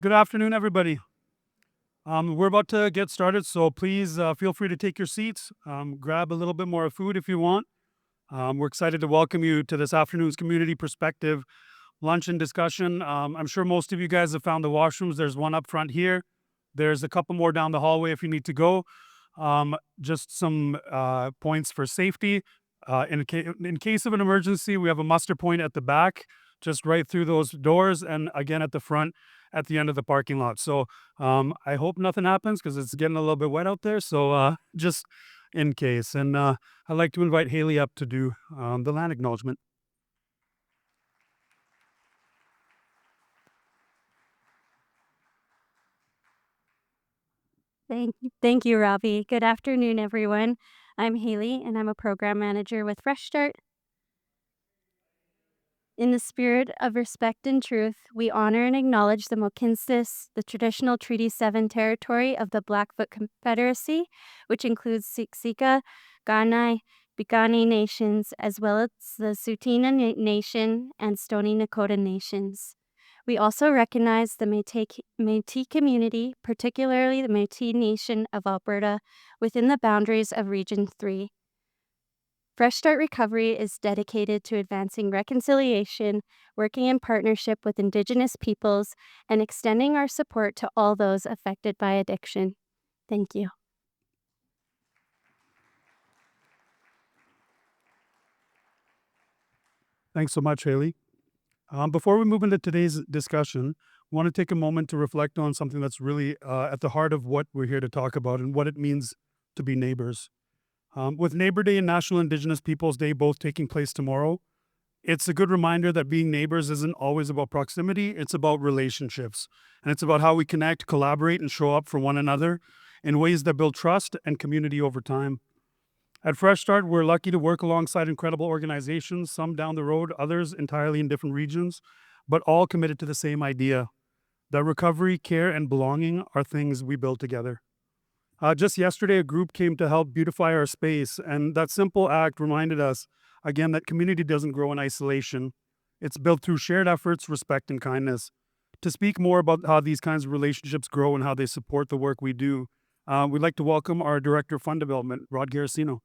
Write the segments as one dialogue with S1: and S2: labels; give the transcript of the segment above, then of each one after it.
S1: Good afternoon, everybody. We're about to get started, so please feel free to take your seats. Grab a little bit more food if you want. We're excited to welcome you to this afternoon's community perspective lunch and discussion. I'm sure most of you guys have found the washrooms. There's one up front here. There's a couple more down the hallway if you need to go. Just some points for safety. In case of an emergency, we have a muster point at the back, just right through those doors, and again at the front at the end of the parking lot. So I hope nothing happens because it's getting a little bit wet out there. So just in case. And I'd like to invite Haley up to do the land acknowledgement.
S2: Thank you, Robbie. Good afternoon, everyone. I'm Haley, and I'm a program manager with Fresh Start. In the spirit of respect and truth, we honor and acknowledge the Mohkinstsis, the traditional Treaty 7 territory of the Blackfoot Confederacy, which includes Siksika, Kainai, Piikani nations, as well as the Tsuut'ina Nation and Stoney Nakoda nations. We also recognize the Métis community, particularly the Métis Nation of Alberta, within the boundaries of Region 3. Fresh Start Recovery is dedicated to advancing reconciliation, working in partnership with Indigenous peoples, and extending our support to all those affected by addiction. Thank you.
S1: Thanks so much, Haley. Before we move into today's discussion, I want to take a moment to reflect on something that's really at the heart of what we're here to talk about and what it means to be neighbors. With Neighbor Day and National Indigenous Peoples Day both taking place tomorrow, it's a good reminder that being neighbors isn't always about proximity, it's about relationships. And it's about how we connect, collaborate, and show up for one another in ways that build trust and community over time. At Fresh Start, we're lucky to work alongside incredible organizations, some down the road, others entirely in different regions, but all committed to the same idea that recovery, care, and belonging are things we build together. Just yesterday, a group came to help beautify our space, and that simple act reminded us, again, that community doesn't grow in isolation. It's built through shared efforts, respect, and kindness. To speak more about how these kinds of relationships grow and how they support the work we do, we'd like to welcome our Director of Fund Development, Rod Garasino.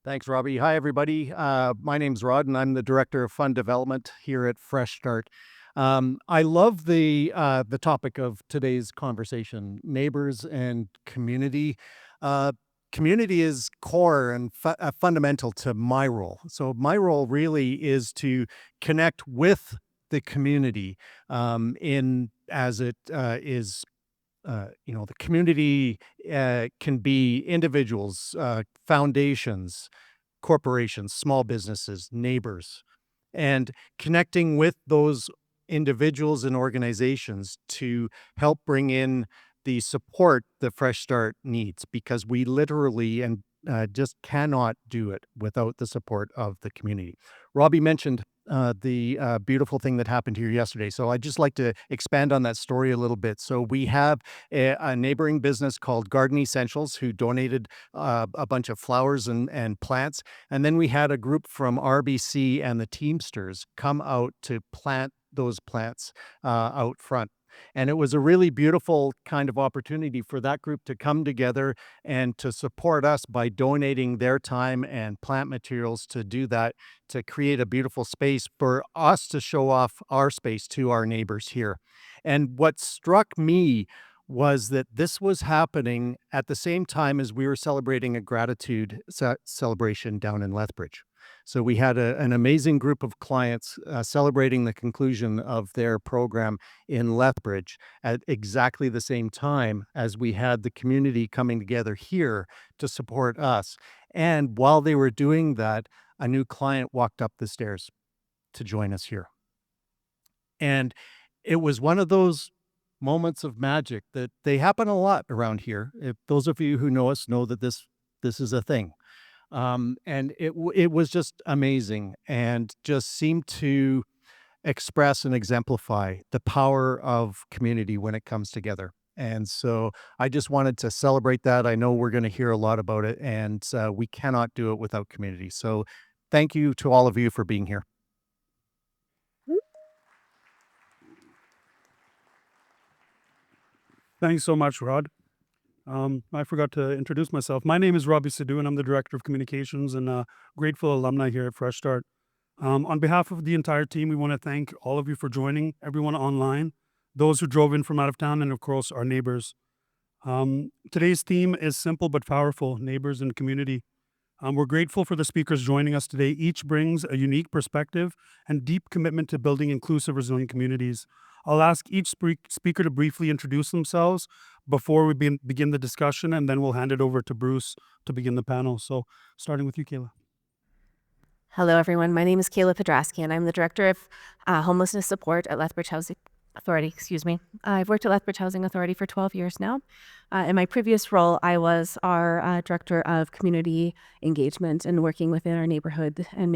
S3: Thanks, Robbie. Hi, everybody. My name's Rod, and I'm the Director of Fund Development here at Fresh Start. I love the topic of today's conversation, neighbors and community. Community is core and fundamental to my role. So my role really is to connect with the community in as it is the community can be individuals, foundations, corporations, small businesses, neighbors, and connecting with those individuals and organizations to help bring in the support that Fresh Start needs, because we literally and just cannot do it without the support of the community. Robbie mentioned the beautiful thing that happened here yesterday. So I'd just like to expand on that story a little bit. So we have a neighboring business called Garden Essentials who donated a bunch of flowers and plants. And then we had a group from RBC and the Teamsters come out to plant those plants out front. And it was a really beautiful kind of opportunity for that group to come together and to support us by donating their time and plant materials to do that, to create a beautiful space for us to show off our space to our neighbors here. And what struck me was that this was happening at the same time as we were celebrating a gratitude celebration down in Lethbridge. So we had an amazing group of clients celebrating the conclusion of their program in Lethbridge at exactly the same time as we had the community coming together here to support us. And while they were doing that, a new client walked up the stairs to join us here. And it was one of those moments of magic that they happen a lot around here. If those of you who know us know that this is a thing. And it was just amazing and just seemed to express and exemplify the power of community when it comes together. And so I just wanted to celebrate that. I know we're going to hear a lot about it, and we cannot do it without community. So thank you to all of you for being here.
S1: Thanks so much, Rod. I forgot to introduce myself. My name is Robbie Sidhu, and I'm the Director of Communications and a grateful alumni here at Fresh Start. On behalf of the entire team, we want to thank all of you for joining, everyone online, those who drove in from out of town, and of course, our neighbors. Today's theme is simple but powerful: neighbors and community. We're grateful for the speakers joining us today. Each brings a unique perspective and deep commitment to building inclusive, resilient communities. I'll ask each speaker to briefly introduce themselves before we begin the discussion, and then we'll hand it over to Bruce to begin the panel. So, starting with you, Kayla.
S4: Hello, everyone. My name is Kayla Podrasky, and I'm the Director of Homelessness Support at Lethbridge Housing Authority. I've worked at Lethbridge Housing Authority for 12 years now. In my previous role, I was our Director of Community Engagement and working within our neighborhood and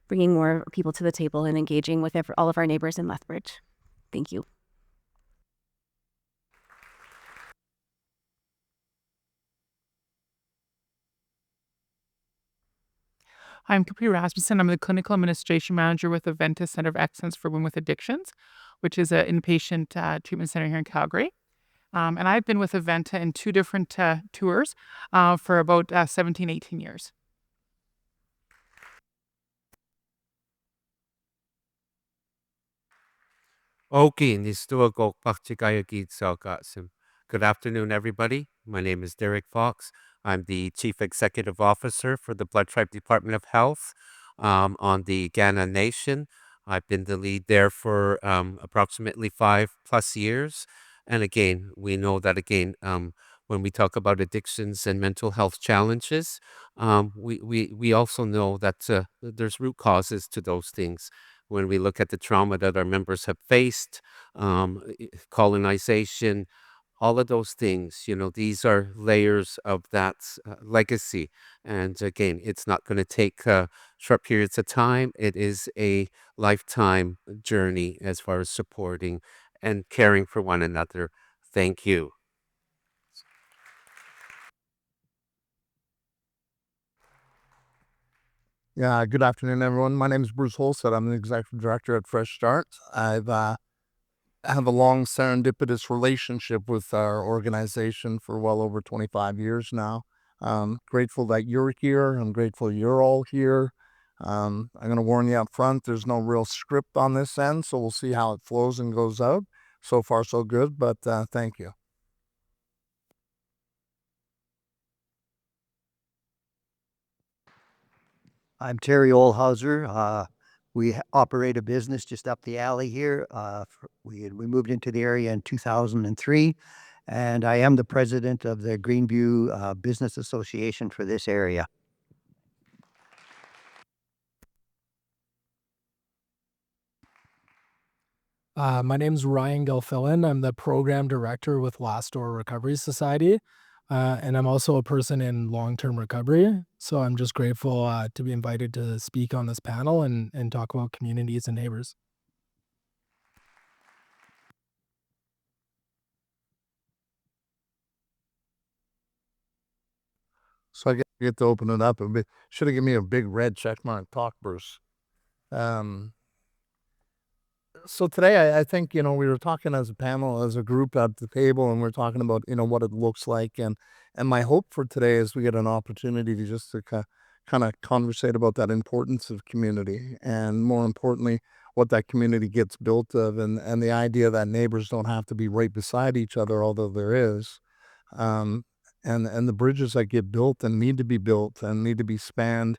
S4: bringing more people to the table and engaging with all of our neighbors in Lethbridge. Thank you.
S5: I'm Capri Rasmussen. I'm the Clinical Administration Manager with Aventa Center of Excellence for Women with Addictions, which is an inpatient treatment center here in Calgary. And I've been with Aventa in 2 different tours for about 17, 18 years.
S6: Okay, Nistuagok Pakchikayagit Salgatsim. Good afternoon, everybody. My name is Derrick Fox. I'm the Chief Executive Officer for the Blood Tribe Department of Health on the Ghana Nation. I've been the lead there for approximately 5+ years. And again, we know that when we talk about addictions and mental health challenges, we also know that there's root causes to those things. When we look at the trauma that our members have faced, colonization, all of those things, these are layers of that legacy. And again, it's not going to take short periods of time. It is a lifetime journey as far as supporting and caring for one another. Thank you.
S7: Yeah, good afternoon, everyone. My name is Bruce Holstead. I'm the Executive Director at Fresh Start. I've have a long serendipitous relationship with our organization for well over 25 years now. Grateful that you're here. I'm grateful you're all here. I'm going to warn you up front, there's no real script on this end, so we'll see how it flows and goes out. So far, so good, but thank you.
S8: I'm Terry Ohlhauser. We operate a business just up the alley here. We moved into the area in 2003, and I am the president of the Greenview Business Association for this area.
S9: My name's Ryan Gilfillan. I'm the program director with Last Door Recovery Society, and I'm also a person in long-term recovery. So I'm just grateful to be invited to speak on this panel and talk about communities and neighbors.
S7: So I get to open it up a bit. Should have given me a big red check mark talk, Bruce. So today, I think, we were talking as a panel, as a group at the table, and we're talking about, what it looks like. And my hope for today is we get an opportunity to just to kind of conversate about that importance of community, and more importantly, what that community gets built of, and the idea that neighbors don't have to be right beside each other, although there is. And the bridges that get built and need to be built and need to be spanned.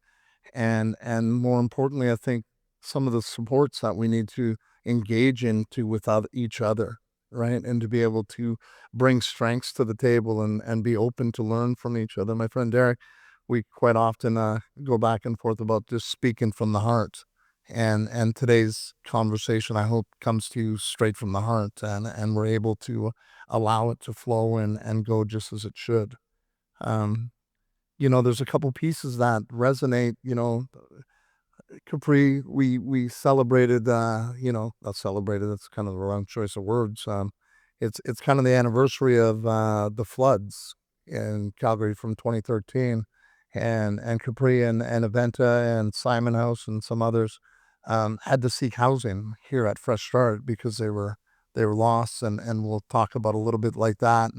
S7: And more importantly, I think some of the supports that we need to engage into with each other, right? And to be able to bring strengths to the table and be open to learn from each other. My friend Derrick, we quite often go back and forth about just speaking from the heart. And today's conversation, I hope, comes to you straight from the heart, and we're able to allow it to flow and go just as it should. There's a couple pieces that resonate, Capri, we celebrated, not celebrated, that's kind of the wrong choice of words. it's kind of the anniversary of the floods in Calgary from 2013, and Capri and Aventa and Simon House and some others had to seek housing here at Fresh Start because they were lost, and we'll talk about a little bit like that.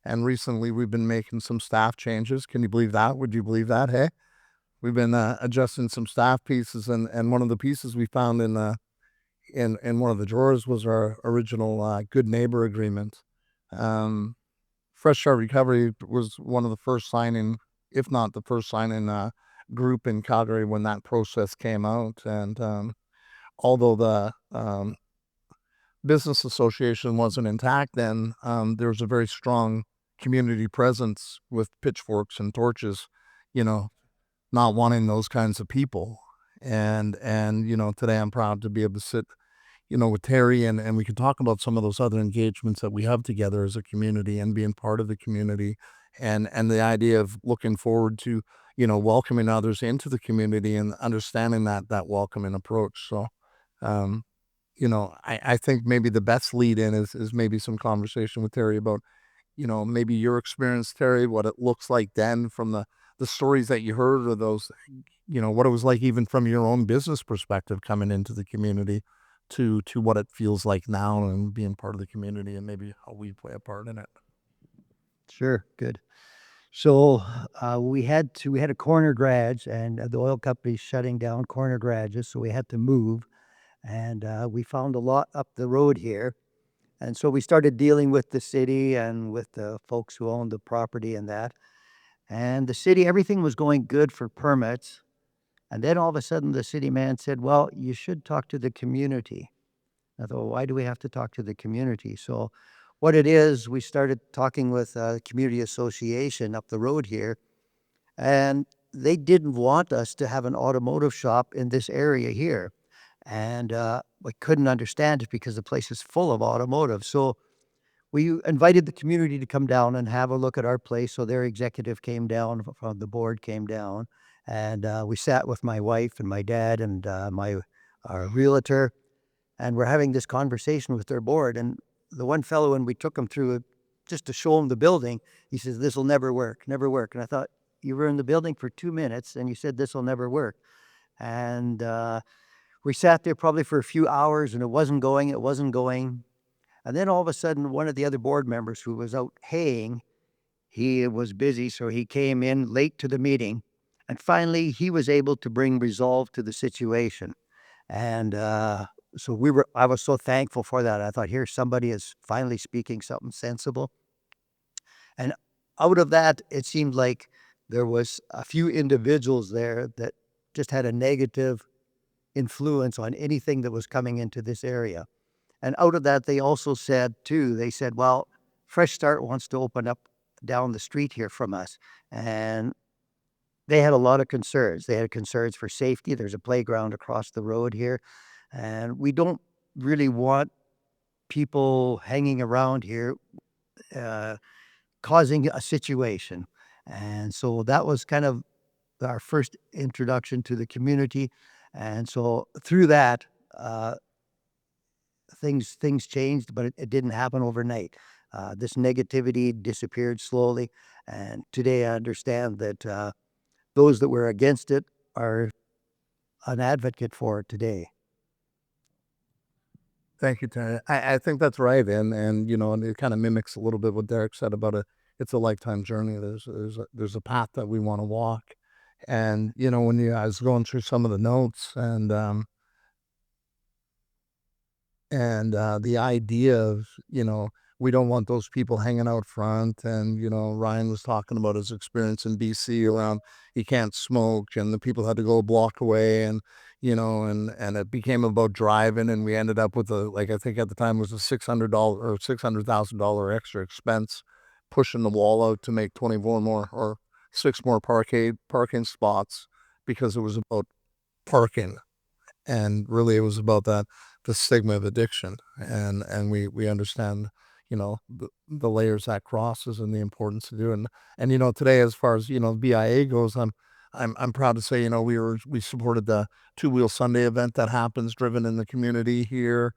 S7: And recently we've been making some staff changes. Can you believe that? Would you believe that? Hey, we've been adjusting some staff pieces, and one of the pieces we found in one of the drawers was our original good neighbor agreement. Fresh Start Recovery was one of the first signing, if not the first signing group in Calgary when that process came out. And although the business association wasn't intact then, there was a very strong community presence with pitchforks and torches, you know, not wanting those kinds of people. And today I'm proud to be able to sit with Terry, and we can talk about some of those other engagements that we have together as a community and being part of the community, and the idea of looking forward to, welcoming others into the community and understanding that welcoming approach. So, I think maybe the best lead in is maybe some conversation with Terry about, maybe your experience, Terry, what it looks like then from the stories that you heard, or those, what it was like even from your own business perspective coming into the community to what it feels like now and being part of the community, and maybe how we play a part in it.
S8: Sure, good. So we had a corner garage, and the oil company's shutting down corner garages, so we had to move. And we found a lot up the road here. And so we started dealing with the city and with the folks who owned the property and that. And the city, everything was going good for permits. And then all of a sudden the city man said, well, you should talk to the community. I thought, why do we have to talk to the community? So what it is, we started talking with a community association up the road here, and they didn't want us to have an automotive shop in this area here. And we couldn't understand it because the place is full of automotive. So we invited the community to come down and have a look at our place. So their executive came down, from the board came down, and we sat with my wife and my dad and our realtor, and we're having this conversation with their board. And the one fellow, when we took him through it, just to show him the building, he says, this will never work, never work. And I thought, you were in the building for 2 minutes and you said this will never work. And we sat there probably for a few hours, and it wasn't going. And then all of a sudden, one of the other board members who was out haying, he was busy, so he came in late to the meeting. And finally, he was able to bring resolve to the situation. And so I was so thankful for that. I thought, here, somebody is finally speaking something sensible. And out of that, it seemed like there was a few individuals there that just had a negative influence on anything that was coming into this area. And out of that, they also said, too, they said, well, Fresh Start wants to open up down the street here from us. And they had a lot of concerns. They had concerns for safety. There's a playground across the road here. And we don't really want people hanging around here causing a situation. And so that was kind of our first introduction to the community. And so through that, things changed, but it didn't happen overnight. This negativity disappeared slowly. And today I understand that those that were against it are an advocate for it today.
S7: Thank you, Terry. I think that's right, and it kind of mimics a little bit what Derrick said about it's a lifetime journey. There's a path that we want to walk, and when I was going through some of the notes, and the idea of we don't want those people hanging out front, and Ryan was talking about his experience in BC around you can't smoke, and the people had to go a block away, and and it became about driving, and we ended up with I think at the time it was a $600 or $600,000 extra expense, pushing the wall out to make 24 more or 6 more parking spots, because it was about parking, and really it was about the stigma of addiction, and we understand the layers that crosses and the importance to do. And today, as far as BIA goes, I'm proud to say we supported the 2 Wheel Sunday event that happens, driven in the community here.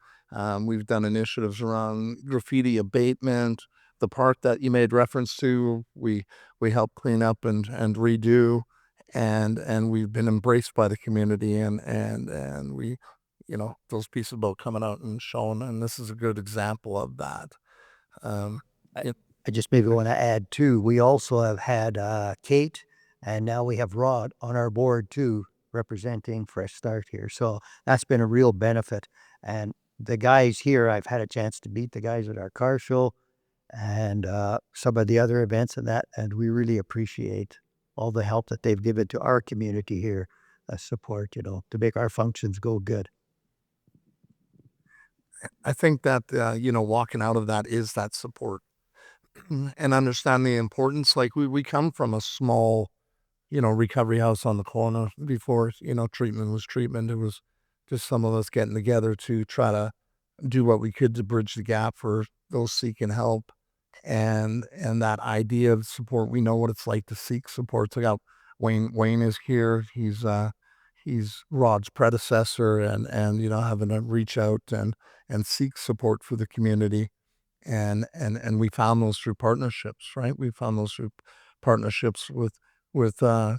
S7: We've done initiatives around graffiti abatement. The park that you made reference to, we helped clean up and redo, and we've been embraced by the community, and we, those pieces about coming out and showing, and this is a good example of that.
S8: I just maybe want to add too, we also have had Kate, and now we have Rod on our board too, representing Fresh Start here. So that's been a real benefit. And the guys here, I've had a chance to meet the guys at our car show and some of the other events and that, and we really appreciate all the help that they've given to our community here, support, to make our functions go good.
S7: I think that, walking out of that is that support and understand the importance. Like we come from a small, recovery house on the corner before, treatment was treatment. It was just some of us getting together to try to do what we could to bridge the gap for those seeking help. And that idea of support, we know what it's like to seek support. So I got Wayne is here. He's Rod's predecessor and having to reach out and seek support for the community. And we found those through partnerships, right? We found those through partnerships with Aventa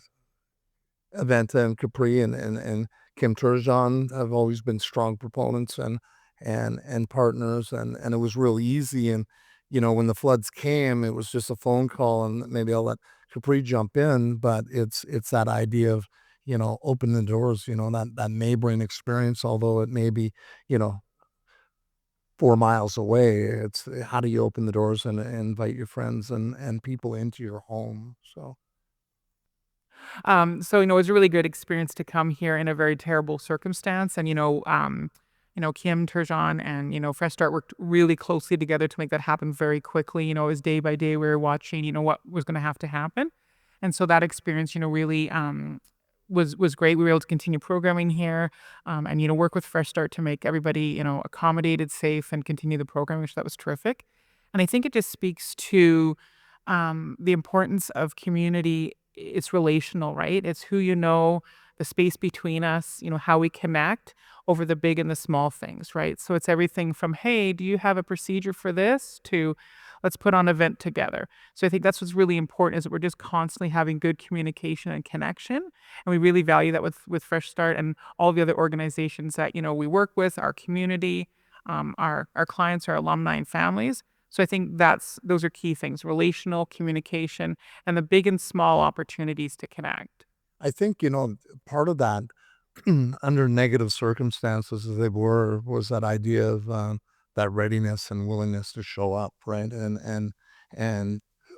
S7: and Capri and Kim Turgeon have always been strong proponents and partners, and it was real easy. And when the floods came, it was just a phone call, and maybe I'll let Capri jump in, but it's that idea of open the doors, that neighboring experience, although it may be 4 miles away. It's how do you open the doors and invite your friends and people into your home. So
S5: So it was a really good experience to come here in a very terrible circumstance. And Kim Turgeon and Fresh Start worked really closely together to make that happen very quickly. It was day by day we were watching what was going to have to happen, and so that experience really was great. We were able to continue programming here, and work with Fresh Start to make everybody accommodated, safe, and continue the programming, which that was terrific. And I think it just speaks to the importance of community. It's relational, right? It's who the space between us, how we connect over the big and the small things, right? So it's everything from, hey, do you have a procedure for this, to let's put on an event together. So I think that's what's really important, is that we're just constantly having good communication and connection. And we really value that with Fresh Start and all the other organizations that, we work with, our community, our clients, our alumni and families. So I think those are key things: relational communication and the big and small opportunities to connect.
S7: I think, part of that under negative circumstances as they were, was that idea of that readiness and willingness to show up, right? And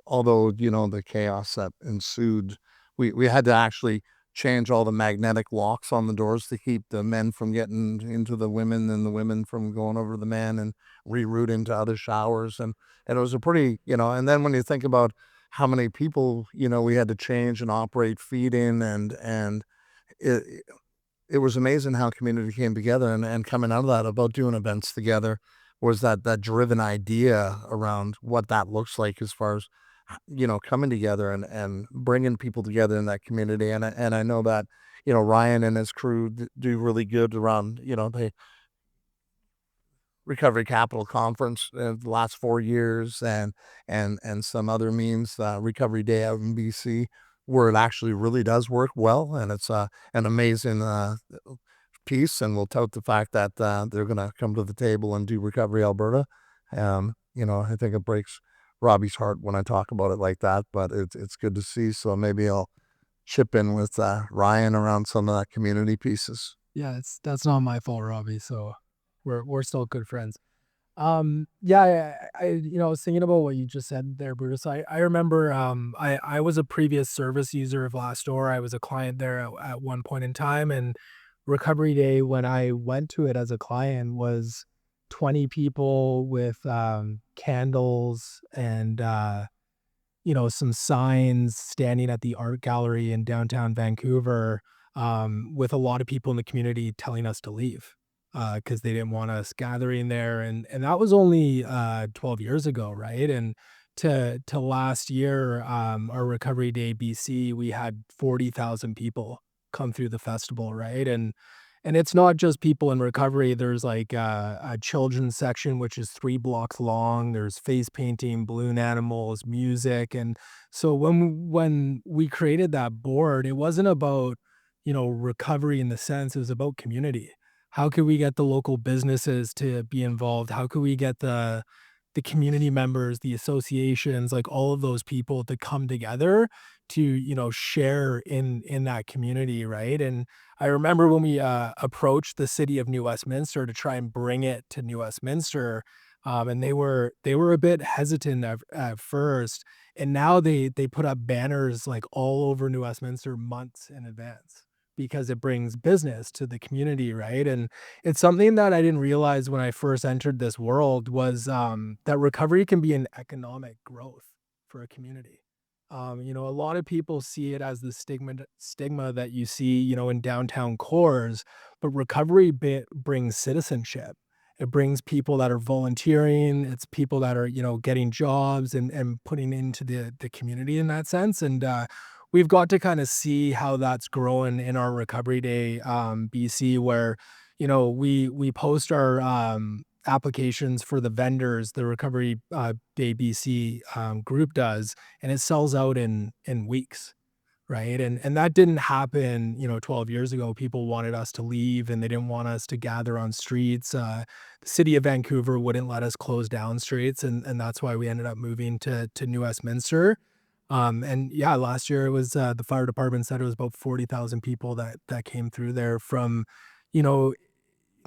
S7: although, the chaos that ensued, we had to actually change all the magnetic locks on the doors to keep the men from getting into the women and the women from going over to the men, and reroute into other showers. And it was a pretty, and then when you think about how many people, we had to change and operate feed-in, and it was amazing how community came together, and coming out of that about doing events together was that driven idea around what that looks like, as far as coming together and bringing people together in that community. And I know that Ryan and his crew do really good around the Recovery Capital Conference the last 4 years, and some other means, Recovery Day out in BC, where it actually really does work well, and it's an amazing piece. And we'll tout the fact that they're going to come to the table and do Recovery Alberta. I think it breaks Robbie's heart when I talk about it like that, but it's good to see. So maybe I'll chip in with Ryan around some of that community pieces.
S9: Yeah, that's not my fault, Robbie. So we're still good friends. Yeah, I was thinking about what you just said there, Bruce. I remember I was a previous service user of Last Door. I was a client there at one point in time, and Recovery Day, when I went to it as a client, was 20 people with candles and some signs standing at the art gallery in downtown Vancouver, with a lot of people in the community telling us to leave because they didn't want us gathering there, and that was only 12 years ago, right? And to last year, our Recovery Day BC, we had 40,000 people come through the festival, right? And And it's not just people in recovery. There's like a children's section, which is 3 blocks long. There's face painting, balloon animals, music. And so when we created that board, it wasn't about, recovery in the sense, it was about community. How could we get the local businesses to be involved? How could we get the community members, the associations, like all of those people to come together to, share in that community, right? And I remember when we approached the city of New Westminster to try and bring it to New Westminster, and they were a bit hesitant at first, and now they put up banners like all over New Westminster months in advance because it brings business to the community, right? And it's something that I didn't realize when I first entered this world was that recovery can be an economic growth for a community. A lot of people see it as the stigma that you see, in downtown cores, but recovery brings citizenship. It brings people that are volunteering. It's people that are, getting jobs and putting into the community in that sense. And we've got to kind of see how that's growing in our Recovery Day BC, where, we post our applications for the vendors, the Recovery Day BC group does, and it sells out in weeks, right? And that didn't happen, 12 years ago. People wanted us to leave and they didn't want us to gather on streets. The city of Vancouver wouldn't let us close down streets, and that's why we ended up moving to New Westminster. And yeah, last year it was the fire department said it was about 40,000 people that came through there from, you know,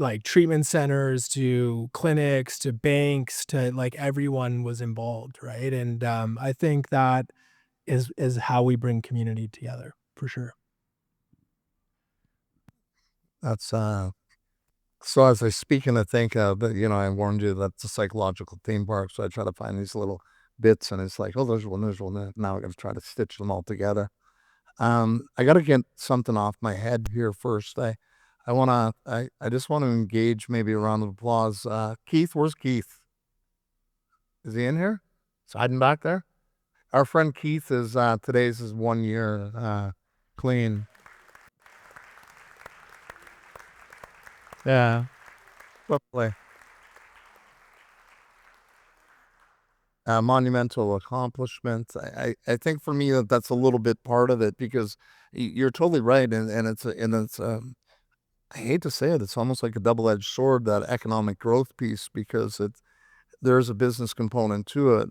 S9: like treatment centers to clinics to banks to like everyone was involved, right? And I think that is how we bring community together for sure.
S7: That's so as I speak and I think I warned you that's a psychological theme park, so I try to find these little bits and it's like, oh, there's one, now I gotta try to stitch them all together. I gotta get something off my head here first. I just want to engage maybe a round of applause. Keith, where's Keith? Is he in here? Is hiding back there? Our friend Keith is today's his 1 year clean. Yeah. Lovely. Monumental accomplishment. I think for me that's a little bit part of it because you're totally right, and it's I hate to say it, it's almost like a double-edged sword, that economic growth piece, because there's a business component to it.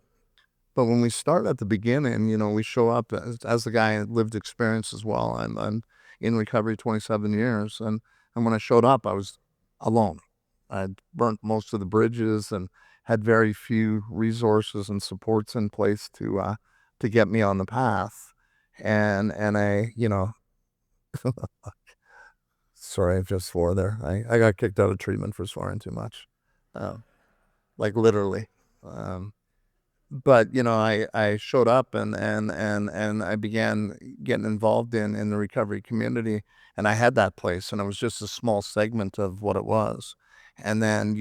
S7: But when we start at the beginning, we show up as the guy with lived experience as well. I'm in recovery 27 years, and when I showed up, I was alone. I'd burnt most of the bridges and had very few resources and supports in place to get me on the path. And sorry, I just swore there. I got kicked out of treatment for swearing too much, like literally. But I showed up and I began getting involved in the recovery community, and I had that place, and it was just a small segment of what it was. And then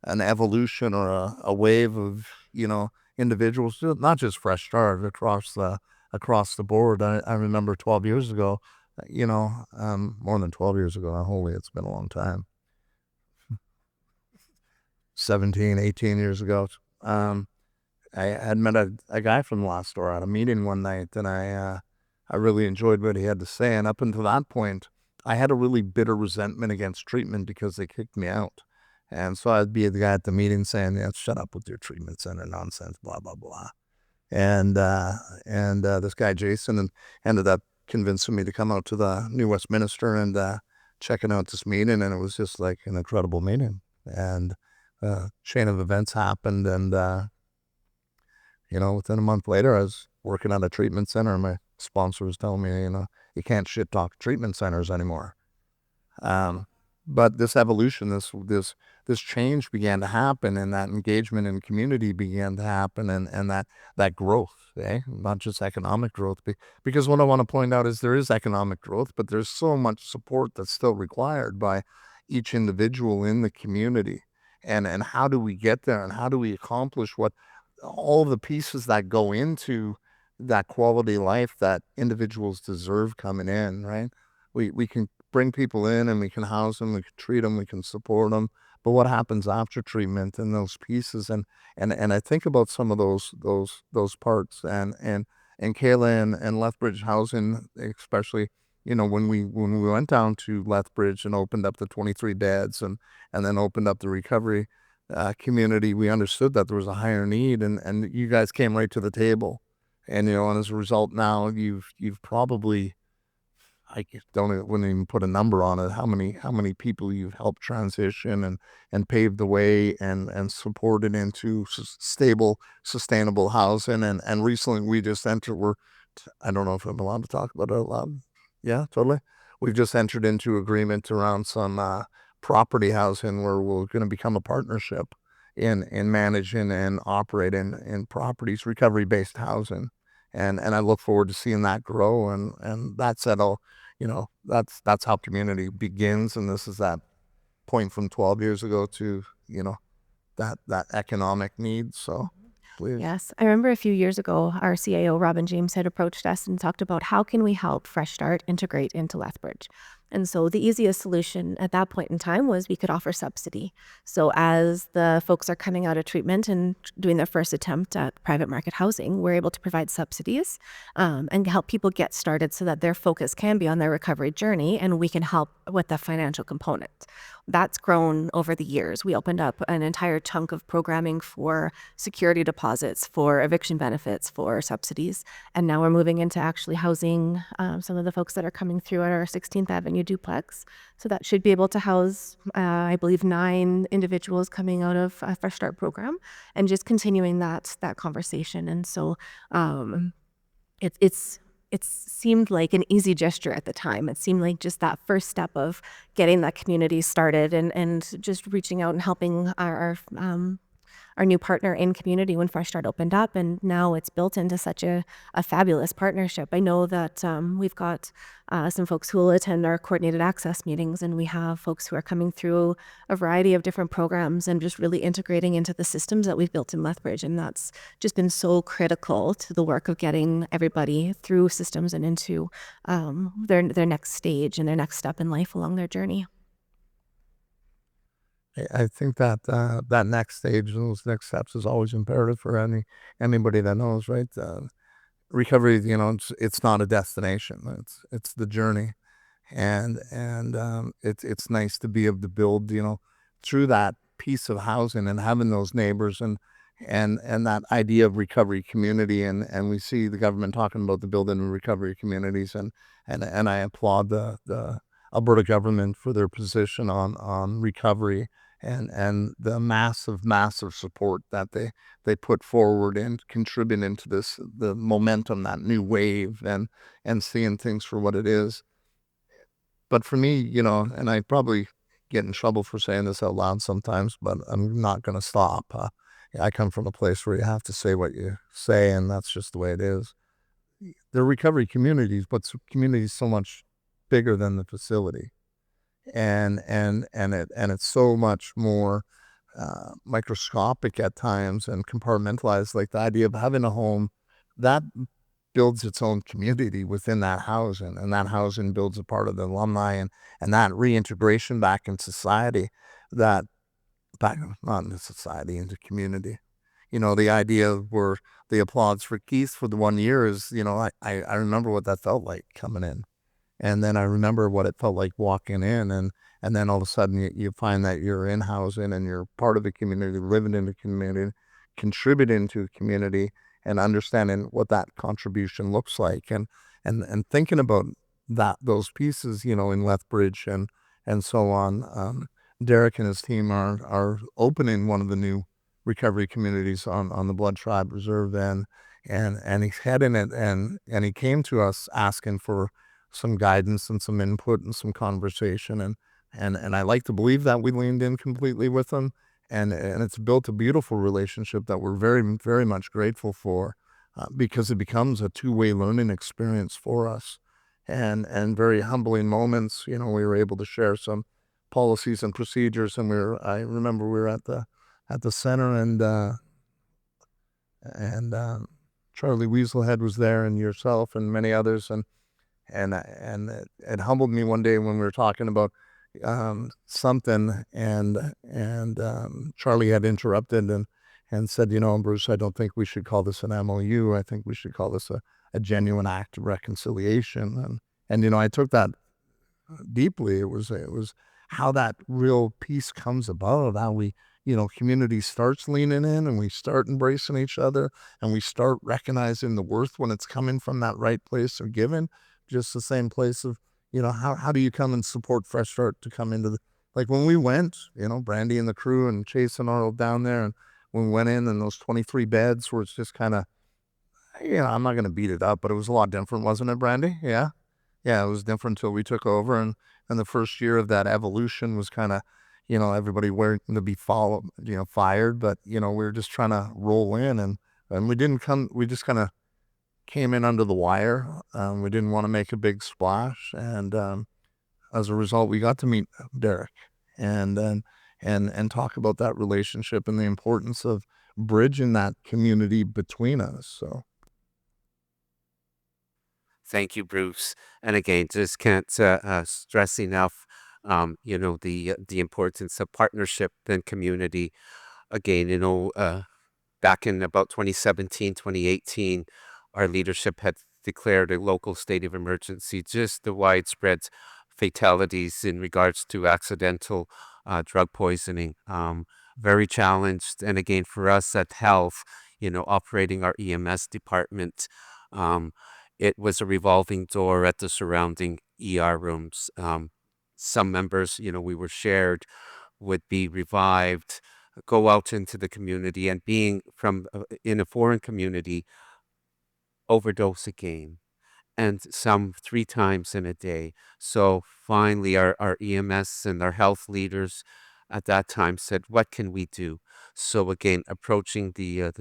S7: an evolution or a wave of individuals, not just Fresh Start, across the board. I remember 12 years ago, more than 12 years ago. Holy, it's been a long time. 17, 18 years ago. I had met a guy from Last Door at a meeting one night, and I really enjoyed what he had to say. And up until that point, I had a really bitter resentment against treatment because they kicked me out. And so I'd be the guy at the meeting saying, "Yeah, shut up with your treatment center nonsense, blah blah blah." And this guy Jason ended up convincing me to come out to the New Westminster and checking out this meeting, and it was just like an incredible meeting. And chain of events happened, and within a month later, I was working at a treatment center, and my sponsor was telling me, you can't shit talk treatment centers anymore. But this evolution, this change began to happen, and that engagement in community began to happen, and that growth, not just economic growth. Because what I want to point out is there is economic growth, but there's so much support that's still required by each individual in the community. And how do we get there, and how do we accomplish what all the pieces that go into that quality life that individuals deserve coming in, right? we can bring people in and we can house them, we can treat them, we can support them. But what happens after treatment and those pieces? And I think about some of those parts and Kayla and Lethbridge housing, especially, when we went down to Lethbridge and opened up the 23 beds and then opened up the recovery community, we understood that there was a higher need, and you guys came right to the table. And and as a result, now you've probably, wouldn't even put a number on it, how many people you've helped transition and paved the way and supported into stable, sustainable housing. And recently we just entered, I don't know if I'm allowed to talk about it out loud. Yeah, totally. We've just entered into agreement around some property housing where we're going to become a partnership in managing and operating in properties, recovery-based housing. And I look forward to seeing that grow, and that's that's how community begins. And this is that point from 12 years ago to, that economic need. So please.
S4: Yes, I remember a few years ago, our CAO, Robin James, had approached us and talked about how can we help Fresh Start integrate into Lethbridge. And so the easiest solution at that point in time was we could offer subsidy. So as the folks are coming out of treatment and doing their first attempt at private market housing, we're able to provide subsidies and help people get started so that their focus can be on their recovery journey, and we can help with the financial component. That's grown over the years. We opened up an entire chunk of programming for security deposits, for eviction benefits, for subsidies. And now we're moving into actually housing some of the folks that are coming through at our 16th Avenue duplex. So that should be able to house, I believe, 9 individuals coming out of a Fresh Start program, and just continuing that conversation. And so it seemed like an easy gesture at the time. It seemed like just that first step of getting that community started and just reaching out and helping our new partner in community when Fresh Start opened up. And now it's built into such a fabulous partnership. I know that we've got some folks who will attend our coordinated access meetings, and we have folks who are coming through a variety of different programs and just really integrating into the systems that we've built in Lethbridge. And that's just been so critical to the work of getting everybody through systems and into their next stage and their next step in life along their journey.
S7: I think that that next stage, those next steps, is always imperative for anybody that knows, right? Recovery, it's not a destination; it's the journey, and it's nice to be able to build, through that piece of housing and having those neighbors and that idea of recovery community, and we see the government talking about the building of recovery communities, and I applaud the Alberta government for their position on recovery and the massive support that they put forward and contributing to the momentum, that new wave, and seeing things for what it is. But for me, and I probably get in trouble for saying this out loud sometimes, but I'm not going to stop. I come from a place where you have to say what you say, and that's just the way it is. They're recovery communities, but communities so much bigger than the facility, and it's so much more microscopic at times and compartmentalized. Like the idea of having a home that builds its own community within that housing, and that housing builds a part of the alumni and that reintegration back in society, not into society, into community. The idea where the applause for Keith for the 1 year is, I remember what that felt like coming in. And then I remember what it felt like walking in, and then all of a sudden you find that you're in housing and you're part of the community, living in the community, contributing to the community, and understanding what that contribution looks like, and thinking about those pieces, in Lethbridge and so on. Derrick and his team are opening one of the new recovery communities on the Blood Tribe Reserve, and he's heading it, and he came to us asking for some guidance and some input and some conversation, and I like to believe that we leaned in completely with him, and it's built a beautiful relationship that we're very, very much grateful for, because it becomes a two-way learning experience for us, and very humbling moments. We were able to share some policies and procedures, and I remember we were at the center, and Charlie Weaselhead was there, and yourself and many others, it humbled me one day when we were talking about something, and Charlie had interrupted and said, Bruce, I don't think we should call this an MOU. I think we should call this a genuine act of reconciliation. And I took that deeply. It was how that real peace comes about, how we, community starts leaning in and we start embracing each other and we start recognizing the worth when it's coming from that right place of giving, just the same place of, how do you come and support Fresh Start to come into like when we went, Brandy and the crew and Chase and Arnold down there, and when we went in and those 23 beds where it's just kind of, I'm not going to beat it up, but it was a lot different, wasn't it, Brandy? Yeah. Yeah, it was different until we took over, and the first year of that evolution was kind of, everybody waiting to be fired, but we were just trying to roll in, and we didn't come. We just kind of came in under the wire. We didn't want to make a big splash, and as a result, we got to meet Derrick, and talk about that relationship and the importance of bridging that community between us. So.
S6: Thank you, Bruce. And again, just can't stress enough, the importance of partnership and community. Again, back in about 2017, 2018, our leadership had declared a local state of emergency. Just the widespread fatalities in regards to accidental drug poisoning, very challenged. And again, for us at health, operating our EMS department, it was a revolving door at the surrounding ER rooms. Some members, we were shared, would be revived, go out into the community, and being from in a foreign community, overdose again, and some 3 times in a day. So finally, our EMS and our health leaders at that time said, "What can we do?" So again, approaching the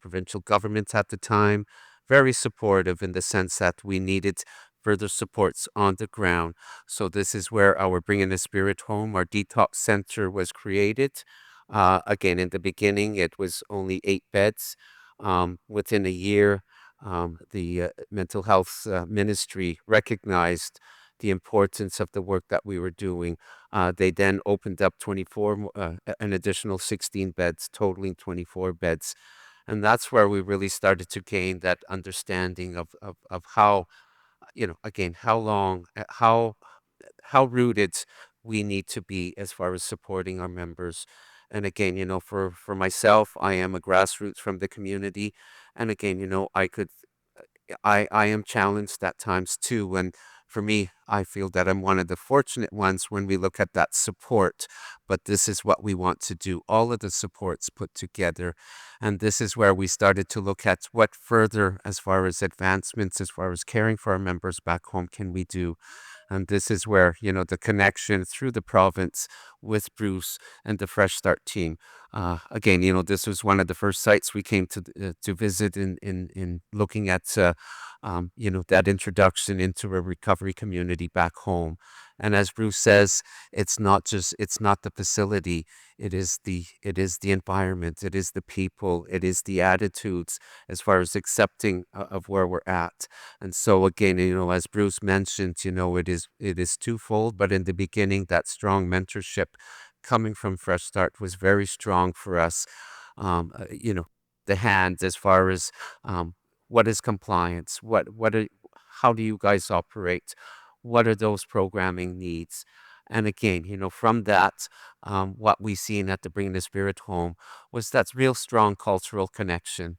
S6: provincial government at the time, very supportive in the sense that we needed further supports on the ground. So this is where our Bringing the Spirit Home, our detox center, was created. Again, in the beginning, it was only 8 beds. Within a year, the mental health ministry recognized the importance of the work that we were doing. They then opened up an additional 16 beds, totaling 24 beds. And that's where we really started to gain that understanding of how, again, how rooted we need to be as far as supporting our members. And again, for myself, I am a grassroots from the community. And again, I am challenged at times too. And for me, I feel that I'm one of the fortunate ones when we look at that support. But this is what we want to do, all of the supports put together. And this is where we started to look at what further, as far as advancements, as far as caring for our members back home, can we do. And this is where, the connection through the province with Bruce and the Fresh Start team. Again, this was one of the first sites we came to visit in looking at, that introduction into a recovery community back home. And as Bruce says, it's not the facility, it is the environment, it is the people, it is the attitudes as far as accepting of where we're at. And so again, as Bruce mentioned, it is twofold, but in the beginning, that strong mentorship coming from Fresh Start was very strong for us. The hands as far as what is compliance, how do you guys operate? What are those programming needs? And again, from that, what we seen at the Bring the Spirit Home was that real strong cultural connection.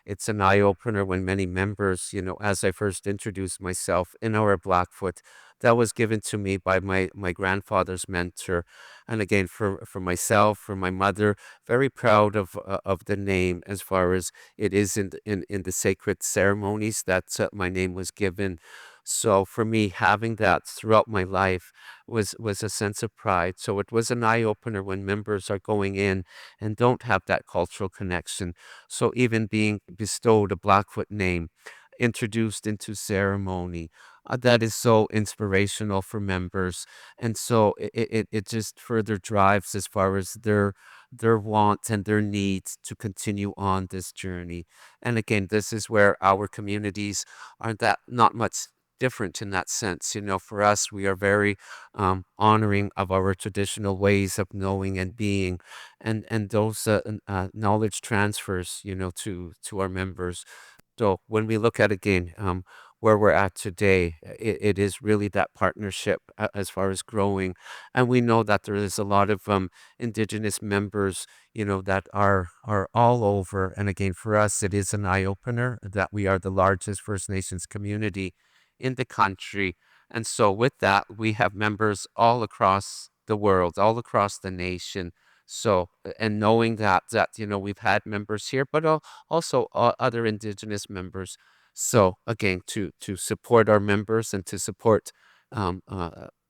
S6: It's an eye opener when many members, as I first introduced myself in our Blackfoot, that was given to me by my grandfather's mentor. And again, for myself, for my mother, very proud of the name as far as it is in the sacred ceremonies that my name was given. So for me, having that throughout my life was a sense of pride. So it was an eye opener when members are going in and don't have that cultural connection. So even being bestowed a Blackfoot name, introduced into ceremony, that is so inspirational for members. And so it just further drives as far as their wants and their needs to continue on this journey. And again, this is where our communities are that not much different in that sense. For us, we are very honoring of our traditional ways of knowing and being, and those knowledge transfers, to our members. So when we look at again where we're at today, it is really that partnership as far as growing, and we know that there is a lot of Indigenous members, that are all over. And again, for us, it is an eye opener that we are the largest First Nations community in the country, and so with that, we have members all across the world, all across the nation. So, and knowing that we've had members here, but also other Indigenous members. So again, to support our members and to support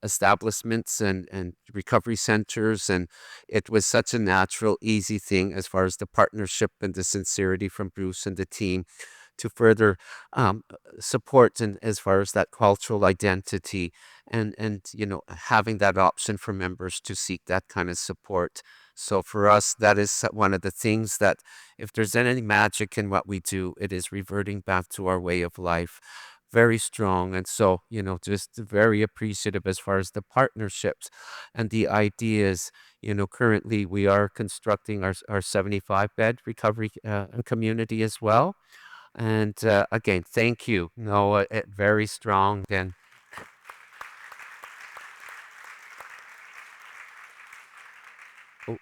S6: establishments and recovery centers, and it was such a natural, easy thing as far as the partnership and the sincerity from Bruce and the team to further support and as far as that cultural identity and having that option for members to seek that kind of support. So for us, that is one of the things that if there's any magic in what we do, it is reverting back to our way of life. Very strong. And so, just very appreciative as far as the partnerships and the ideas. Currently we are constructing our 75-bed recovery community as well. And again, thank you. No, very strong. And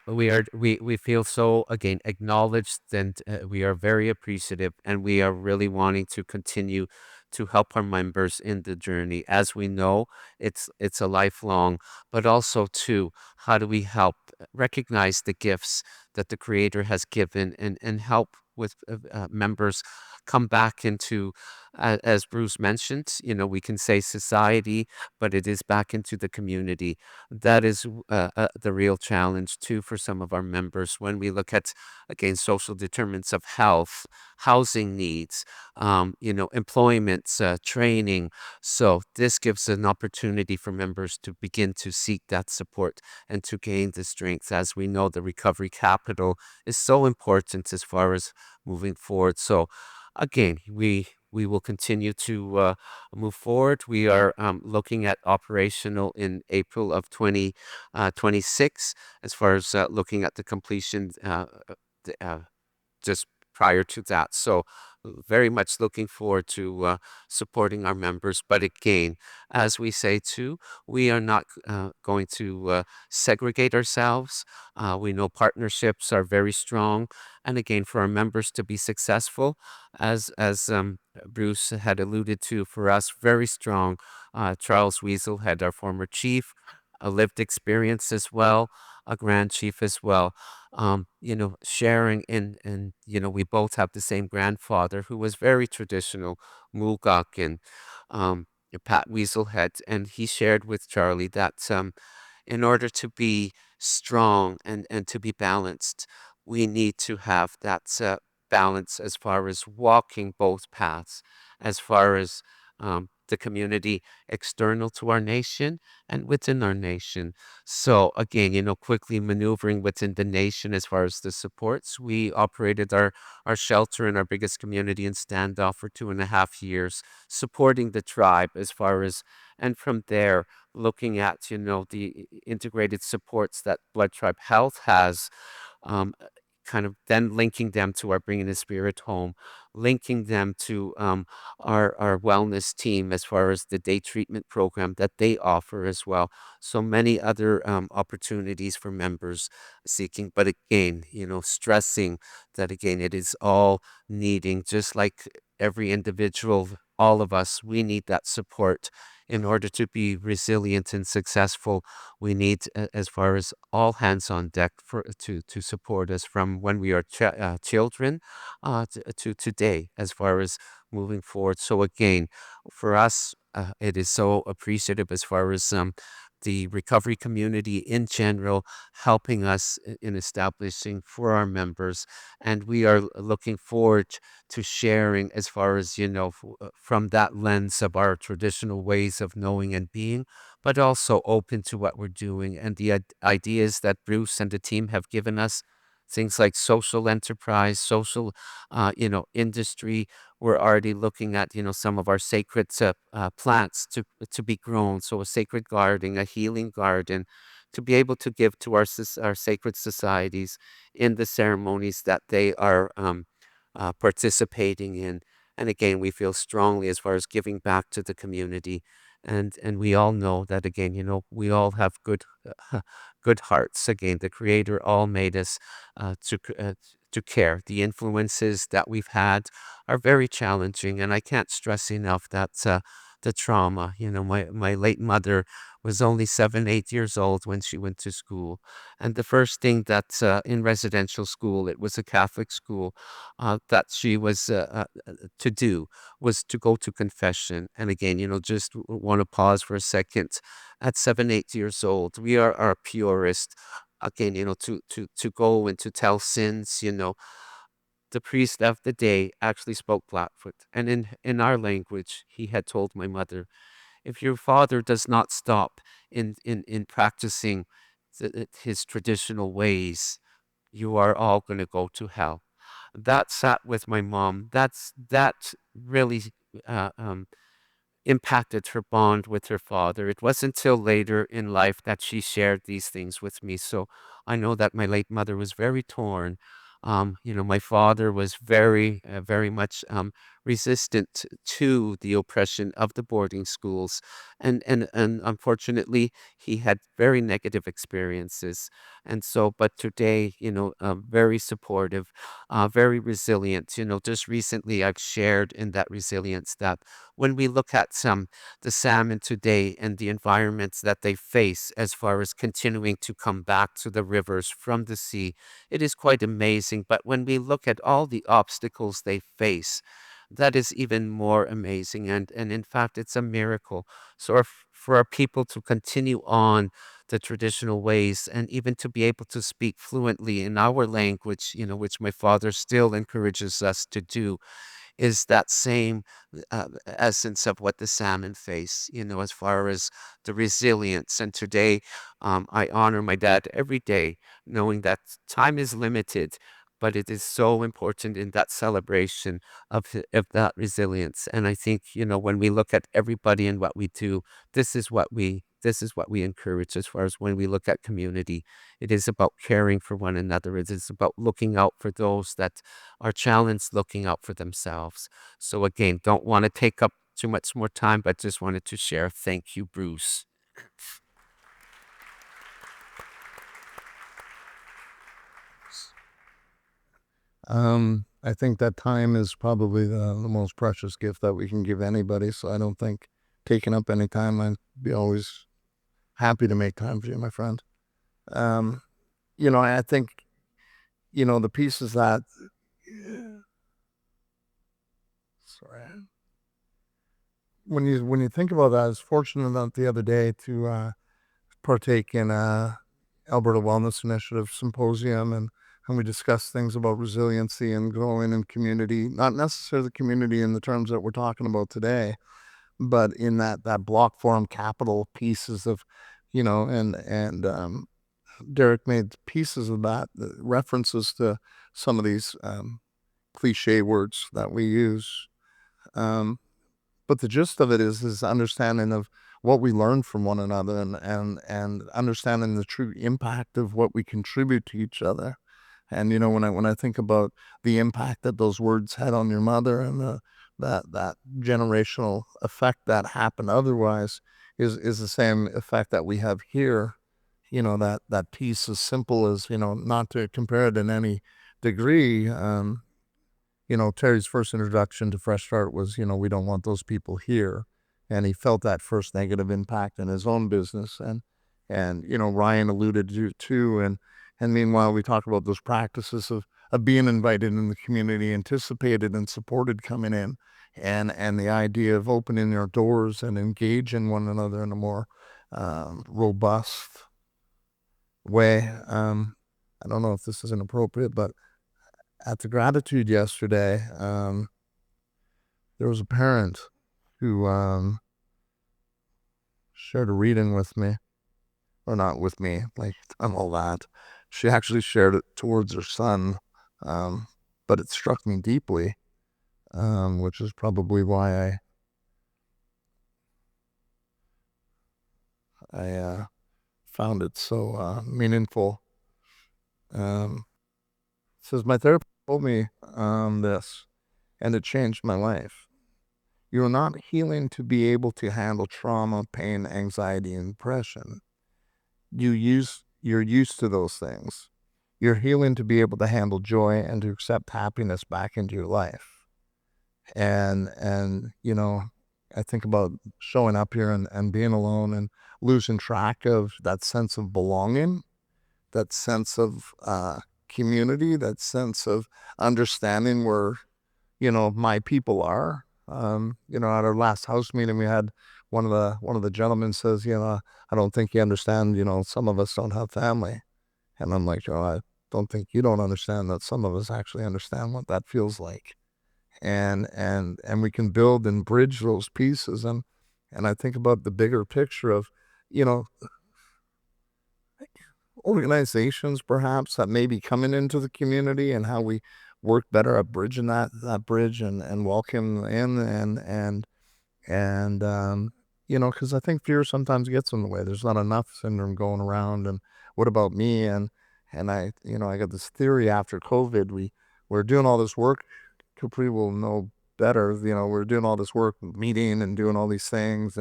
S6: we feel so again acknowledged, and we are very appreciative, and we are really wanting to continue to help our members in the journey. As we know, it's a lifelong, but also too, how do we help recognize the gifts that the Creator has given, and help with members come back into, as Bruce mentioned, we can say society, but it is back into the community. That is the real challenge too for some of our members when we look at again social determinants of health, housing needs, employment, training. So this gives an opportunity for members to begin to seek that support and to gain the strength. As we know, the recovery capital is so important as far as moving forward. So again, we will continue to move forward. We are looking at operational in April of 2026 as far as looking at the completion just prior to that. So very much looking forward to supporting our members. But again, as we say too, we are not going to segregate ourselves. We know partnerships are very strong. And again, for our members to be successful, as Bruce had alluded to, for us, very strong. Charles Weasel had our former chief, a lived experience as well, a grand chief as well. Sharing in, we both have the same grandfather who was very traditional, Mulgok, and Pat Weaselhead, and he shared with Charlie that in order to be strong and to be balanced, we need to have that balance as far as walking both paths, as far as the community external to our nation and within our nation. So again, quickly maneuvering within the nation as far as the supports. We operated our shelter in our biggest community in Standoff for 2.5 years, supporting the tribe as far as, and from there, looking at, the integrated supports that Blood Tribe Health has, kind of then linking them to our Bringing the Spirit Home, linking them to our wellness team as far as the day treatment program that they offer as well. So many other opportunities for members seeking. But again, stressing that again, it is all needing, just like every individual, all of us, we need that support in order to be resilient and successful. We need, as far as all hands on deck to support us from when we are children to today, as far as moving forward. So again, for us, it is so appreciative as far as the recovery community in general helping us in establishing for our members, and we are looking forward to sharing as far as from that lens of our traditional ways of knowing and being, but also open to what we're doing and the ideas that Bruce and the team have given us. Things like social enterprise, social, industry. we're already looking at, some of our sacred plants to be grown. So a sacred garden, a healing garden, to be able to give to our sacred societies in the ceremonies that they are participating in. And again, we feel strongly as far as giving back to the community. And we all know that, again, we all have good hearts. Again, the Creator all made us to care. The influences that we've had are very challenging, and I can't stress enough that the trauma. My late mother was only 8 years old when she went to school, and the first thing that in residential school, it was a Catholic school, that she was to do was to go to confession. And again, just want to pause for a second. At 8 years old, we are our purest. Again, to go and to tell sins. The priest of the day actually spoke Blackfoot, and in our language, he had told my mother, if your father does not stop in practicing his traditional ways, you are all going to go to hell. That sat with my mom. That really uh, um, impacted her bond with her father. It wasn't until later in life that she shared these things with me. So I know that my late mother was very torn. My father was very much resistant to the oppression of the boarding schools, and unfortunately, he had very negative experiences. And so, but today, very supportive, very resilient. Just recently, I've shared in that resilience that when we look at the salmon today and the environments that they face as far as continuing to come back to the rivers from the sea, it is quite amazing. But when we look at all the obstacles they face, that is even more amazing. And in fact, it's a miracle. So for our people to continue on the traditional ways and even to be able to speak fluently in our language, which my father still encourages us to do, is that same essence of what the salmon face, as far as the resilience. And today, I honor my dad every day, knowing that time is limited, but it is so important in that celebration of that resilience. And I think, when we look at everybody and what we do, this is what we encourage as far as when we look at community. It is about caring for one another. It is about looking out for those that are challenged, looking out for themselves. So again, don't want to take up too much more time, but just wanted to share. Thank you, Bruce.
S7: I think that time is probably the most precious gift that we can give anybody. So I don't think taking up any time, I'd be always happy to make time for you, my friend. I think, the pieces that, sorry, when you think about that, I was fortunate enough the other day to partake in a Alberta Wellness Initiative symposium, and we discussed things about resiliency and growing in community, not necessarily the community in the terms that we're talking about today, but in that block form capital pieces of, and Derrick made pieces of that, references to some of these cliche words that we use. But the gist of it is understanding of what we learn from one another, and understanding the true impact of what we contribute to each other. And when I think about the impact that those words had on your mother, and that generational effect that happened otherwise is the same effect that we have here. That piece, as simple as, not to compare it in any degree. Terry's first introduction to Fresh Start was, we don't want those people here. And he felt that first negative impact in his own business. And Ryan alluded to too. And meanwhile, we talk about those practices of being invited in the community, anticipated and supported coming in, and the idea of opening your doors and engaging one another in a more robust way. I don't know if this is inappropriate, but at the gratitude yesterday, there was a parent who shared a reading with me, or not with me, like I'm all that. She actually shared it towards her son, but it struck me deeply. which is probably why I found it so meaningful. Says my therapist told me this, and it changed my life. You're not healing to be able to handle trauma, pain, anxiety, and depression. You're used to those things. You're healing to be able to handle joy and to accept happiness back into your life. And I think about showing up here and being alone and losing track of that sense of belonging, that sense of community, that sense of understanding where my people are. At our last house meeting, we had one of the gentlemen says, I don't think you understand. Some of us don't have family, and I'm like, I don't think you don't understand that some of us actually understand what that feels like, and we can build and bridge those pieces, and I think about the bigger picture of, organizations perhaps that may be coming into the community and how we work better at bridging that bridge and welcome in and because I think fear sometimes gets in the way. There's not enough syndrome going around, and what about me? And I got this theory after COVID. We're doing all this work. Capri will know better. We're doing all this work, meeting and doing all these things,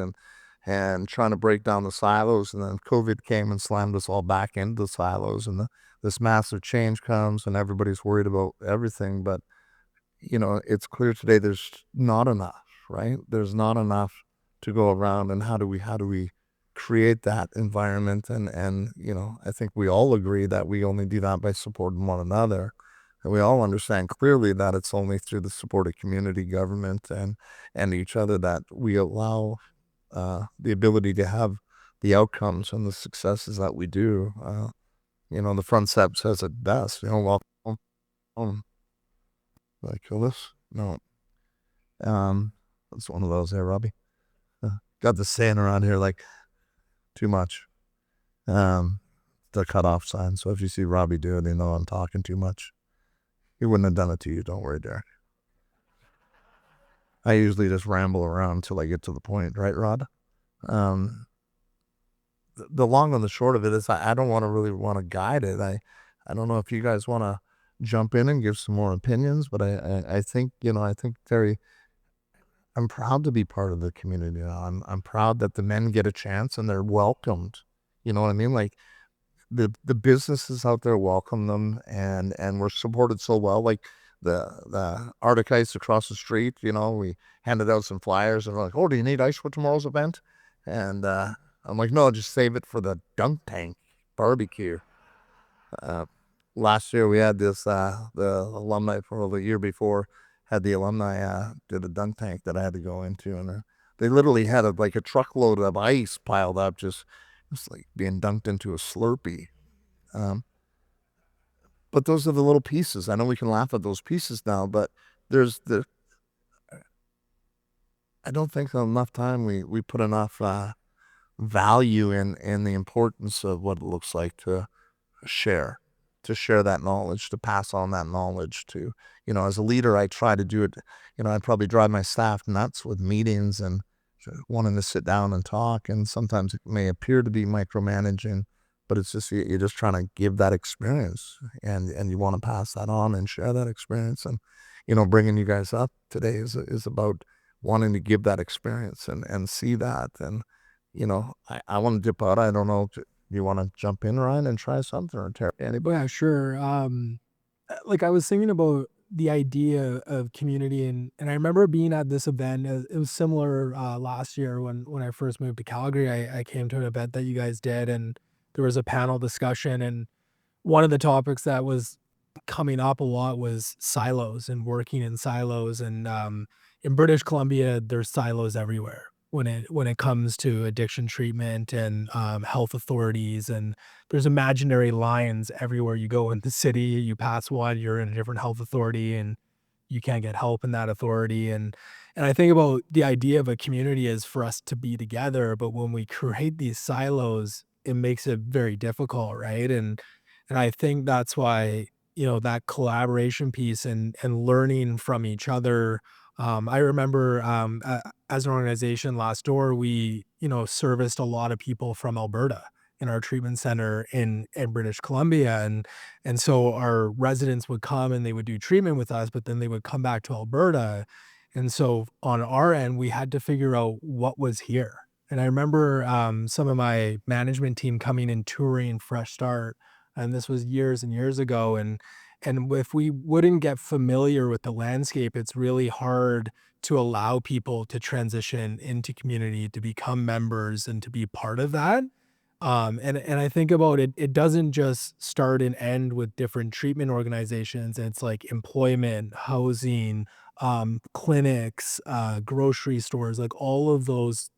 S7: and trying to break down the silos. And then COVID came and slammed us all back into the silos, and this massive change comes, and everybody's worried about everything. But, it's clear today there's not enough, right? There's not enough to go around. And how do we create that environment? And I think we all agree that we only do that by supporting one another. And we all understand clearly that it's only through the support of community, government, and each other that we allow the ability to have the outcomes and the successes that we do. The front step says it best. Welcome home. Did I kill this? No. It's one of those there, Robbie. Got the saying around here like too much. The cutoff sign. So if you see Robbie do it, I'm talking too much. He wouldn't have done it to you. Don't worry, Derrick. I usually just ramble around until I get to the point, right, Rod? The long and the short of it is I don't really want to guide it. I don't know if you guys want to jump in and give some more opinions, but I think, Terry, I'm proud to be part of the community now. I'm proud that the men get a chance and they're welcomed. You know what I mean? Like the businesses out there welcome them, and we're supported so well. Like the Arctic Ice across the street, we handed out some flyers and we're like, oh, do you need ice for tomorrow's event? And I'm like, no, just save it for the dunk tank barbecue. Last year we had this, the alumni for the year before had the alumni did a dunk tank that I had to go into, and they literally had like a truckload of ice piled up, just like being dunked into a Slurpee. But those are the little pieces. I know we can laugh at those pieces now, but I don't think enough time we put enough value in the importance of what it looks like to share that knowledge, to pass on that knowledge to, as a leader, I try to do it. I probably drive my staff nuts with meetings and wanting to sit down and talk. And sometimes it may appear to be micromanaging, but it's just, you're just trying to give that experience, and you want to pass that on and share that experience. And, bringing you guys up today is about wanting to give that experience and see that. And, I want to dip out. I don't know. You want to jump in, Ryan, and try something, or Terry? Anybody?
S9: Yeah, sure. Like I was thinking about the idea of community, and I remember being at this event. It was similar last year when I first moved to Calgary. I came to an event that you guys did, and there was a panel discussion, and one of the topics that was coming up a lot was silos and working in silos. And in British Columbia, there's silos everywhere when it comes to addiction treatment and health authorities, and there's imaginary lines everywhere you go in the city. You pass one, you're in a different health authority, and you can't get help in that authority. And I think about the idea of a community is for us to be together, but when we create these silos, it makes it very difficult, right? And I think that's why, that collaboration piece and learning from each other. I remember as an organization last door, we, serviced a lot of people from Alberta in our treatment center in British Columbia. And so our residents would come and they would do treatment with us, but then they would come back to Alberta. And so on our end, we had to figure out what was here. And I remember some of my management team coming and touring Fresh Start, and this was years and years ago. And if we wouldn't get familiar with the landscape, it's really hard to allow people to transition into community, to become members, and to be part of that. And I think about it, it doesn't just start and end with different treatment organizations. It's like employment, housing, clinics, grocery stores, like all of those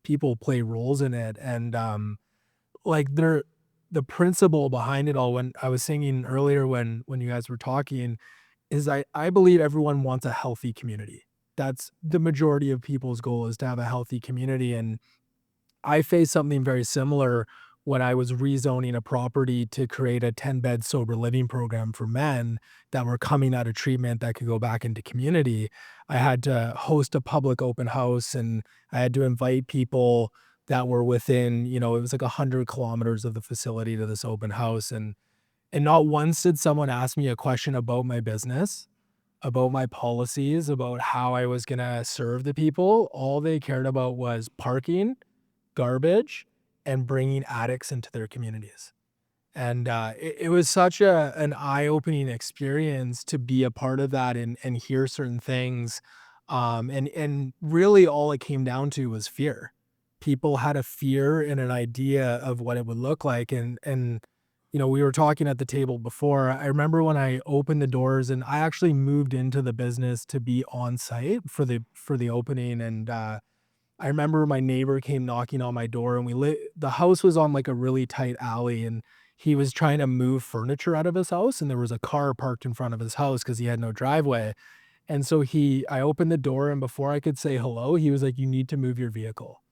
S9: people play roles in it. And like the principle behind it all, when I was singing earlier, when you guys were talking, is I believe everyone wants a healthy community. That's the majority of people's goal, is to have a healthy community. And I faced something very similar when I was rezoning a property to create a 10-bed sober living program for men that were coming out of treatment that could go back into community. I had to host a public open house, and I had to invite people that were within, it was like 100 kilometers of the facility to this open house. And not once did someone ask me a question about my business, about my policies, about how I was going to serve the people. All they cared about was parking, garbage, and bringing addicts into their communities. And it was such an eye-opening experience to be a part of that and hear certain things. And really all it came down to was fear. People had a fear and an idea of what it would look like. And we were talking at the table before. I remember when I opened the doors, and I actually moved into the business to be on site for the opening. And I remember my neighbor came knocking on my door, and the house was on like a really tight alley, and he was trying to move furniture out of his house, and there was a car parked in front of his house because he had no driveway. And so I opened the door, and before I could say hello, he was like, "You need to move your vehicle."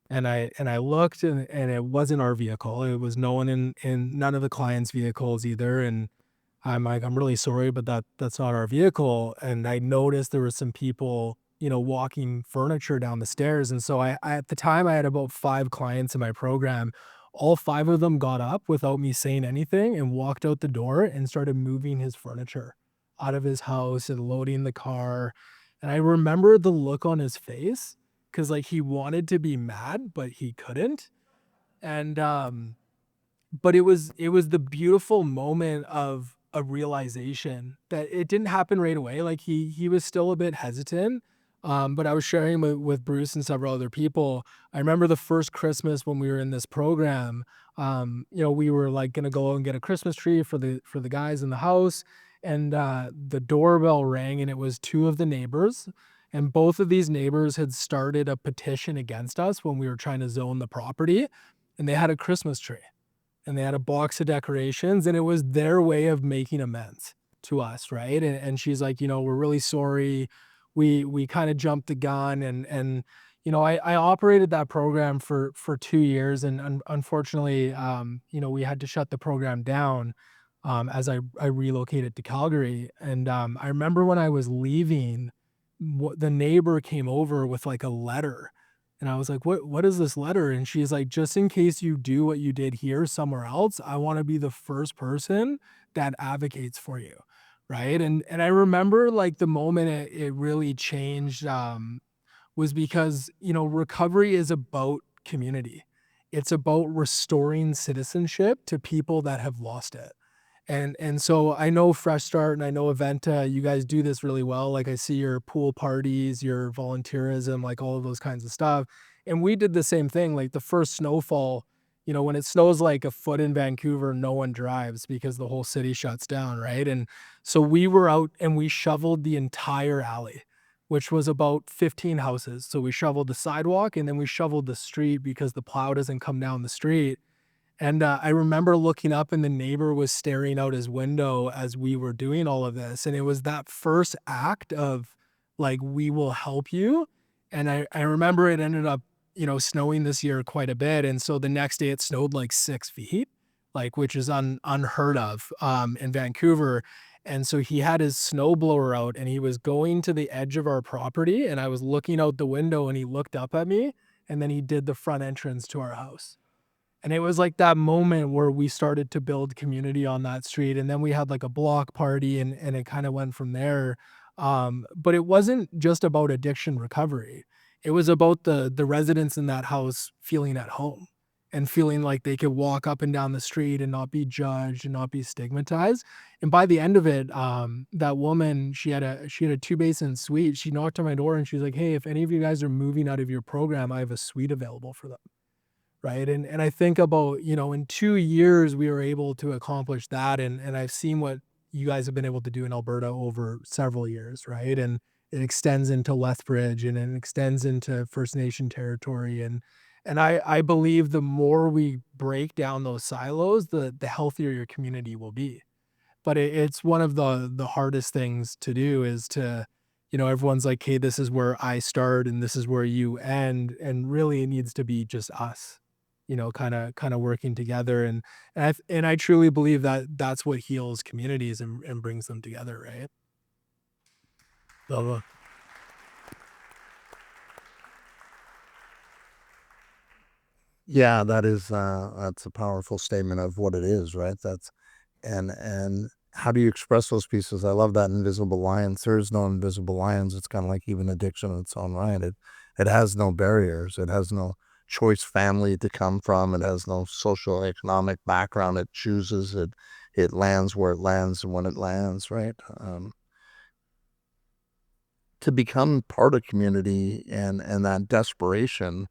S9: And I looked, and it wasn't our vehicle. It was no one in none of the clients' vehicles either. And I'm like, "I'm really sorry, but that's not our vehicle." And I noticed there were some people, walking furniture down the stairs. And so I at the time I had about 5 clients in my program. All 5 of them got up without me saying anything and walked out the door and started moving his furniture out of his house and loading the car. And I remember the look on his face, because like he wanted to be mad, but he couldn't. And but it was the beautiful moment of a realization that it didn't happen right away. Like he was still a bit hesitant. But I was sharing with Bruce and several other people. I remember the first Christmas when we were in this program, we were like going to go and get a Christmas tree for the guys in the house. And the doorbell rang, and it was 2 of the neighbors. And both of these neighbors had started a petition against us when we were trying to zone the property. And they had a Christmas tree, and they had a box of decorations, and it was their way of making amends to us, right? And she's like, "We're really sorry. We kind of jumped the gun." And I operated that program for 2 years, and unfortunately, we had to shut the program down as I relocated to Calgary. And I remember when I was leaving, the neighbor came over with like a letter, and I was like, what is this letter? And she's like, "Just in case you do what you did here somewhere else, I want to be the first person that advocates for you." Right. And I remember like the moment it really changed was because, recovery is about community. It's about restoring citizenship to people that have lost it. And so I know Fresh Start and I know Aventa, you guys do this really well. Like I see your pool parties, your volunteerism, like all of those kinds of stuff. And we did the same thing. Like the first snowfall, when it snows like a foot in Vancouver, no one drives because the whole city shuts down, right? And so we were out and we shoveled the entire alley, which was about 15 houses. So we shoveled the sidewalk, and then we shoveled the street because the plow doesn't come down the street. And I remember looking up, and the neighbor was staring out his window as we were doing all of this. And it was that first act of like, "We will help you." And I remember it ended up, snowing this year quite a bit. And so the next day it snowed like 6 feet, like, which is unheard of in Vancouver. And so he had his snowblower out and he was going to the edge of our property, and I was looking out the window and he looked up at me, and then he did the front entrance to our house. And it was like that moment where we started to build community on that street. And then we had like a block party, and it kind of went from there. But it wasn't just about addiction recovery. It was about the residents in that house feeling at home and feeling like they could walk up and down the street and not be judged and not be stigmatized. And by the end of it, that woman, she had a 2-basin suite. She knocked on my door and she was like, "Hey, if any of you guys are moving out of your program, I have a suite available for them." Right. And I think about, in 2 years, we were able to accomplish that. And I've seen what you guys have been able to do in Alberta over several years. Right. And it extends into Lethbridge and it extends into First Nation territory. And I believe the more we break down those silos, the healthier your community will be. But it's one of the hardest things to do is to, everyone's like, "Hey, this is where I start and this is where you end." And really it needs to be just us, kind of working together. And I truly believe that that's what heals communities and brings them together, right? So,
S7: Yeah, that's a powerful statement of what it is, right? And how do you express those pieces? I love that invisible lines. There's no invisible lines. It's kind of like even addiction in its own right. It has no barriers. It has no choice family to come from. It has no social economic background. It chooses it. It lands where it lands and when it lands, right? To become part of community and that desperation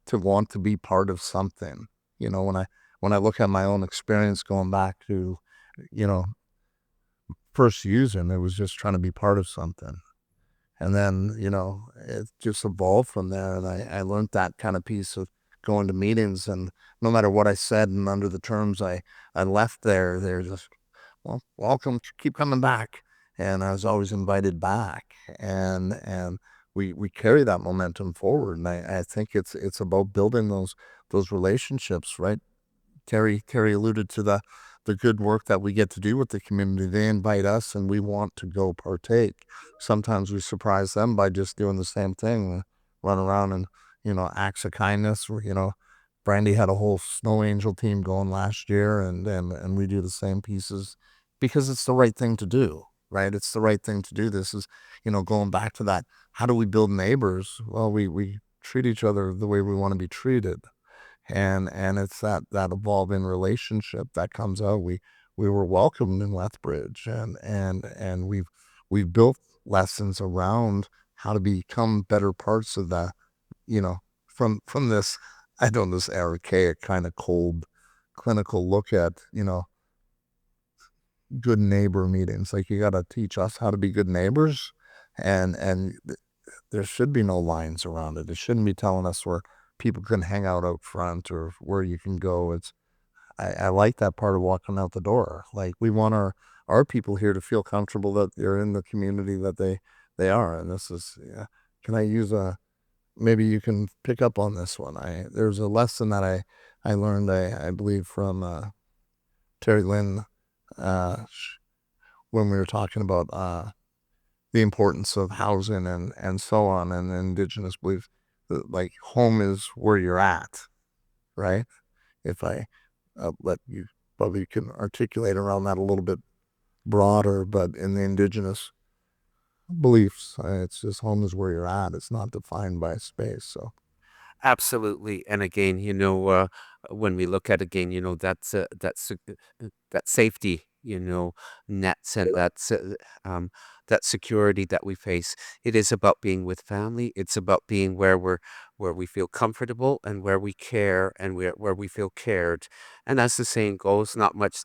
S7: to want to be part of something. When I look at my own experience going back to, you know, first using, it was just trying to be part of something. And then, it just evolved from there. And I learned that kind of piece of going to meetings, and no matter what I said and under the terms I left there, they're just, well, welcome, keep coming back. And I was always invited back. And we carry that momentum forward. And I think it's about building those relationships, right? Terry alluded to the good work that we get to do with the community. They invite us and we want to go partake. Sometimes we surprise them by just doing the same thing, run around and, acts of kindness. Brandy had a whole snow angel team going last year, and we do the same pieces because it's the right thing to do, right? It's the right thing to do. This is, going back to that. How do we build neighbors? Well, we treat each other the way we want to be treated. And it's that evolving relationship that comes out. We were welcomed in Lethbridge, and we've built lessons around how to become better parts of that, from this, this archaic kind of cold clinical look at, good neighbor meetings. Like, you got to teach us how to be good neighbors, and there should be no lines around it. It shouldn't be telling us where people can hang out front or where you can go. I like that part of walking out the door. Like, we want our people here to feel comfortable that they're in the community that they are. And this is, yeah. Can I use maybe you can pick up on this one. There's a lesson that I learned, I believe, from Terry Lynn, when we were talking about the importance of housing and so on, and Indigenous beliefs. Like, home is where you're at, right? If I let you, probably can articulate around that a little bit broader, but in the Indigenous beliefs, it's just home is where you're at. It's not defined by space. So
S6: Absolutely. And again, when we look at again, that safety, nets, and that security that we face. It is about being with family. It's about being where we feel comfortable and where we care and where we feel cared. And as the saying goes, not much,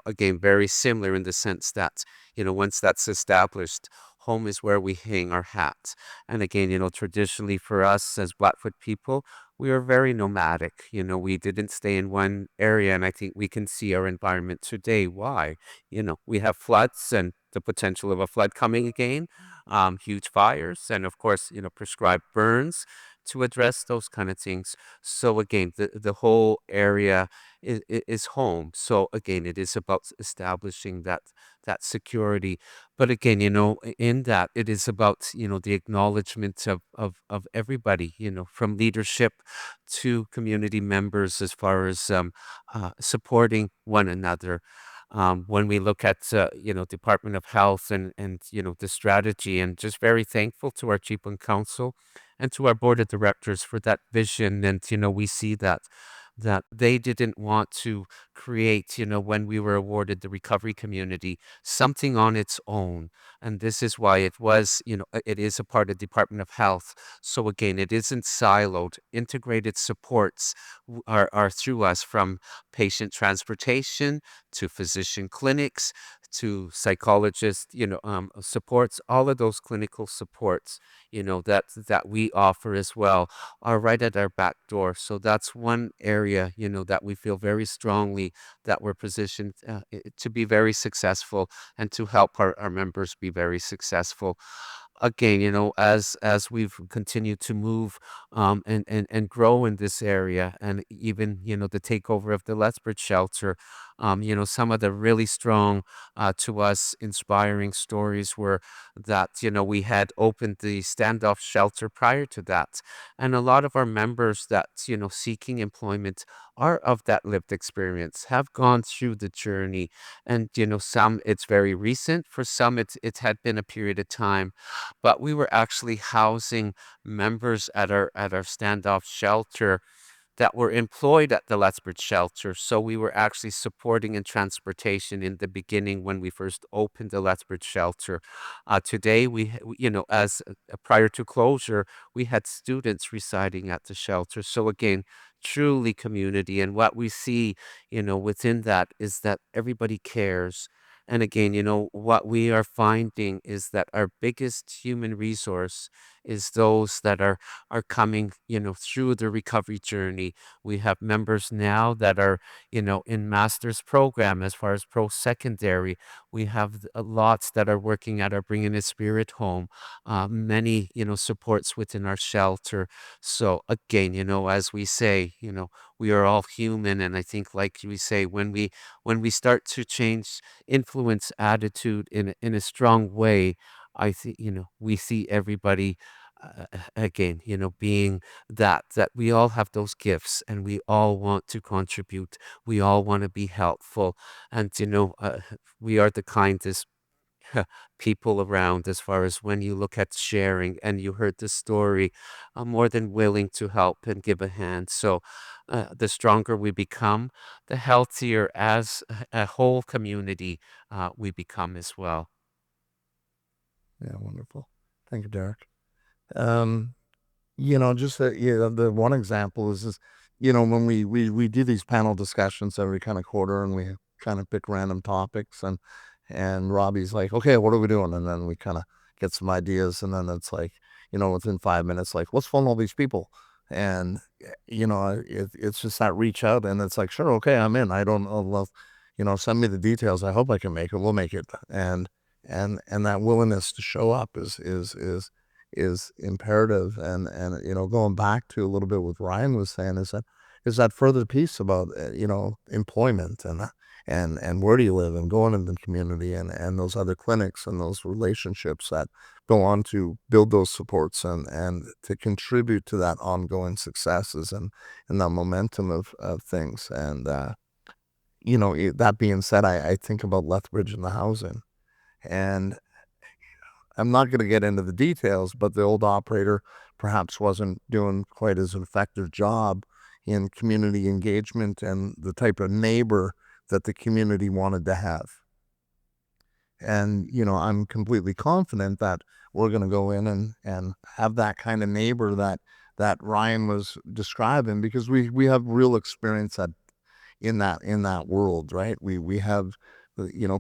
S6: again, very similar in the sense that, once that's established, home is where we hang our hat. And again, traditionally for us as Blackfoot people, we are very nomadic. We didn't stay in one area, and I think we can see our environment today. Why? We have floods and the potential of a flood coming again, huge fires, and of course, prescribed burns to address those kind of things. So again, the whole area is home. So again, it is about establishing that security. But again, in that, it is about, the acknowledgement of everybody, from leadership to community members, as far as supporting one another. When we look at, Department of Health and the strategy, and just very thankful to our Chief and Council and to our Board of Directors for that vision. And, we see that they didn't want to create, when we were awarded the recovery community, something on its own. And this is why it was, it is a part of Department of Health. So again, it isn't siloed. Integrated supports are through us, from patient transportation to physician clinics to psychologist, supports. All of those clinical supports, that we offer as well, are right at our back door. So that's one area, that we feel very strongly that we're positioned to be very successful, and to help our members be very successful. Again, as we've continued to move and grow in this area, and even, the takeover of the Lethbridge shelter, some of the really strong, to us, inspiring stories were that, we had opened the standoff shelter prior to that. And a lot of our members that, seeking employment, are of that lived experience, have gone through the journey. And, some, it's very recent. For some, it had been a period of time, but we were actually housing members at our standoff shelter that were employed at the Lethbridge shelter. So we were actually supporting in transportation in the beginning when we first opened the Lethbridge shelter. Today, as prior to closure, we had students residing at the shelter. So again, truly community. And what we see, within that, is that everybody cares. And again, what we are finding is that our biggest human resource is those that are coming, through the recovery journey. We have members now that are, in master's program, as far as post-secondary. We have lots that are working at our Bringing a Spirit home, many, supports within our shelter. So again, as we say, we are all human. And I think, like we say, when we start to change, influence attitude in a strong way, I think, we see everybody, again, being that we all have those gifts, and we all want to contribute. We all want to be helpful. And, we are the kindest people around, as far as when you look at sharing. And you heard the story, I'm more than willing to help and give a hand. So the stronger we become, the healthier as a whole community we become as well.
S7: Yeah, wonderful. Thank you, Derrick. Just the one example is when we do these panel discussions every kind of quarter, and we kind of pick random topics, and Robbie's like, okay, what are we doing? And then we kind of get some ideas, and then it's like, within 5 minutes, like, let's phone all these people. And it's just that reach out, and it's like, sure, okay, I'm in. I don't know, send me the details. I hope I can make it. We'll make it. And that willingness to show up is imperative. And going back to a little bit what Ryan was saying, is that further piece about employment and where do you live, and going into the community, and those other clinics, and those relationships that go on to build those supports, and to contribute to that ongoing successes, and the momentum of things. And that being said, I think about Lethbridge and the housing, and I'm not going to get into the details, but the old operator perhaps wasn't doing quite as effective job in community engagement and the type of neighbor that the community wanted to have. And, I'm completely confident that we're going to go in and have that kind of neighbor that Ryan was describing, because we have real experience in that world, right? We have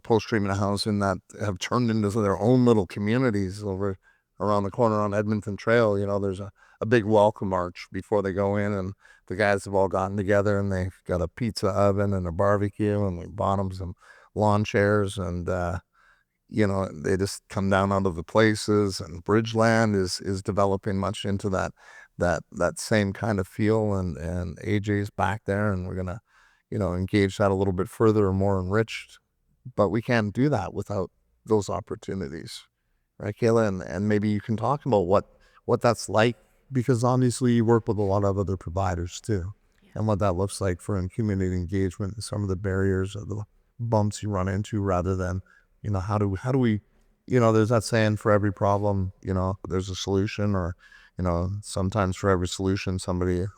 S7: post-treatment housing that have turned into their own little communities over around the corner on Edmonton Trail. There's a big welcome march before they go in, and the guys have all gotten together, and they've got a pizza oven and a barbecue, and we bought them some lawn chairs, and they just come down out of the places. And Bridgeland is developing much into that that same kind of feel, and AJ's back there, and we're gonna, engage that a little bit further and more enriched. But we can't do that without those opportunities, right, Kayla? And maybe you can talk about what that's like, because obviously you work with a lot of other providers too, and what that looks like for community engagement and some of the barriers or the bumps you run into, rather than, how do we, there's that saying, for every problem, there's a solution, or, sometimes for every solution,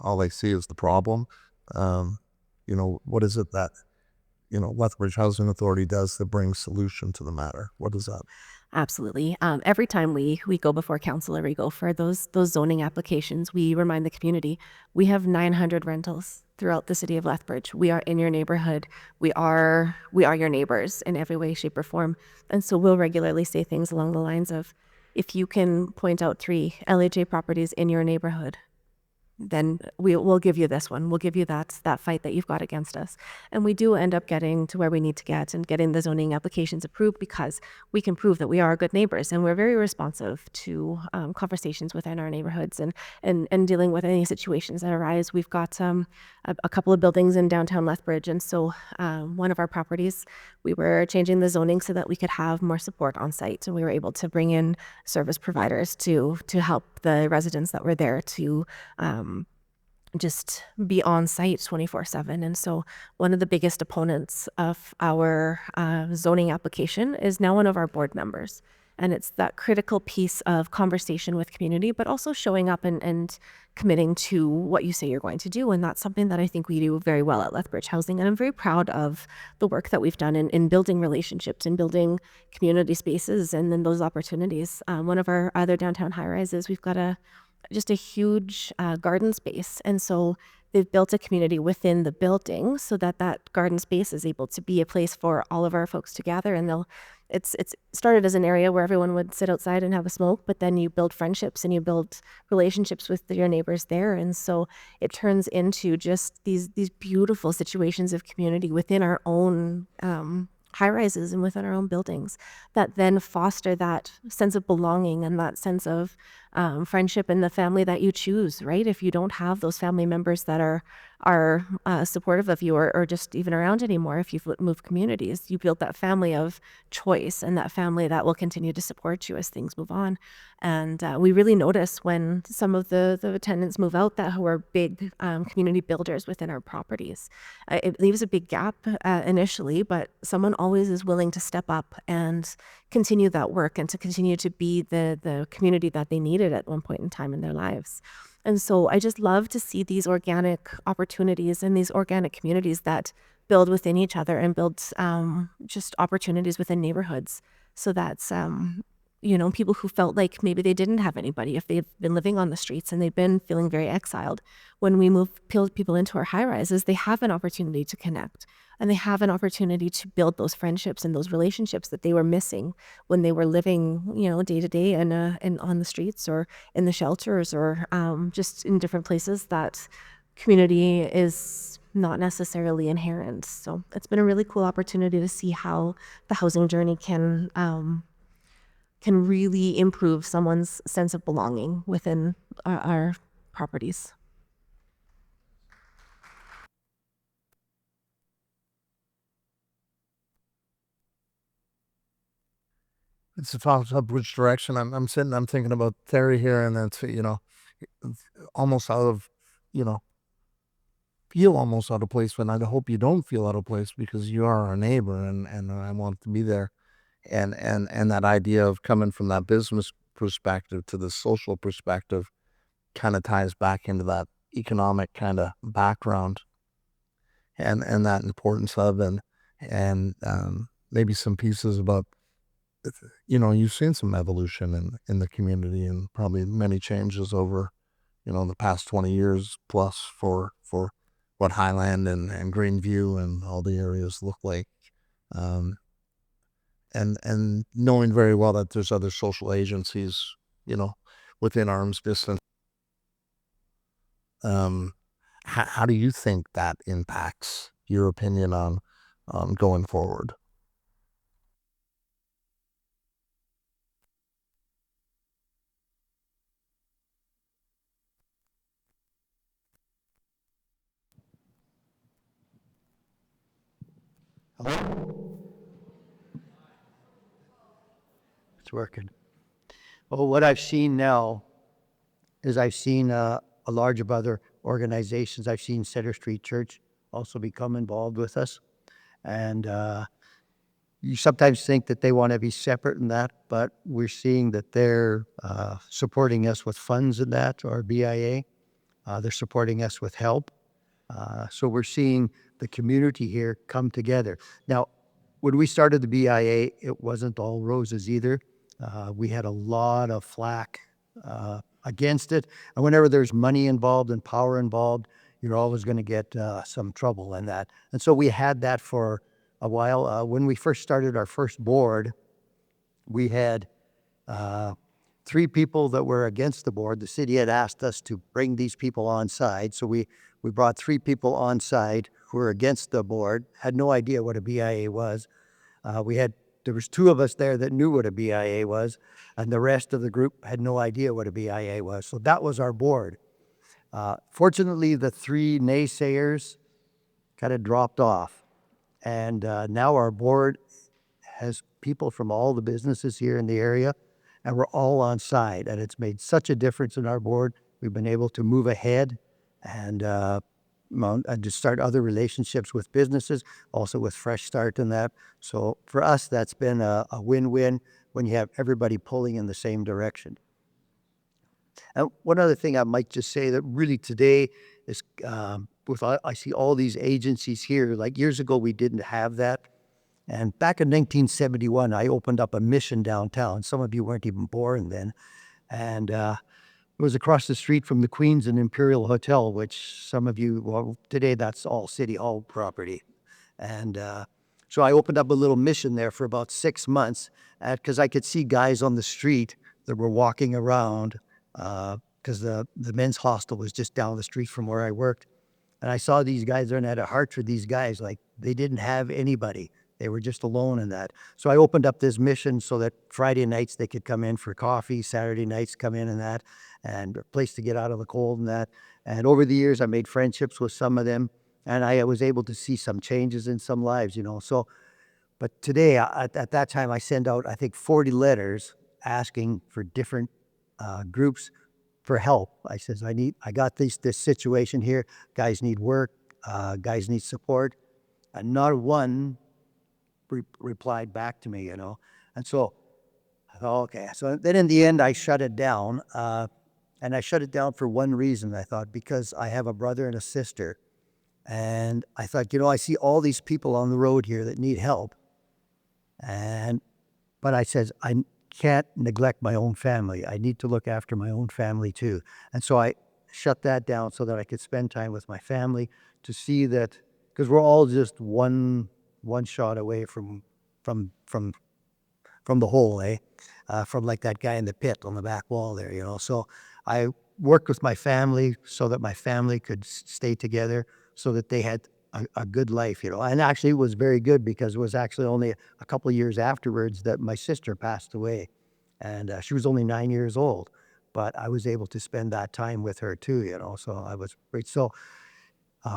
S7: all they see is the problem. What is it that, Lethbridge Housing Authority does that brings solution to the matter? What is that?
S4: Absolutely. Every time we go before council, or we go for those zoning applications, we remind the community we have 900 rentals throughout the city of Lethbridge. We are in your neighborhood. We are your neighbors in every way, shape, or form. And so we'll regularly say things along the lines of, if you can point out 3 LHA properties in your neighborhood, then we'll give you this one. We'll give you that fight that you've got against us. And we do end up getting to where we need to get, and getting the zoning applications approved, because we can prove that we are good neighbors, and we're very responsive to conversations within our neighborhoods, and dealing with any situations that arise. We've got a couple of buildings in downtown Lethbridge, and so one of our properties, we were changing the zoning so that we could have more support on site, and we were able to bring in service providers to help the residents that were there to just be on site 24/7. And so one of the biggest opponents of our zoning application is now one of our board members. And it's that critical piece of conversation with community, but also showing up and committing to what you say you're going to do. And that's something that I think we do very well at Lethbridge Housing. And I'm very proud of the work that we've done in building relationships and building community spaces, and then those opportunities. One of our other downtown high-rises, we've got just a huge garden space. And so they've built a community within the building so that garden space is able to be a place for all of our folks to gather. And it's started as an area where everyone would sit outside and have a smoke, but then you build friendships and you build relationships with your neighbors there. And so it turns into just these beautiful situations of community within our own high rises and within our own buildings, that then foster that sense of belonging and that sense of friendship and the family that you choose, right? If you don't have those family members that are supportive of you, or just even around anymore, if you've moved communities, you build that family of choice, and that family that will continue to support you as things move on. And we really notice when some of the tenants move out who are big community builders within our properties. It leaves a big gap initially, but someone always is willing to step up and continue that work, and to continue to be the community that they needed at one point in time in their lives. And so I just love to see these organic opportunities and these organic communities that build within each other, and build just opportunities within neighborhoods, so that people who felt like maybe they didn't have anybody, if they've been living on the streets and they've been feeling very exiled, when we move people into our high rises, they have an opportunity to connect, and they have an opportunity to build those friendships and those relationships that they were missing when they were living, day to day and on the streets, or in the shelters, or just in different places that community is not necessarily inherent. So it's been a really cool opportunity to see how the housing journey can really improve someone's sense of belonging within our properties.
S7: It's a toss up which direction. I'm thinking about Terry here, and it's, almost out of, feel almost out of place, but I hope you don't feel out of place, because you are our neighbor, and I want to be there. And that idea of coming from that business perspective to the social perspective kind of ties back into that economic kind of background, and that importance of, and maybe some pieces about, you've seen some evolution in the community, and probably many changes over, the past 20 years plus for what Highland and Greenview and all the areas look like. And knowing very well that there's other social agencies, within arm's distance. How do you think that impacts your opinion on going forward?
S8: It's working. Well, what I've seen now is I've seen a large of other organizations. I've seen Center Street Church also become involved with us. And you sometimes think that they want to be separate in that, but we're seeing that they're supporting us with funds in that, or BIA. They're supporting us with help. So we're seeing the community here come together. Now, when we started the BIA, it wasn't all roses either. We had a lot of flack against it. And whenever there's money involved and power involved, you're always going to get some trouble in that. And so we had that for a while. When we first started our first board, we had 3 people that were against the board. The city had asked us to bring these people on side. So we brought 3 people on side who were against the board, had no idea what a BIA was. There was 2 of us there that knew what a BIA was, and the rest of the group had no idea what a BIA was. So that was our board. Fortunately, the 3 naysayers kind of dropped off. And now our board has people from all the businesses here in the area, and we're all on side. And it's made such a difference in our board. We've been able to move ahead and to start other relationships with businesses, also with Fresh Start and that. So for us, that's been a win-win when you have everybody pulling in the same direction. And one other thing I might just say that really today is, I see all these agencies here. Like years ago, we didn't have that. And back in 1971, I opened up a mission downtown. Some of you weren't even born then. And it was across the street from the Queens and Imperial Hotel, which some of you, well, today that's all City Hall property. And so I opened up a little mission there for about 6 months because I could see guys on the street that were walking around because the men's hostel was just down the street from where I worked. And I saw these guys there and had a heart for these guys. Like they didn't have anybody. They were just alone in that. So I opened up this mission so that Friday nights they could come in for coffee, Saturday nights come in and that, and a place to get out of the cold and that. And over the years, I made friendships with some of them, and I was able to see some changes in some lives, you know. So, but today, at that time, I sent out, I think, 40 letters asking for different groups for help. I says, I got this situation here. Guys need work. Guys need support. And not one replied back to me, you know. And so, I thought, okay. So then in the end, I shut it down. And I shut it down for one reason, I thought, because I have a brother and a sister. And I thought, you know, I see all these people on the road here that need help. But I says, I can't neglect my own family. I need to look after my own family too. And so I shut that down so that I could spend time with my family to see that, because we're all just one shot away from the hole, from like that guy in the pit on the back wall there, you know. So I worked with my family so that my family could stay together, so that they had a good life, you know. And actually it was very good because it was actually only a couple of years afterwards that my sister passed away. And she was only 9 years old, but I was able to spend that time with her too, you know. So I was great. So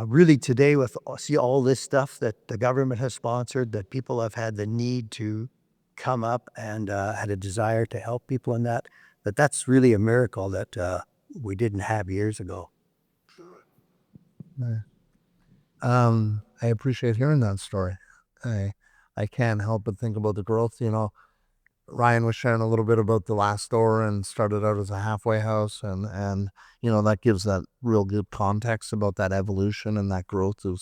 S8: really today, see all this stuff that the government has sponsored, that people have had the need to come up and had a desire to help people in that's really a miracle that we didn't have years ago.
S7: I appreciate hearing that story. I can't help but think about the growth. You know, Ryan was sharing a little bit about the last store and started out as a halfway house, and you know, that gives that real good context about that evolution and that growth of,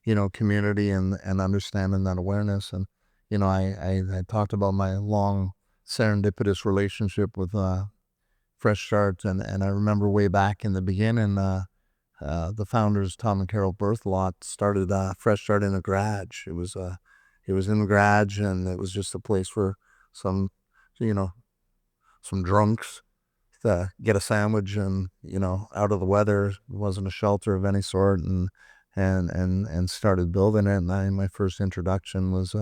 S7: you know, community and understanding that awareness. And you know, I talked about my long serendipitous relationship with Fresh Start, and I remember way back in the beginning, the founders, Tom and Carol Berthelot, started Fresh Start in a garage. It was in the garage, and it was just a place for some, you know, some drunks to get a sandwich and, you know, out of the weather. It wasn't a shelter of any sort, and started building it. And my first introduction was,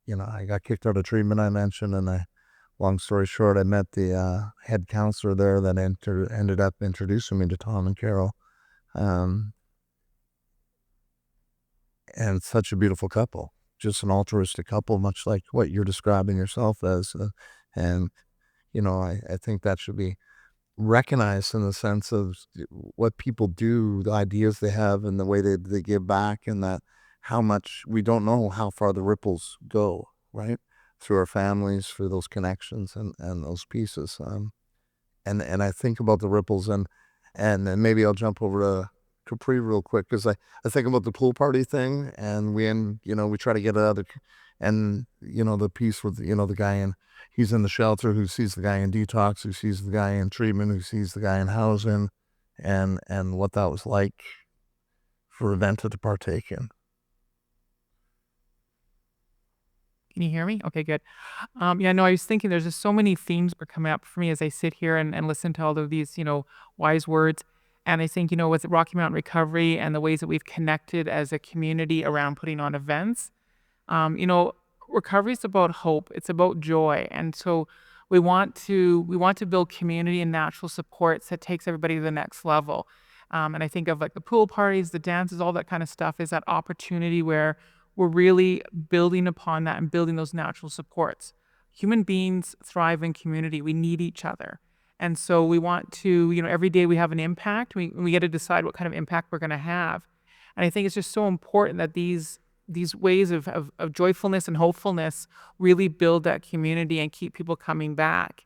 S7: you know, I got kicked out of treatment, I mentioned, and long story short, I met the head counselor there that ended up introducing me to Tom and Carol. and such a beautiful couple, just an altruistic couple, much like what you're describing yourself as. And, I think that should be recognized in the sense of what people do, the ideas they have, and the way they give back, and that how much we don't know how far the ripples go, right? Through our families, through those connections and those pieces. And I think about the ripples, and then maybe I'll jump over to Capri real quick, because I think about the pool party thing, and we try to get other, and the piece with the guy he's in the shelter, who sees the guy in detox, who sees the guy in treatment, who sees the guy in housing, and what that was like for Aventa to partake in.
S5: Can you hear me? Okay, good. Yeah, no, I was thinking there's just so many themes that are coming up for me as I sit here and listen to all of these, wise words. And I think, with Rocky Mountain Recovery and the ways that we've connected as a community around putting on events, recovery is about hope. It's about joy. And so we want to build community and natural supports that takes everybody to the next level. And I think of like the pool parties, the dances, all that kind of stuff is that opportunity where we're really building upon that and building those natural supports. Human beings thrive in community. We need each other. And so we want to, every day we have an impact. We get to decide what kind of impact we're going to have. And I think it's just so important that these ways of joyfulness and hopefulness really build that community and keep people coming back.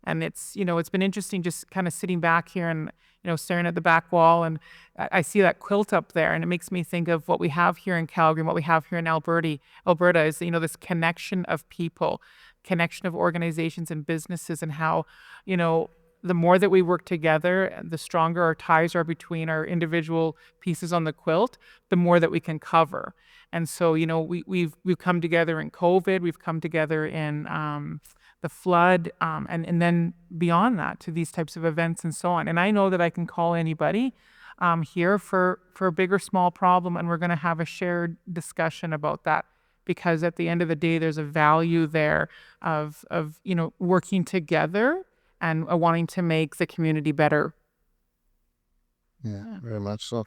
S5: And it's been interesting just kind of sitting back here and, staring at the back wall, and I see that quilt up there, and it makes me think of what we have here in Calgary and what we have here in Alberta. Alberta is, this connection of people, connection of organizations and businesses, and how, the more that we work together, the stronger our ties are between our individual pieces on the quilt, the more that we can cover. And so, we've come together in COVID, we've come together in the flood, and then beyond that to these types of events and so on. And I know that I can call anybody here for a big or small problem, and we're going to have a shared discussion about that, because at the end of the day, there's a value there of working together and wanting to make the community better.
S7: Yeah, very much so.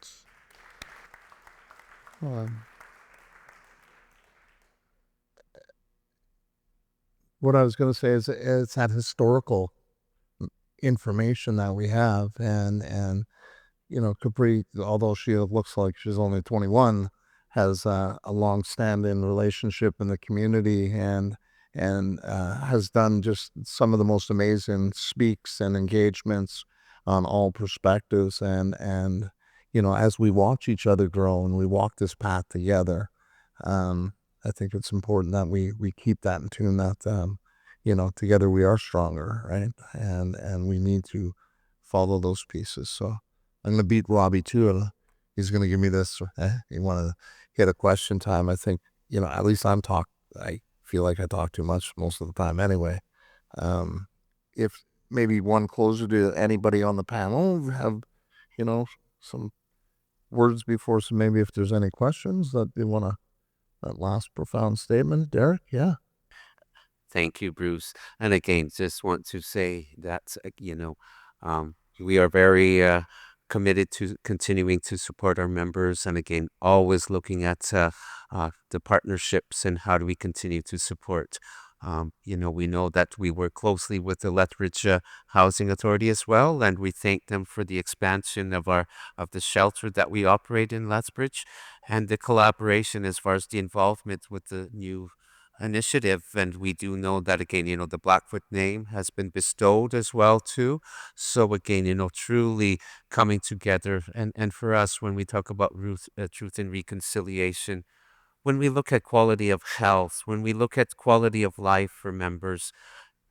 S7: What I was going to say is it's that historical information that we have, and Capri, although she looks like she's only 21, has a long-standing relationship in the community, and has done just some of the most amazing speaks and engagements on all perspectives, and as we watch each other grow and we walk this path together, I think it's important that we keep that in tune, that together we are stronger, right? And we need to follow those pieces. So I'm going to beat Robbie too. He's going to give me this. You want to hit a question time? I think, at least I feel like I talk too much most of the time anyway. If maybe one closer to anybody on the panel have, some words before, so maybe if there's any questions that they want to, that last profound statement. Derrick, yeah.
S6: Thank you, Bruce. And again, just want to say that, we are very committed to continuing to support our members. And again, always looking at the partnerships and how do we continue to support. We know that we work closely with the Lethbridge Housing Authority as well, and we thank them for the expansion of the shelter that we operate in Lethbridge, and the collaboration as far as the involvement with the new initiative. And we do know that again, the Blackfoot name has been bestowed as well too. So again, truly coming together, and for us, when we talk about truth and reconciliation, when we look at quality of health, when we look at quality of life for members,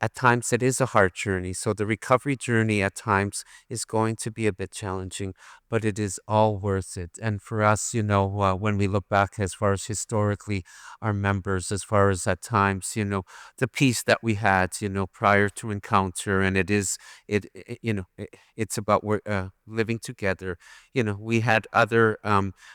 S6: at times it is a hard journey. So the recovery journey at times is going to be a bit challenging, but it is all worth it. And for us, when we look back as far as historically our members, as far as at times, the peace that we had, prior to encounter, and it's about living together. We had other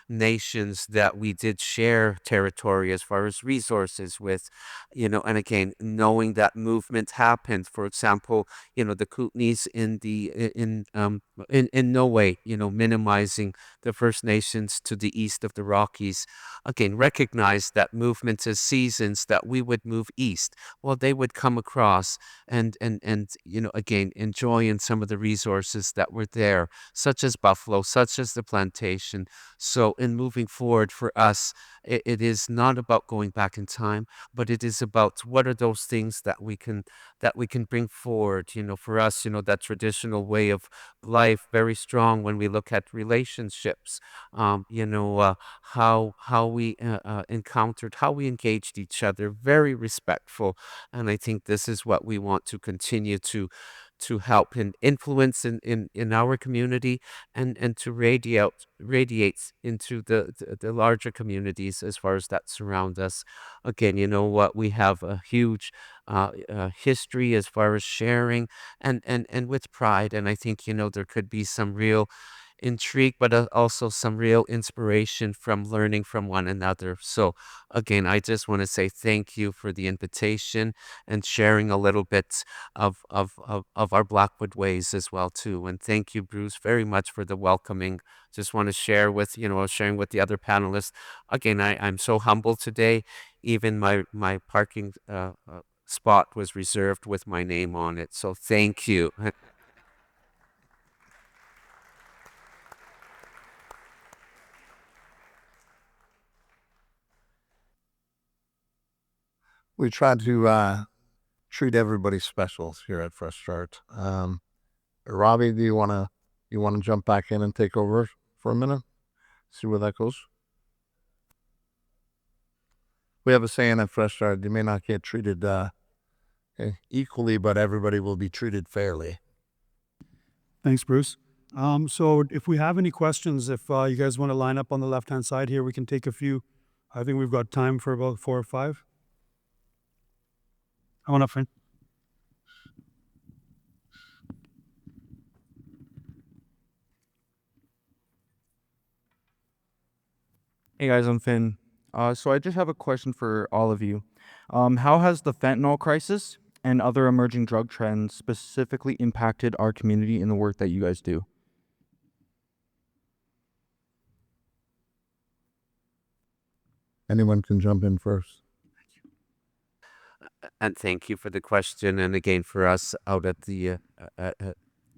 S6: nations that we did share territory as far as resources with, and again, knowing that movement happened. For example, the Kootenays in no way, minimizing the First Nations to the east of the Rockies, again, recognize that movements as seasons, that we would move east. Well, they would come across and again, enjoying some of the resources that were there, such as buffalo, such as the plantation. So in moving forward for us, it is not about going back in time, but it is about what are those things that we can bring forward. For us, that traditional way of life, very strong when we look at relationships. How we encountered, how we engaged each other, very respectful. And I think this is what we want to continue to help and influence in our community, and to radiates into the larger communities as far as that surround us. Again, you know what, we have a huge history as far as sharing and with pride. And I think, there could be some real intrigue, but also some real inspiration from learning from one another. So again, I just want to say thank you for the invitation and sharing a little bit of our Blackwood ways as well too. And thank you, Bruce, very much for the welcoming. Just want to share with, sharing with the other panelists. Again, I'm so humbled today. Even my parking spot was reserved with my name on it. So thank you.
S7: We try to treat everybody special here at Fresh Start. Robbie, do you want to jump back in and take over for a minute? See where that goes. We have a saying at Fresh Start: you may not get treated equally, but everybody will be treated fairly.
S1: Thanks, Bruce. So if we have any questions, if you guys want to line up on the left-hand side here, we can take a few. I think we've got time for about 4 or 5. Come on up, friend.
S10: Hey guys, I'm Finn. So I just have a question for all of you. How has the fentanyl crisis and other emerging drug trends specifically impacted our community in the work that you guys do?
S7: Anyone can jump in first.
S6: And thank you for the question. And again, for us out at the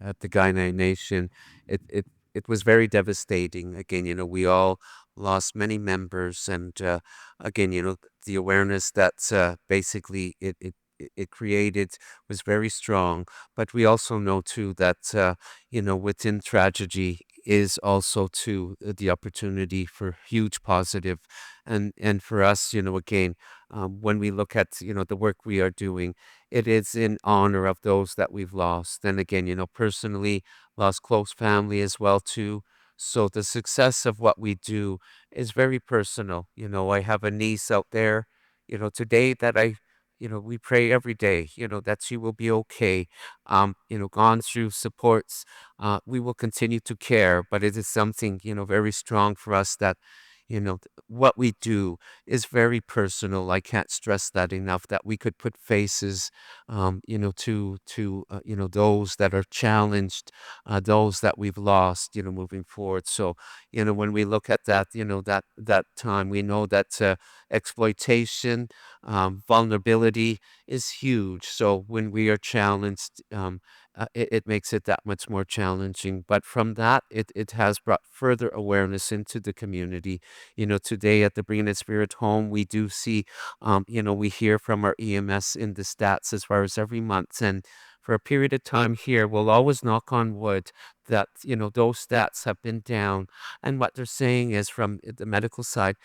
S6: Kainai Nation, it was very devastating. Again, we all lost many members, and again, the awareness that basically it created was very strong. But we also know too that within tragedy is also too the opportunity for huge positive. And for us, again, when we look at the work we are doing, it is in honor of those that we've lost. And again, personally lost close family as well too. So the success of what we do is very personal. I have a niece out there, today that we pray every day, that she will be okay. Gone through supports. We will continue to care, but it is something, very strong for us that, what we do is very personal. I can't stress that enough, that we could put faces, to those that are challenged, those that we've lost, moving forward. So, when we look at that, that time, we know that exploitation, vulnerability is huge. So when we are challenged, it makes it that much more challenging. But from that, it has brought further awareness into the community. Today at the Bring It Spirit Home, we do see, we hear from our EMS in the stats as far as every month. And for a period of time here, we'll always knock on wood that, those stats have been down. And what they're saying is, from the medical side,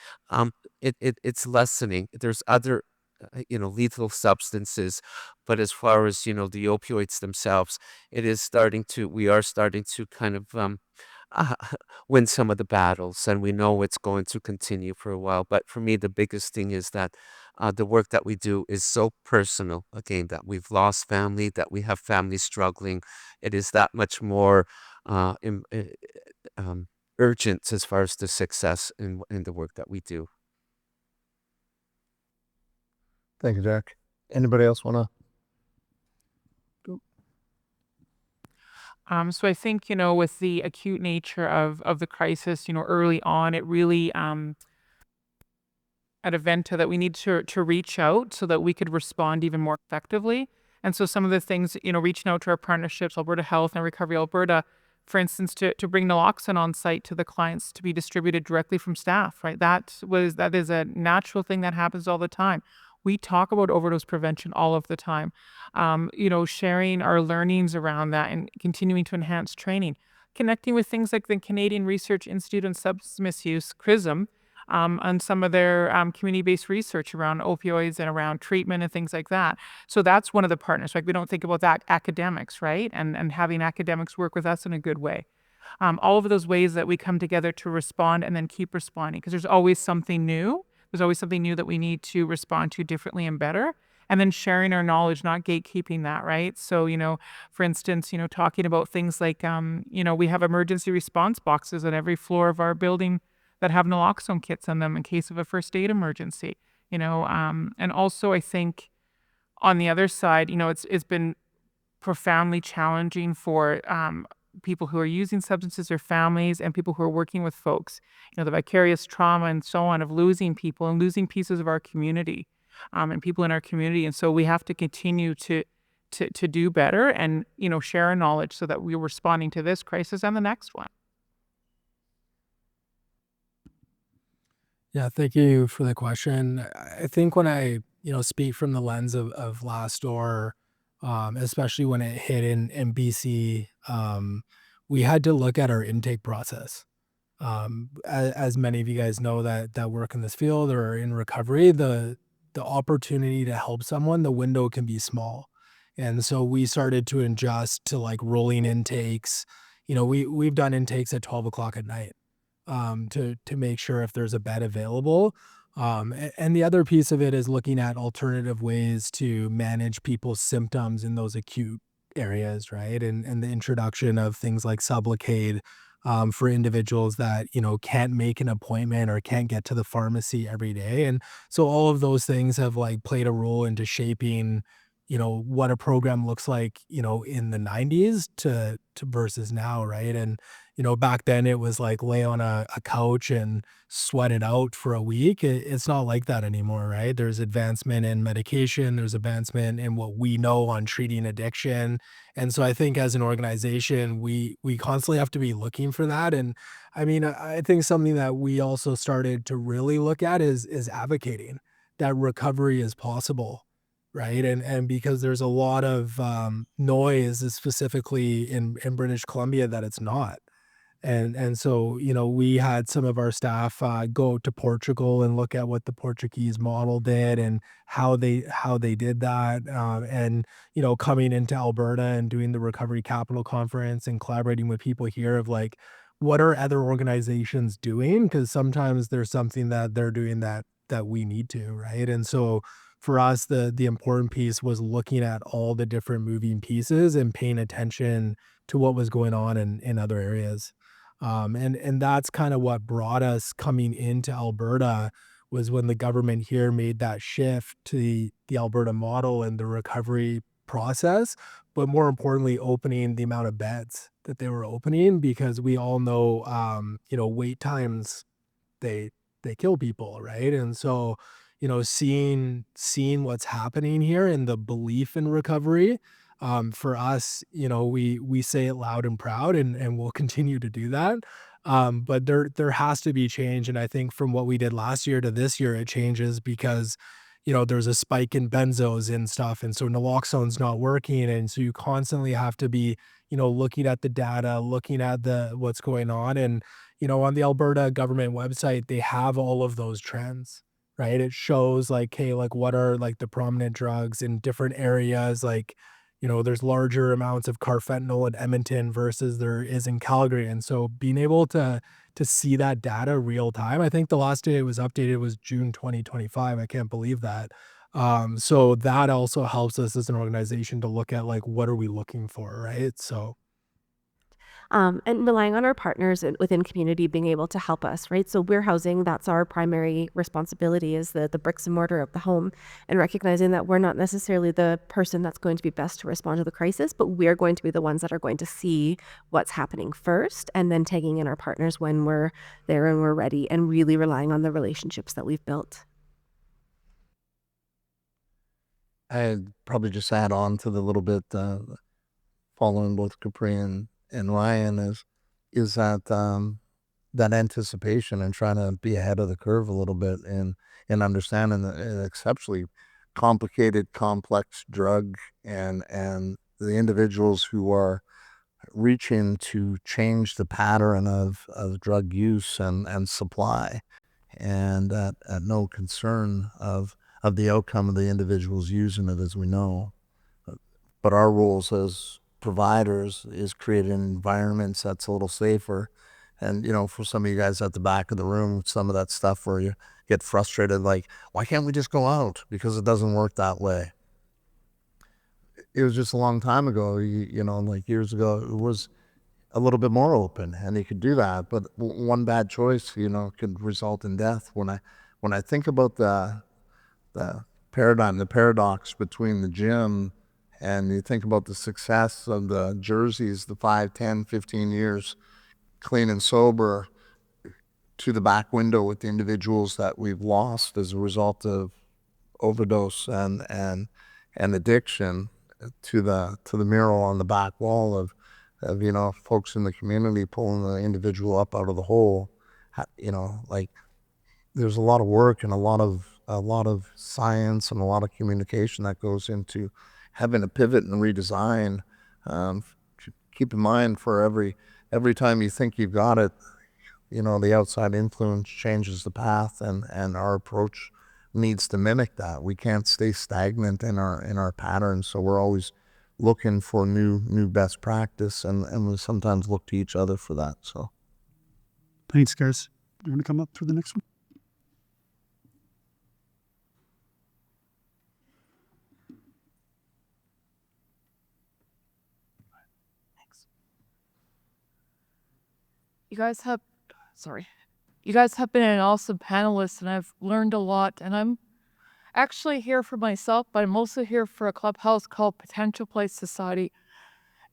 S6: it's lessening. There's other lethal substances, but as far as the opioids themselves, we are starting to kind of uh, win some of the battles, and we know it's going to continue for a while. But for me, the biggest thing is that the work that we do is so personal. Again, that we've lost family, that we have families struggling. It is that much more urgent as far as the success in the work that we do.
S7: Thank you, Jack. Anybody else want to?
S5: So I think, with the acute nature of the crisis, early on, it really at Aventa that we need to reach out so that we could respond even more effectively. And so some of the things, reaching out to our partnerships, Alberta Health and Recovery Alberta, for instance, to bring naloxone on site to the clients to be distributed directly from staff, right? That is a natural thing that happens all the time. We talk about overdose prevention all of the time. Sharing our learnings around that and continuing to enhance training, connecting with things like the Canadian Research Institute on Substance Misuse, CRISM, on some of their community-based research around opioids and around treatment and things like that. So that's one of the partners. Like, we don't think about that academics, right? And having academics work with us in a good way. All of those ways that we come together to respond and then keep responding, because there's always something new. There's always something new that we need to respond to differently and better. And then sharing our knowledge, not gatekeeping that, right? So, for instance, talking about things like, we have emergency response boxes on every floor of our building that have naloxone kits on them in case of a first aid emergency, and also I think on the other side, it's been profoundly challenging for people who are using substances, their families, and people who are working with folks, the vicarious trauma and so on of losing people and losing pieces of our community, and people in our community. And so we have to continue to do better and, share our knowledge so that we're responding to this crisis and the next one.
S9: Yeah, thank you for the question. I think when I, speak from the lens of last door, especially when it hit in BC, we had to look at our intake process. As many of you guys know that work in this field or are in recovery, the opportunity to help someone, the window can be small. And so we started to adjust to like rolling intakes. We've done intakes at 12 o'clock at night, to make sure if there's a bed available. And the other piece of it is looking at alternative ways to manage people's symptoms in those acute areas, right? And the introduction of things like Sublocade, for individuals that, can't make an appointment or can't get to the pharmacy every day. And so all of those things have like played a role into shaping, what a program looks like, in the 90s to versus now, right? And, back then it was like lay on a couch and sweat it out for a week. It's not like that anymore, right? There's advancement in medication, there's advancement in what we know on treating addiction. And so I think as an organization, we constantly have to be looking for that. And I mean, I think something that we also started to really look at is advocating that recovery is possible. Right. And because there's a lot of noise, specifically in British Columbia, that it's not. And so, we had some of our staff go to Portugal and look at what the Portuguese model did and how they did that. And, coming into Alberta and doing the Recovery Capital Conference and collaborating with people here of like, what are other organizations doing? Because sometimes there's something that they're doing that we need to, right? And so for us, the important piece was looking at all the different moving pieces and paying attention to what was going on in other areas. And that's kind of what brought us coming into Alberta, was when the government here made that shift to the Alberta model and the recovery process, but more importantly, opening the amount of beds that they were opening, because we all know, wait times, they kill people, right? And so, seeing what's happening here and the belief in recovery, for us, we say it loud and proud, and we'll continue to do that. But there has to be change. And I think from what we did last year to this year, it changes because, there's a spike in benzos and stuff. And so naloxone's not working. And so you constantly have to be, looking at the data, looking at what's going on. And, on the Alberta government website, they have all of those trends, right? It shows like, hey, like what are like the prominent drugs in different areas, like, there's larger amounts of carfentanil in Edmonton versus there is in Calgary. And so being able to see that data real time, I think the last day it was updated was June 2025. I can't believe that. So that also helps us as an organization to look at like, what are we looking for, right? So
S4: and relying on our partners within community being able to help us, right? So we're housing, that's our primary responsibility, is the bricks and mortar of the home, and recognizing that we're not necessarily the person that's going to be best to respond to the crisis, but we're going to be the ones that are going to see what's happening first, and then taking in our partners when we're there and we're ready, and really relying on the relationships that we've built.
S7: I'd probably just add on to the little bit, following both Capri and Ryan is that that anticipation and trying to be ahead of the curve a little bit and understanding an exceptionally complicated, complex drug and the individuals who are reaching to change the pattern of drug use and supply, and at no concern of the outcome of the individuals using it, as we know. But our roles as providers is creating environments that's a little safer. And, for some of you guys at the back of the room, some of that stuff where you get frustrated, like, why can't we just go out? Because it doesn't work that way. It was just a long time ago, like years ago, it was a little bit more open and you could do that. But one bad choice, could result in death. When I think about the paradigm, the paradox between the gym and you think about the success of the jerseys, the 5, 10, 15 years clean and sober, to the back window with the individuals that we've lost as a result of overdose and addiction, to the mural on the back wall of folks in the community pulling the individual up out of the hole. Like, there's a lot of work and a lot of science and a lot of communication that goes into having a pivot and redesign. Keep in mind, for every time you think you've got it, the outside influence changes the path, and our approach needs to mimic that. We can't stay stagnant in our patterns, so we're always looking for new best practice, and we sometimes look to each other for that. So,
S1: Thanks, guys. You want to come up for the next one?
S11: You guys have been an awesome panelist, and I've learned a lot. And I'm actually here for myself, but I'm also here for a clubhouse called Potential Place Society.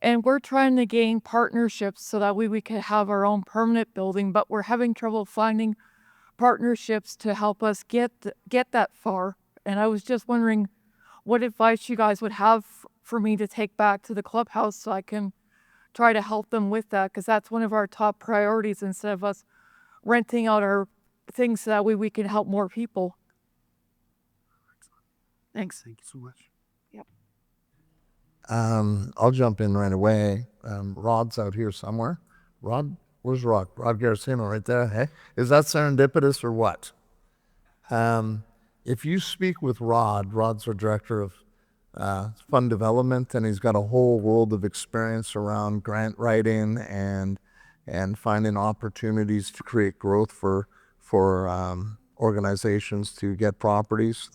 S11: And we're trying to gain partnerships so that we can have our own permanent building, but we're having trouble finding partnerships to help us get that far. And I was just wondering what advice you guys would have for me to take back to the clubhouse so I can try to help them with that, because that's one of our top priorities, instead of us renting out our things, so that way we can help more people. Thanks.
S1: Thank you so much.
S11: Yep.
S7: I'll jump in right away. Rod's out here somewhere. Rod, where's Rod? Rod Garcino right there. Hey, is that serendipitous or what? If you speak with Rod's our director of fund development, and he's got a whole world of experience around grant writing and finding opportunities to create growth for organizations to get properties.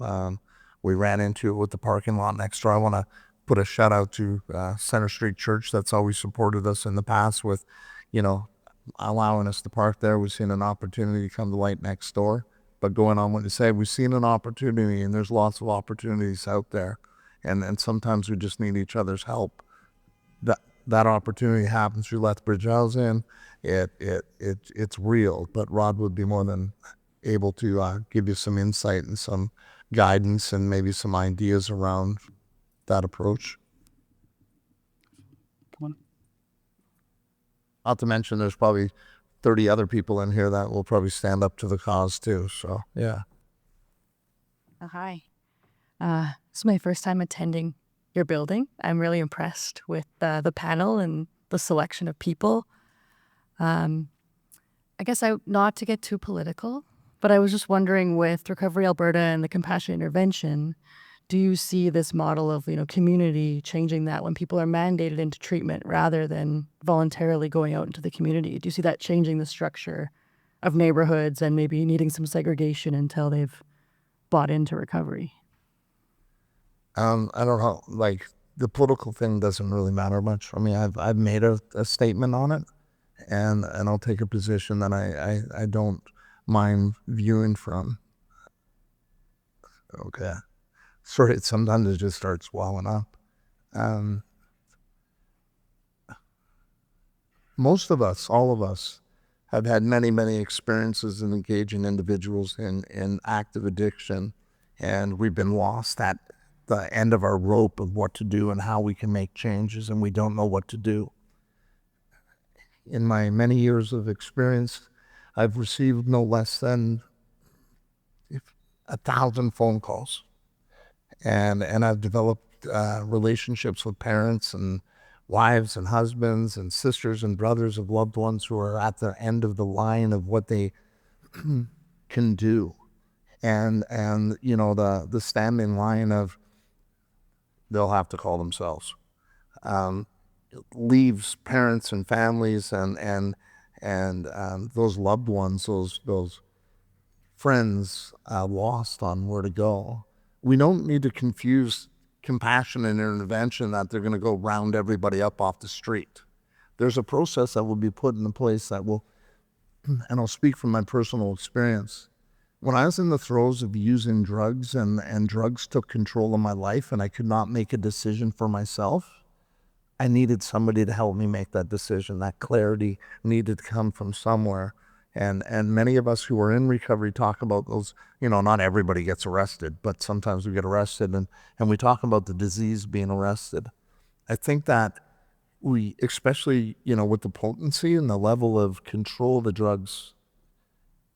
S7: We ran into it with the parking lot next door. I want to put a shout out to Center Street Church, that's always supported us in the past with, allowing us to park there. We've seen an opportunity to come to light next door. But going on what you say, we've seen an opportunity, and there's lots of opportunities out there. And sometimes we just need each other's help. That opportunity happens through Lethbridge Housing. It's real, but Rod would be more than able to give you some insight and some guidance and maybe some ideas around that approach.
S1: Come on.
S7: Not to mention there's probably 30 other people in here that will probably stand up to the cause too. So, yeah.
S12: Hi. It's my first time attending your building. I'm really impressed with the panel and the selection of people. I guess not to get too political, but I was just wondering, with Recovery Alberta and the compassionate intervention, do you see this model of, community changing that when people are mandated into treatment rather than voluntarily going out into the community? Do you see that changing the structure of neighborhoods and maybe needing some segregation until they've bought into recovery?
S7: I don't know, like the political thing doesn't really matter much. I mean, I've made a statement on it, and I'll take a position that I don't mind viewing from. Okay. Sorry, sometimes it just starts welling up. Most of us, all of us, have had many experiences in engaging individuals in active addiction, and we've been lost at the end of our rope of what to do and how we can make changes, and we don't know what to do. In my many years of experience, I've received no less than 1,000 phone calls, and I've developed relationships with parents and wives and husbands and sisters and brothers of loved ones who are at the end of the line of what they can do, and you know, the standing line of they'll have to call themselves, leaves parents and families and those loved ones, those friends, lost on where to go. We don't need to confuse compassion and intervention that they're going to go round everybody up off the street. There's a process that will be put into place that will, and I'll speak from my personal experience. When I was in the throes of using drugs and drugs took control of my life and I could not make a decision for myself, I needed somebody to help me make that decision. That clarity needed to come from somewhere. And many of us who are in recovery talk about those, you know, not everybody gets arrested, but sometimes we get arrested, and we talk about the disease being arrested. I think that we, especially, you know, with the potency and the level of control the drugs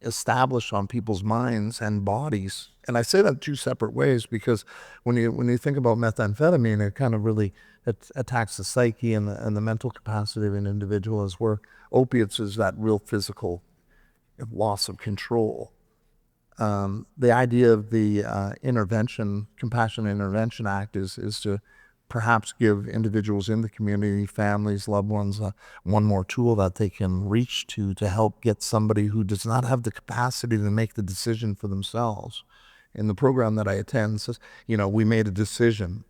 S7: establish on people's minds and bodies, and I say that two separate ways, because when you think about methamphetamine, it kind of really attacks the psyche and the mental capacity of an individual, as where opiates is that real physical loss of control. The idea of the Compassionate Intervention Act is to perhaps give individuals in the community, families, loved ones, one more tool that they can reach to help get somebody who does not have the capacity to make the decision for themselves. In the program that I attend, says, you know, we made a decision.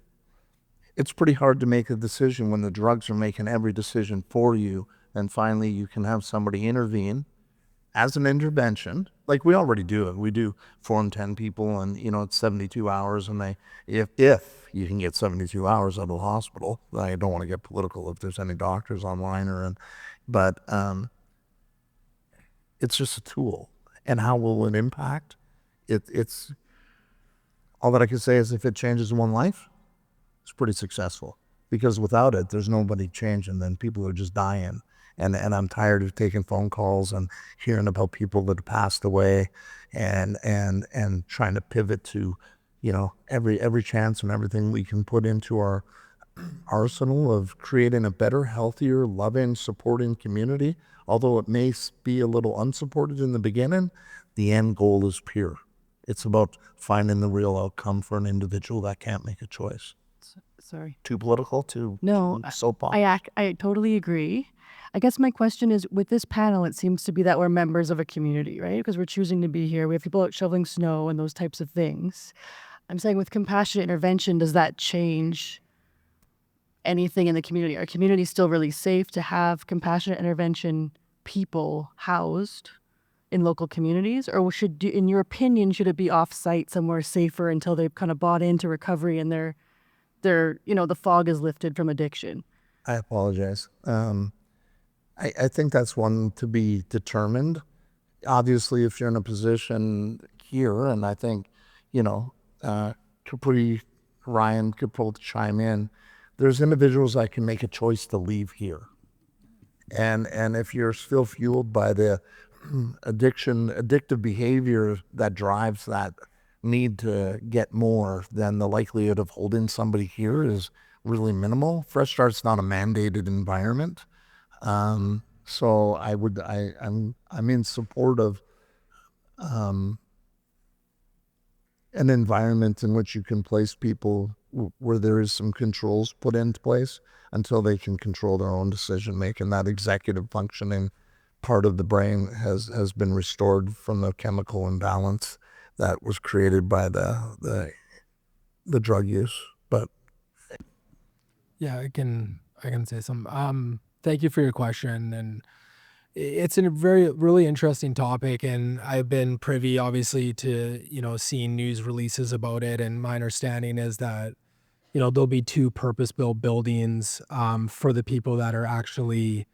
S7: It's pretty hard to make a decision when the drugs are making every decision for you, and finally you can have somebody intervene as an intervention, like we already do it. We do Form 10 people, and, you know, it's 72 hours, and if you can get 72 hours out of the hospital. I don't want to get political if there's any doctors online but it's just a tool. And how will it impact? It's all that I can say is if it changes one life, it's pretty successful, because without it, there's nobody changing. Then people are just dying. And I'm tired of taking phone calls and hearing about people that have passed away, and trying to pivot to, you know, every chance and everything we can put into our arsenal of creating a better, healthier, loving, supporting community. Although it may be a little unsupported in the beginning, the end goal is pure. It's about finding the real outcome for an individual that can't make a choice.
S12: Sorry.
S7: Too political? Too
S12: No,
S7: soapbox?
S12: I totally agree. I guess my question is, with this panel, it seems to be that we're members of a community, right? Because we're choosing to be here. We have people out shoveling snow and those types of things. I'm saying with compassionate intervention, does that change anything in the community? Are communities still really safe to have compassionate intervention people housed in local communities? Or in your opinion, should it be off-site somewhere safer until they've kind of bought into recovery and they're you know, the fog is lifted from addiction?
S7: I apologize. I think that's one to be determined. Obviously, if you're in a position here, and I think, you know, Capri, Ryan could both chime in, there's individuals that can make a choice to leave here. And if you're still fueled by the addictive behavior that drives that need to get more, then the likelihood of holding somebody here is really minimal. Fresh Start's not a mandated environment. So I'm in support of an environment in which you can place people where there is some controls put into place until they can control their own decision making. That executive functioning part of the brain has been restored from the chemical imbalance that was created by the drug use. But
S9: Yeah, I can say some. Thank you for your question, and it's a really interesting topic, and I've been privy, obviously, to seeing news releases about it, and my understanding is that there'll be two purpose-built buildings for the people that are actually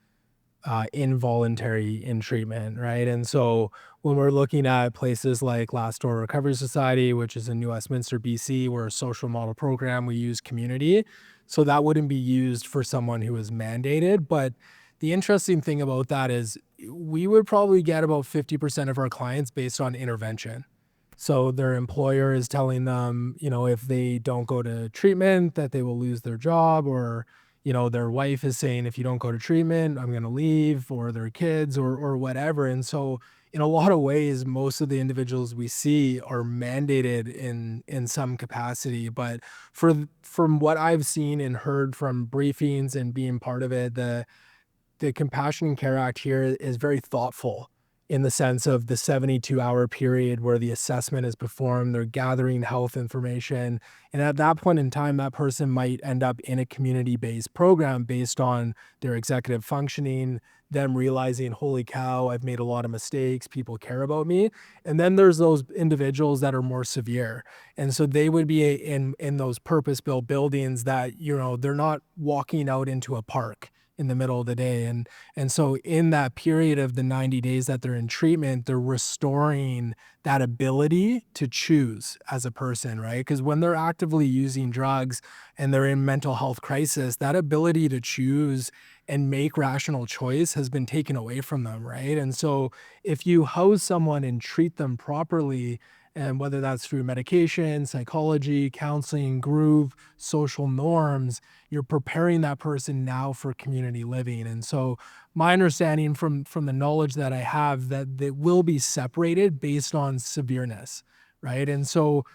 S9: involuntary in treatment, right? And so when we're looking at places like Last Door Recovery Society, which is in New Westminster, BC, we're a social model program, we use community. So that wouldn't be used for someone who is mandated. But the interesting thing about that is we would probably get about 50% of our clients based on intervention. So their employer is telling them, if they don't go to treatment, that they will lose their job, or their wife is saying, if you don't go to treatment, I'm going to leave, or their kids, or whatever. And so in a lot of ways, most of the individuals we see are mandated in some capacity. But from what I've seen and heard from briefings and being part of it, the Compassion and Care Act here is very thoughtful in the sense of the 72-hour period where the assessment is performed, they're gathering health information. And at that point in time, that person might end up in a community-based program based on their executive functioning, them realizing, holy cow, I've made a lot of mistakes, people care about me. And then there's those individuals that are more severe. And so they would be in those purpose-built buildings that, they're not walking out into a park in the middle of the day. And so in that period of the 90 days that they're in treatment, they're restoring that ability to choose as a person, right? Because when they're actively using drugs and they're in mental health crisis, that ability to choose and make rational choice has been taken away from them, right? And so if you house someone and treat them properly, and whether that's through medication, psychology, counseling, group, social norms, you're preparing that person now for community living. And so my understanding from the knowledge that I have, that they will be separated based on severeness, right? And so,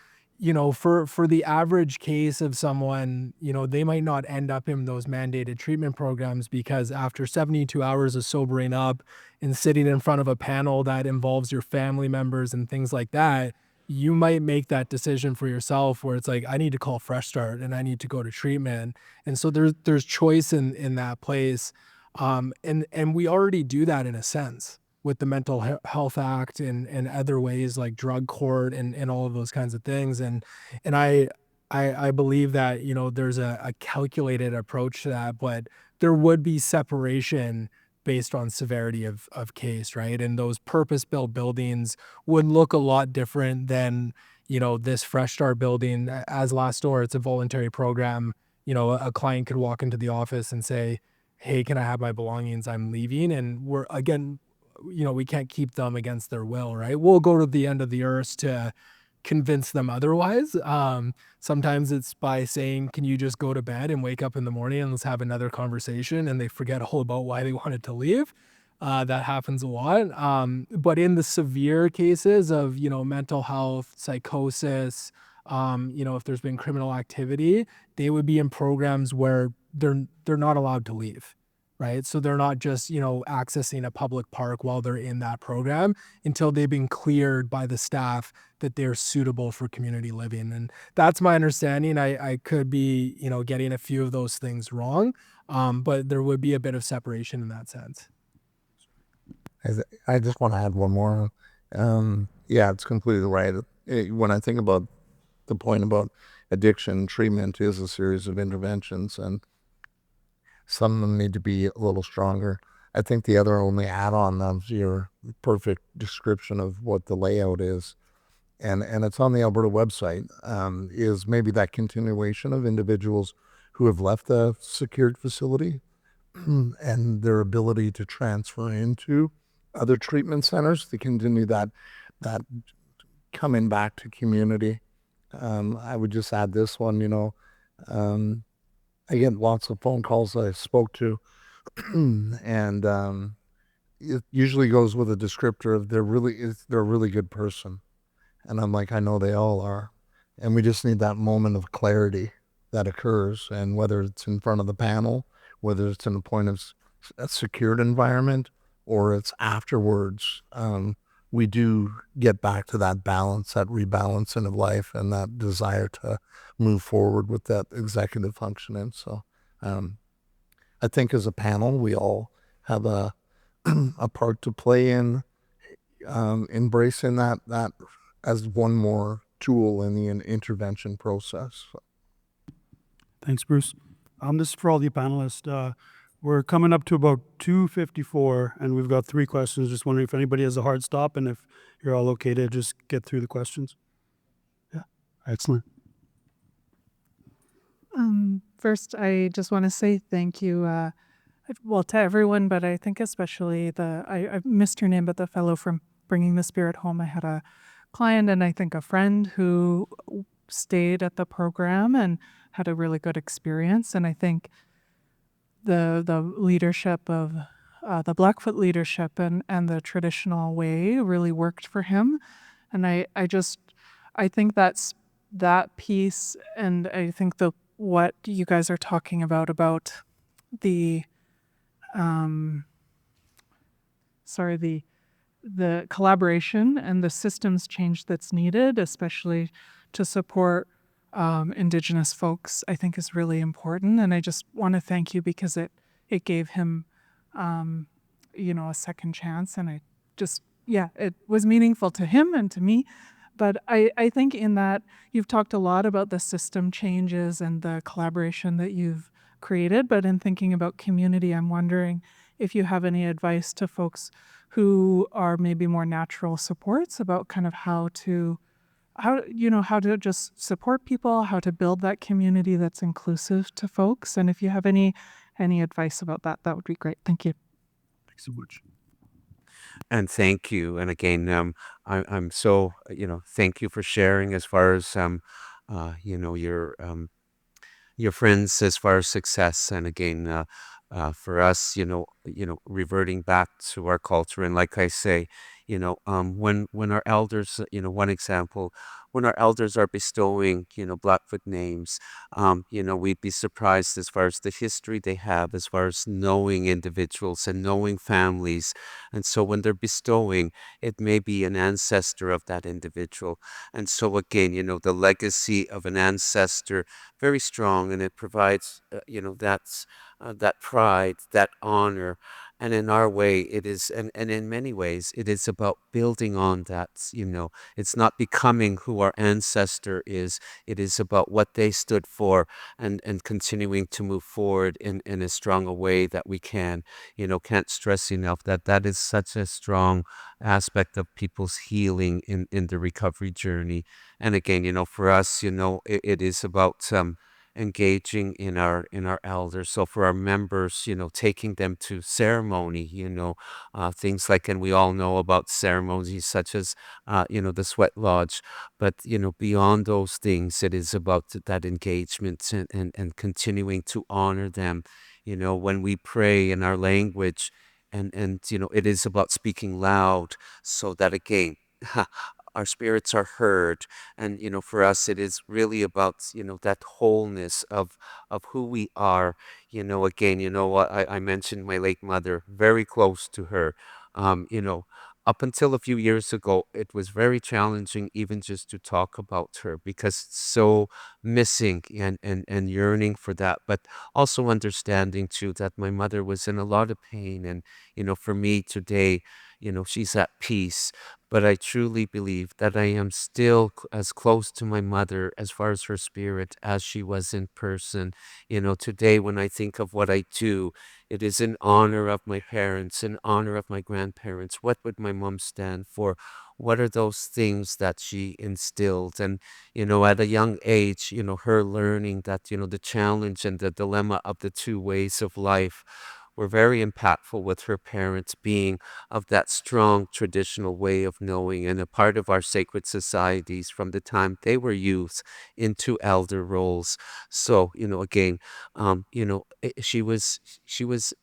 S9: for the average case of someone, they might not end up in those mandated treatment programs because after 72 hours of sobering up and sitting in front of a panel that involves your family members and things like that, you might make that decision for yourself where it's like, I need to call Fresh Start and I need to go to treatment. And so there's choice in that place. And we already do that in a sense with the Mental Health Act and other ways like drug court and all of those kinds of things. And I believe that, there's a calculated approach to that, but there would be separation based on severity of case, right? And those purpose-built buildings would look a lot different than, this Fresh Start building. As Last Door, it's a voluntary program. A client could walk into the office and say, hey, can I have my belongings? I'm leaving. And we can't keep them against their will, right? We'll go to the end of the earth to convince them otherwise. Sometimes it's by saying, can you just go to bed and wake up in the morning and let's have another conversation, and they forget all about why they wanted to leave. That happens a lot. But in the severe cases of, mental health, psychosis, if there's been criminal activity, they would be in programs where they're not allowed to leave. Right. So they're not just, accessing a public park while they're in that program until they've been cleared by the staff that they're suitable for community living. And that's my understanding. I could be, getting a few of those things wrong, but there would be a bit of separation in that sense.
S7: I just want to add one more. Yeah, it's completely right. When I think about the point about addiction, treatment is a series of interventions, and some of them need to be a little stronger. I think the other only add-on of your perfect description of what the layout is, and it's on the Alberta website, is maybe that continuation of individuals who have left the secured facility and their ability to transfer into other treatment centers to continue that coming back to community. I would just add this one, I get lots of phone calls that I spoke to, and it usually goes with a descriptor of they're a really good person. And I'm like, I know they all are. And we just need that moment of clarity that occurs. And whether it's in front of the panel, whether it's in a point of a secured environment, or it's afterwards, we do get back to that balance, that rebalancing of life, and that desire to move forward with that executive functioning. So I think as a panel, we all have a a part to play in embracing that as one more tool in the intervention process.
S1: Thanks, Bruce. This is for all the panelists. We're coming up to about 2:54, and we've got 3 questions. Just wondering if anybody has a hard stop and if you're all okay to just get through the questions. Yeah, excellent.
S13: First, I just want to say thank you, well, to everyone, but I think especially I missed your name, but the fellow from Bringing the Spirit Home. I had a client and I think a friend who stayed at the program and had a really good experience. And I think the leadership of the Blackfoot leadership and the traditional way really worked for him. And I think that's that piece, and I think what you guys are talking about the the collaboration and the systems change that's needed, especially to support Indigenous folks, I think is really important. And I just want to thank you because it gave him, a second chance. And it was meaningful to him and to me. But I think in that you've talked a lot about the system changes and the collaboration that you've created. But in thinking about community, I'm wondering if you have any advice to folks who are maybe more natural supports about kind of how to just support people, how to build that community that's inclusive to folks. And if you have any advice about that, that would be great. Thank you.
S1: Thanks so much.
S6: And thank you. And again, I'm so, thank you for sharing as far as, your friends as far as success. And again, for us, reverting back to our culture. And like I say, when our elders, one example, when our elders are bestowing, Blackfoot names, we'd be surprised as far as the history they have, as far as knowing individuals and knowing families. And so when they're bestowing, it may be an ancestor of that individual. And so again, the legacy of an ancestor, very strong, and it provides, that pride, that honor. And in our way, it is, and in many ways, it is about building on that, it's not becoming who our ancestor is. It is about what they stood for and continuing to move forward in as strong a way that we can. Can't stress enough that is such a strong aspect of people's healing in the recovery journey. And again, for us, it is about engaging in our elders. So for our members, taking them to ceremony, things like, and we all know about ceremonies such as, the sweat lodge. But, beyond those things, it is about that engagement and continuing to honor them. When we pray in our language, and it is about speaking loud so that again, our spirits are heard. And for us it is really about that wholeness of who we are. Again, what I mentioned my late mother, very close to her. Up until a few years ago, it was very challenging even just to talk about her because it's so missing and yearning for that, but also understanding too that my mother was in a lot of pain. And for me today, she's at peace. But I truly believe that I am still as close to my mother as far as her spirit as she was in person. Today when I think of what I do, it is in honor of my parents, in honor of my grandparents. What would my mom stand for? What are those things that she instilled? And, at a young age, her learning that, the challenge and the dilemma of the two ways of life were very impactful, with her parents being of that strong traditional way of knowing and a part of our sacred societies from the time they were youth into elder roles. So, again, she was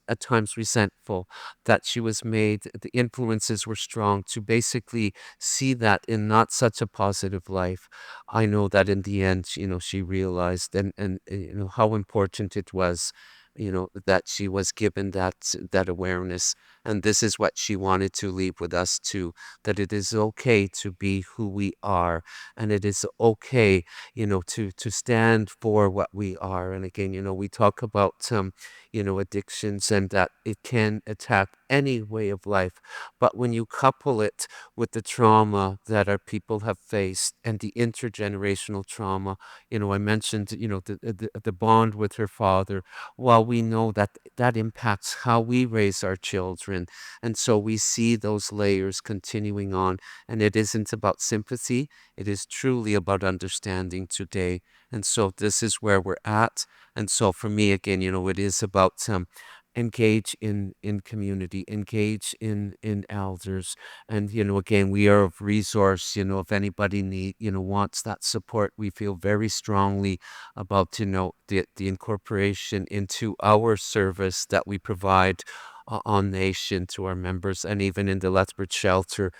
S6: at times resentful that she was made, the influences were strong to basically see that in not such a positive life. I know that in the end, she realized and how important it was, that she was given that awareness And this is what she wanted to leave with us too, that it is okay to be who we are. And it is okay, to stand for what we are. And again, we talk about, addictions and that it can attack any way of life. But when you couple it with the trauma that our people have faced and the intergenerational trauma, I mentioned, the bond with her father. Well, we know that that impacts how we raise our children. And so we see those layers continuing on. And it isn't about sympathy, it is truly about understanding today. And so this is where we're at. And so for me, again, it is about engage in community, engage in elders. And, again, we are of resource, if anybody wants that support, we feel very strongly about, the incorporation into our service that we provide on nation to our members, and even in the Lethbridge shelter,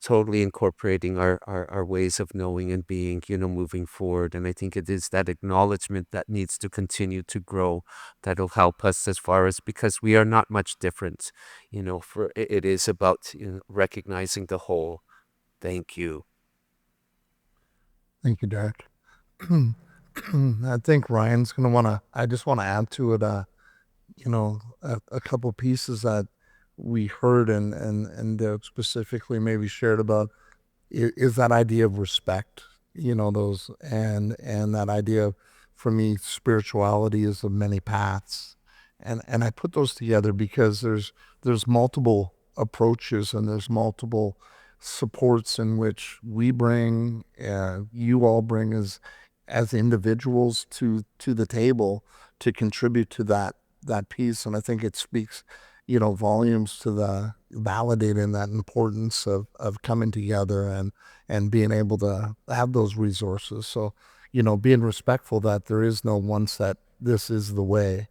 S6: totally incorporating our ways of knowing and being, moving forward. And I think it is that acknowledgement that needs to continue to grow that'll help us as far as, because we are not much different, it is about recognizing the whole. Thank you.
S7: Thank you, Derrick. I think Ryan's going to I just want to add to it, a couple pieces that we heard and specifically maybe shared about is that idea of respect, those, and that idea of, for me, spirituality is of many paths. And I put those together because there's multiple approaches and there's multiple supports in which we bring, you all bring as individuals to the table to contribute to that piece. And I think it speaks, volumes to the validating that importance of coming together and being able to have those resources. So, being respectful that there is no one set, this is the way,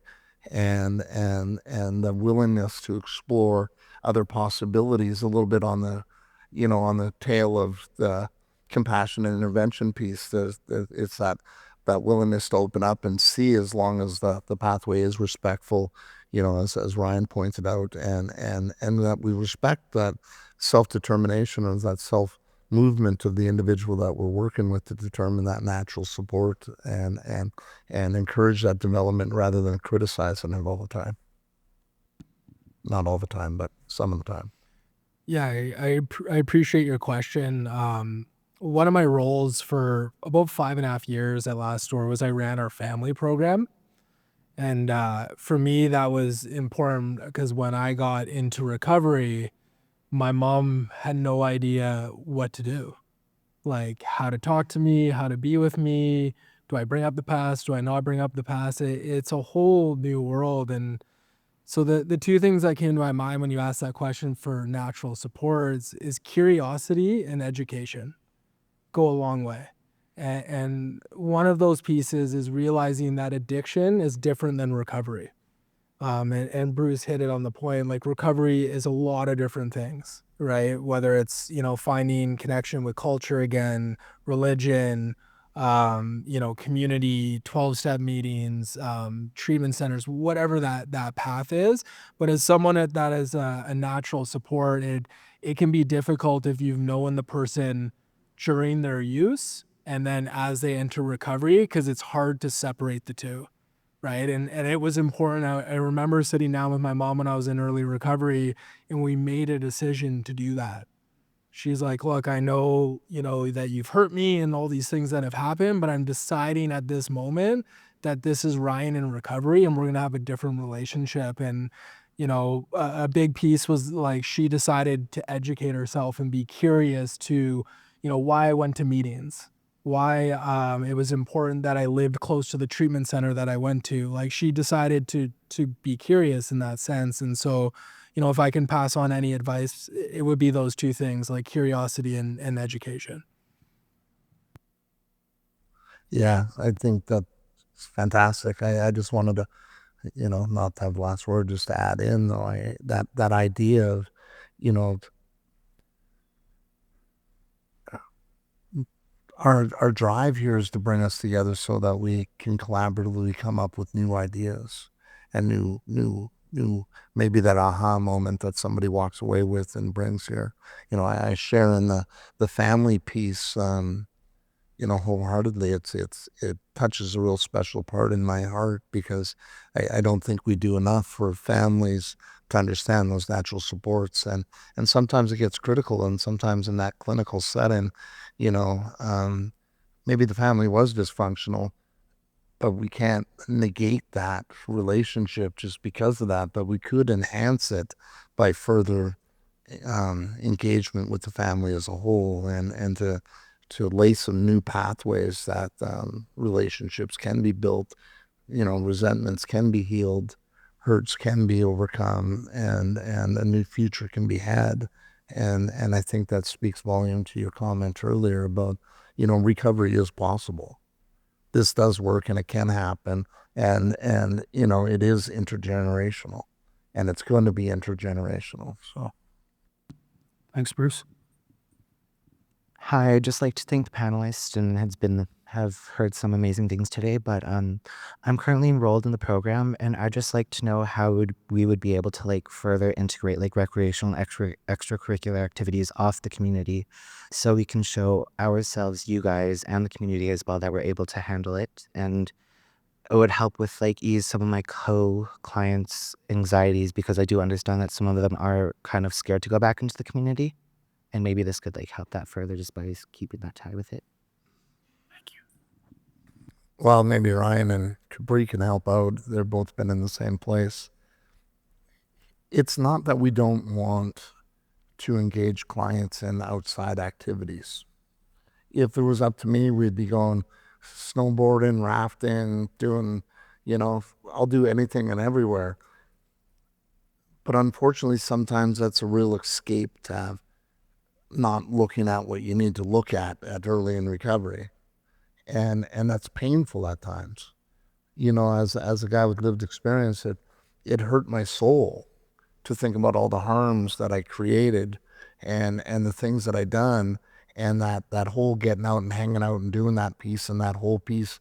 S7: and the willingness to explore other possibilities a little bit on the, on the tail of the compassion and intervention piece. It's that willingness to open up and see, as long as the pathway is respectful, as Ryan pointed out, and that we respect that self-determination of that self-movement of the individual that we're working with to determine that natural support and encourage that development rather than criticizing it all the time. Not all the time, but some of the time.
S9: Yeah, I appreciate your question. One of my roles for about 5.5 years at Last Door was I ran our family program. And for me, that was important because when I got into recovery, my mom had no idea what to do, like how to talk to me, how to be with me. Do I bring up the past? Do I not bring up the past? It's a whole new world. And so the two things that came to my mind when you asked that question for natural supports is curiosity and education go a long way. And one of those pieces is realizing that addiction is different than recovery. And Bruce hit it on the point, like recovery is a lot of different things, right? Whether it's, finding connection with culture again, religion, community, 12-step meetings, treatment centers, whatever that path is. But as someone that is a natural support, it can be difficult if you've known the person during their use and then as they enter recovery, because it's hard to separate the two, right? And it was important. I remember sitting down with my mom when I was in early recovery, and we made a decision to do that. She's like, look, I know, that you've hurt me and all these things that have happened, but I'm deciding at this moment that this is Ryan in recovery and we're going to have a different relationship. And, a big piece was like she decided to educate herself and be curious to, why I went to meetings, why it was important that I lived close to the treatment center that I went to. Like she decided to be curious in that sense. And so, if I can pass on any advice, it would be those two things, like curiosity and education.
S7: Yeah, I think that's fantastic. I just wanted to, not to have the last word, just to add in though, that idea of, our drive here is to bring us together so that we can collaboratively come up with new ideas and new maybe that aha moment that somebody walks away with and brings here. I share in the family piece, wholeheartedly. It touches a real special part in my heart because I don't think we do enough for families to understand those natural supports, and sometimes it gets critical, and sometimes in that clinical setting, maybe the family was dysfunctional, but we can't negate that relationship just because of that, but we could enhance it by further engagement with the family as a whole, and to lay some new pathways that relationships can be built, resentments can be healed, hurts can be overcome, and a new future can be had. And I think that speaks volume to your comment earlier about, recovery is possible. This does work and it can happen, and it is intergenerational, and it's going to be intergenerational. So
S1: Thanks, Bruce.
S14: Hi, I'd just like to thank the panelists and have heard some amazing things today, but I'm currently enrolled in the program, and I'd just like to know how we would be able to further integrate recreational extracurricular activities off the community, so we can show ourselves, you guys, and the community as well, that we're able to handle it, and it would help with ease some of my co-clients' anxieties, because I do understand that some of them are kind of scared to go back into the community. And maybe this could help that further just by keeping that tie with it.
S7: well, maybe Ryan and Capri can help out. They've both been in the same place. It's not that we don't want to engage clients in outside activities. If it was up to me, we'd be going snowboarding, rafting, doing, I'll do anything and everywhere. But unfortunately, sometimes that's a real escape to have, not looking at what you need to look at early in recovery. And that's painful at times. As a guy with lived experience, it hurt my soul to think about all the harms that I created and the things that I done, and that whole getting out and hanging out and doing that piece, and that whole piece,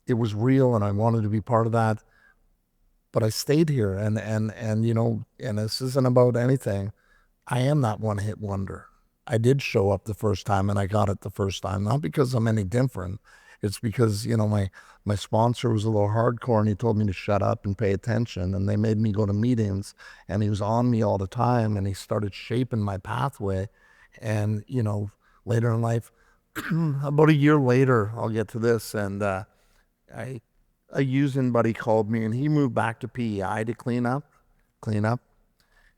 S7: it was real and I wanted to be part of that. But I stayed here, and this isn't about anything. I am that one hit wonder. I did show up the first time and I got it the first time, not because I'm any different. It's because, my sponsor was a little hardcore, and he told me to shut up and pay attention, and they made me go to meetings, and he was on me all the time, and he started shaping my pathway. And, later in life, about a year later, I'll get to this, and a using buddy called me, and he moved back to PEI to clean up.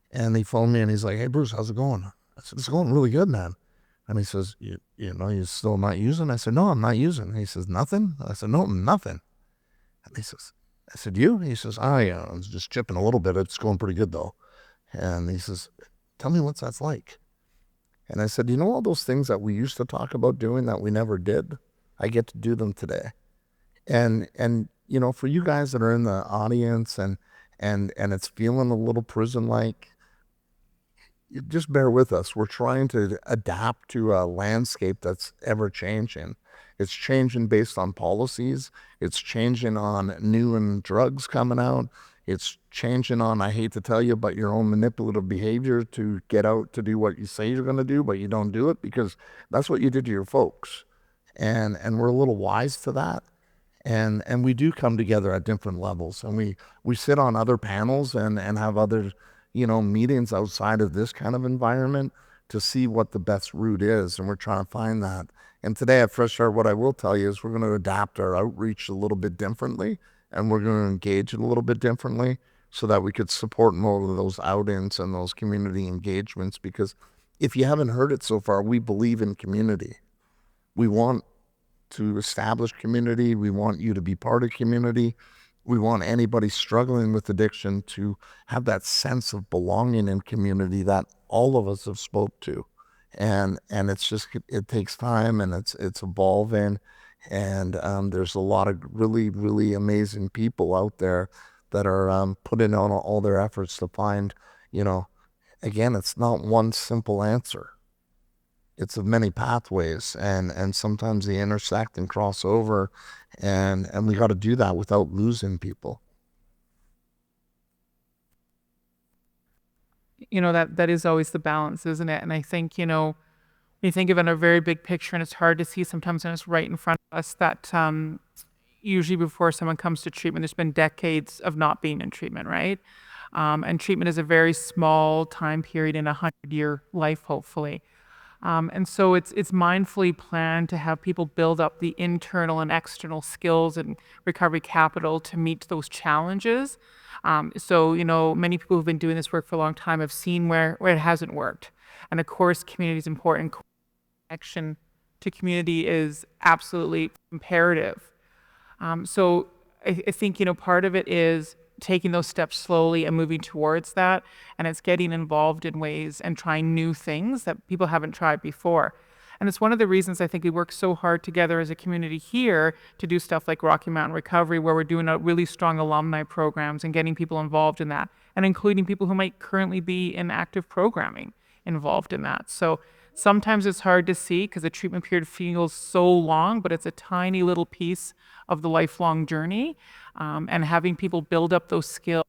S7: And he phoned me and he's like, "Hey, Bruce, how's it going?" I said, "It's going really good, man." And he says, "You're still not using?" I said, "No, I'm not using." He says, "Nothing?" I said, "No, nothing." And I said, "You?" He says, "I was just chipping a little bit. It's going pretty good though." And he says, "Tell me what that's like." And I said, "All those things that we used to talk about doing that we never did? I get to do them today." And for you guys that are in the audience and it's feeling a little prison-like, you just bear with us. We're trying to adapt to a landscape that's ever changing. It's changing based on policies. It's changing on new and drugs coming out. It's changing on, I hate to tell you, but your own manipulative behavior to get out to do what you say you're going to do, but you don't do it because that's what you did to your folks. And we're a little wise to that. And we do come together at different levels, and we sit on other panels and have other meetings outside of this kind of environment to see what the best route is, and we're trying to find that. And today at Fresh Start, what I will tell you is we're going to adapt our outreach a little bit differently, and we're going to engage it a little bit differently so that we could support more of those outings and those community engagements. Because if you haven't heard it so far, we believe in community. We want to establish community. We want you to be part of community. We want anybody struggling with addiction to have that sense of belonging in community that all of us have spoke to. And it's just, it takes time, and it's evolving. And there's a lot of really, really amazing people out there that are putting on all their efforts to find, again, it's not one simple answer. It's of many pathways, and sometimes they intersect and cross over, and we got to do that without losing people.
S5: that is always the balance, isn't it? And I think, when you think of it in a very big picture, and it's hard to see sometimes when it's right in front of us, that usually before someone comes to treatment, there's been decades of not being in treatment, right? And treatment is a very small time period in a 100-year life, hopefully. And so it's mindfully planned to have people build up the internal and external skills and recovery capital to meet those challenges. So, many people who've been doing this work for a long time have seen where it hasn't worked. And of course, community is important. Connection to community is absolutely imperative. So I think, part of it is taking those steps slowly and moving towards that. And it's getting involved in ways and trying new things that people haven't tried before. And it's one of the reasons I think we work so hard together as a community here to do stuff like Rocky Mountain Recovery, where we're doing a really strong alumni programs and getting people involved in that, and including people who might currently be in active programming involved in that. So sometimes it's hard to see because the treatment period feels so long, but it's a tiny little piece of the lifelong journey. And having people build up those skills,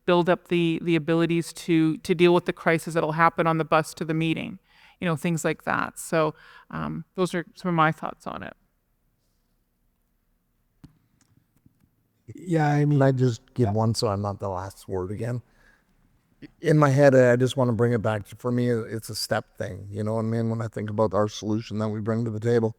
S5: build up the abilities to deal with the crisis that'll happen on the bus to the meeting, things like that. So those are some of my thoughts on it.
S9: Yeah, I mean,
S7: I just give one so I'm not the last word again. In my head, I just want to bring it back to, for me, it's a step thing. You know what I mean? When I think about our solution that we bring to the table.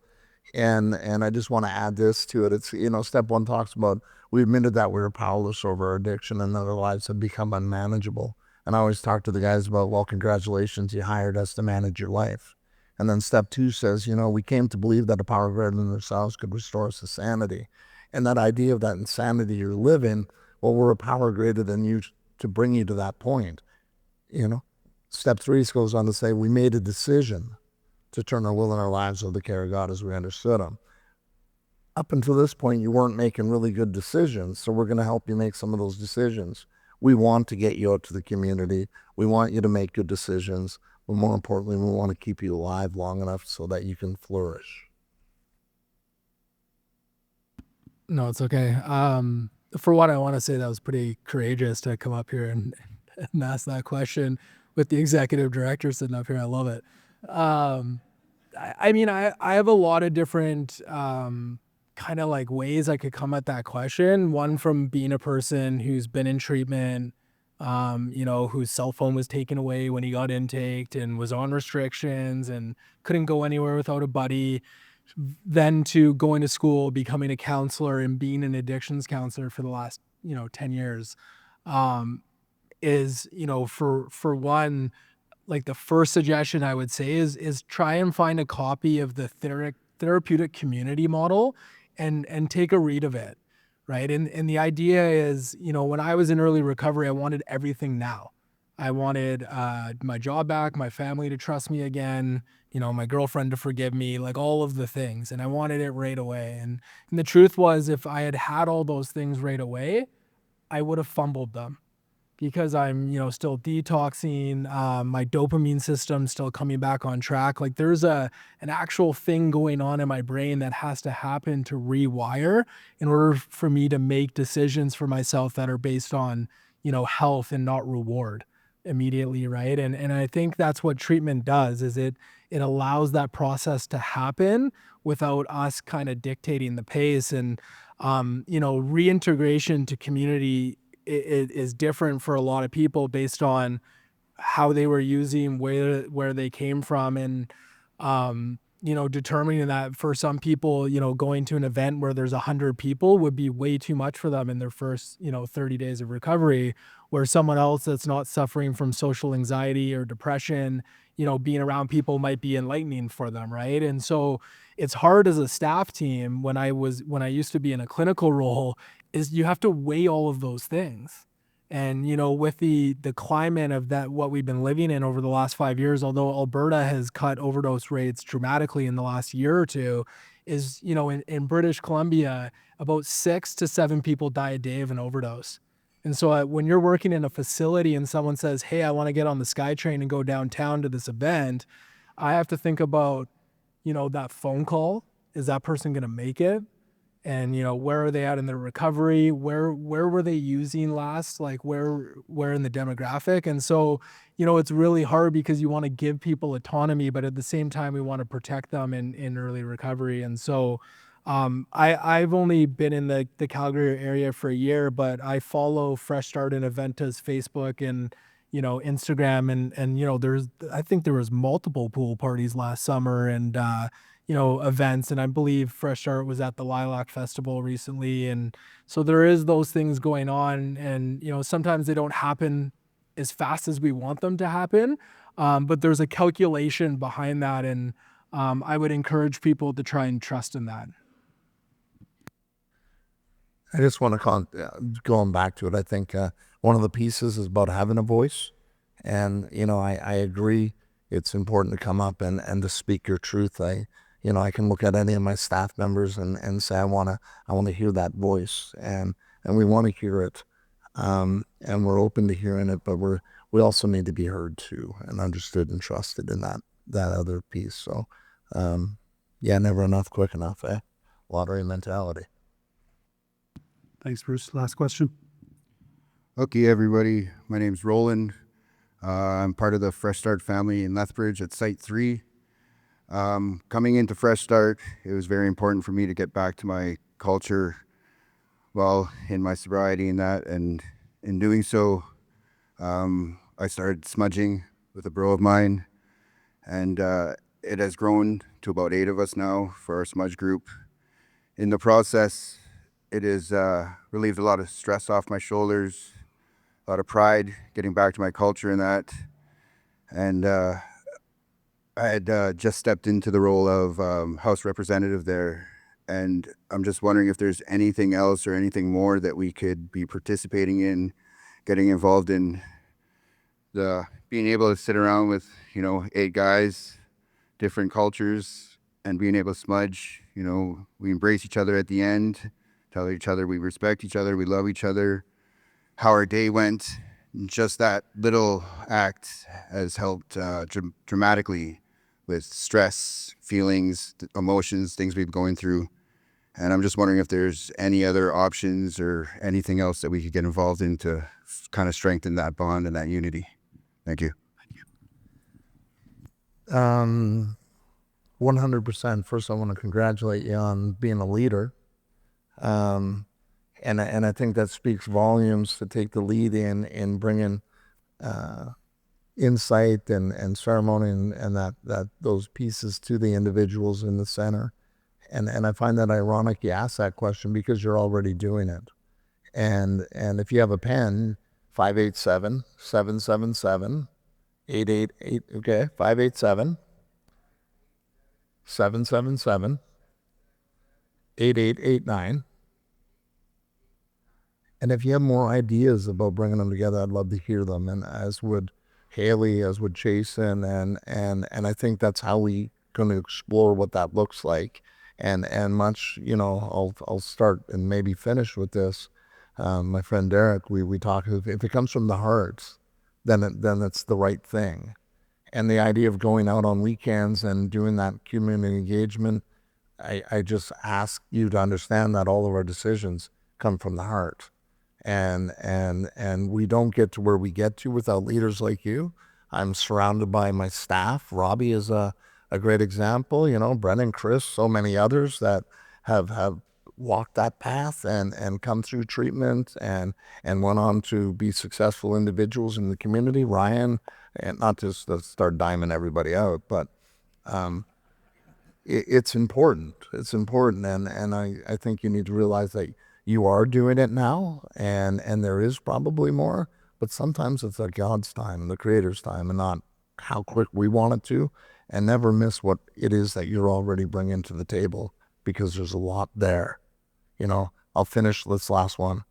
S7: And I just want to add this to it. It's, step one talks about, we admitted that we were powerless over our addiction and that our lives have become unmanageable. And I always talk to the guys about, well, congratulations, you hired us to manage your life. And then step two says, we came to believe that a power greater than ourselves could restore us to sanity. And that idea of that insanity you're living, well, we're a power greater than you to bring you to that point. Step three goes on to say, we made a decision to turn our will and our lives over to the care of God as we understood Him. Up until this point, you weren't making really good decisions, so we're going to help you make some of those decisions. We want to get you out to the community. We want you to make good decisions, but more importantly, we want to keep you alive long enough so that you can flourish.
S9: No, it's okay. For what I want to say, that was pretty courageous to come up here and ask that question with the executive director sitting up here. I love it. I mean, I have a lot of different kind of like ways I could come at that question. One, from being a person who's been in treatment, whose cell phone was taken away when he got intaked and was on restrictions and couldn't go anywhere without a buddy. Then to going to school, becoming a counselor and being an addictions counselor for the last, 10 years, is, for one, like the first suggestion I would say is try and find a copy of the therapeutic community model and take a read of it, right? And the idea is, when I was in early recovery, I wanted everything now. I wanted my job back, my family to trust me again, my girlfriend to forgive me, like all of the things. And I wanted it right away. And the truth was, if I had all those things right away, I would have fumbled them. Because I'm, still detoxing, my dopamine system still coming back on track. Like there's an actual thing going on in my brain that has to happen to rewire in order for me to make decisions for myself that are based on, health and not reward immediately, right? And I think that's what treatment does, is it allows that process to happen without us kind of dictating the pace. And, reintegration to community is different for a lot of people based on how they were using, where they came from, and determining that for some people, going to an event where there's 100 people would be way too much for them in their first 30 days of recovery, where someone else that's not suffering from social anxiety or depression, being around people might be enlightening for them, right? And so it's hard as a staff team when I used to be in a clinical role, is you have to weigh all of those things. And, with the climate of that, what we've been living in over the last 5 years, although Alberta has cut overdose rates dramatically in the last year or two, is, in British Columbia, about 6 to 7 people die a day of an overdose. And so when you're working in a facility and someone says, hey, I want to get on the SkyTrain and go downtown to this event, I have to think about, that phone call. Is that person going to make it? and where are they at in their recovery, where were they using last, like where in the demographic. And so it's really hard because you want to give people autonomy, but at the same time we want to protect them in early recovery. And so I've only been in the Calgary area for a year, but I follow Fresh Start and Aventa's Facebook and Instagram, and I think there was multiple pool parties last summer, and events, and I believe Fresh Start was at the Lilac Festival recently, and so there is those things going on, and sometimes they don't happen as fast as we want them to happen, but there's a calculation behind that, and I would encourage people to try and trust in that.
S7: I just want to going back to it. I think one of the pieces is about having a voice, and I agree. It's important to come up and to speak your truth. I can look at any of my staff members and say I want to hear that voice, and we want to hear it, and we're open to hearing it, but we also need to be heard too and understood and trusted in that other piece. So, never enough, quick enough, Lottery mentality.
S1: Thanks, Bruce. Last question.
S15: Okay, everybody. My name's Roland. I'm part of the Fresh Start family in Lethbridge at Site 3. Coming into Fresh Start, it was very important for me to get back to my culture while in my sobriety and that. And in doing so, I started smudging with a bro of mine. And it has grown to about 8 of us now for our smudge group. In the process, it has relieved a lot of stress off my shoulders, a lot of pride getting back to my culture and that. And I had just stepped into the role of House Representative there. And I'm just wondering if there's anything else or anything more that we could be participating in, getting involved in, the being able to sit around with, 8 guys, different cultures, and being able to smudge. We embrace each other at the end, tell each other we respect each other, we love each other, how our day went. Just that little act has helped dramatically with stress, feelings, emotions, things we've been going through. And I'm just wondering if there's any other options or anything else that we could get involved in to kind of strengthen that bond and that unity. Thank you.
S7: 100%. First, I want to congratulate you on being a leader. And I think that speaks volumes to take the lead in bringing insight and ceremony and that those pieces to the individuals in the center. And I find that ironic you ask that question because you're already doing it. And if you have a pen, 587-777-888, okay, 587-777-8889. And if you have more ideas about bringing them together, I'd love to hear them. And as would Haley, as would Jason, and I think that's how we going to explore what that looks like. And much, I'll start and maybe finish with this. My friend Derrick, we talk, if it comes from the heart, then it's the right thing. And the idea of going out on weekends and doing that community engagement, I just ask you to understand that all of our decisions come from the heart. And we don't get to where we get to without leaders like you. I'm surrounded by my staff. Robbie is a great example, Brennan, Chris, so many others that have walked that path and come through treatment and went on to be successful individuals in the community. Ryan, and not just to start diming everybody out, but it's important. It's important, and I think you need to realize that you are doing it now, and there is probably more, but sometimes it's at God's time, the Creator's time, and not how quick we want it to, and never miss what it is that you're already bringing to the table, because there's a lot there. I'll finish this last one.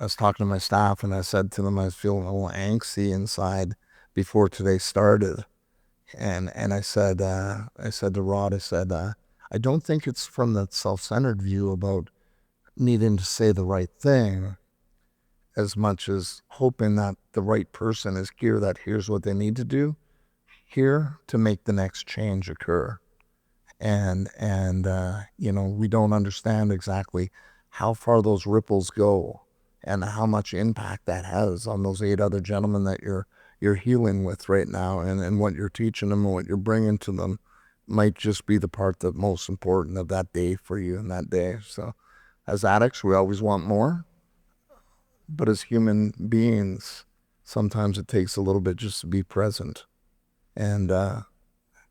S7: I was talking to my staff, and I said to them I was feeling a little angsty inside before today started, and I said to Rod, I don't think it's from that self-centered view about needing to say the right thing as much as hoping that the right person is here that hears what they need to do here to make the next change occur. and we don't understand exactly how far those ripples go and how much impact that has on those 8 other gentlemen that you're healing with right now, and what you're teaching them and what you're bringing to them might just be the part that most important of that day for you in that day. So as addicts, we always want more, but as human beings, sometimes it takes a little bit just to be present. And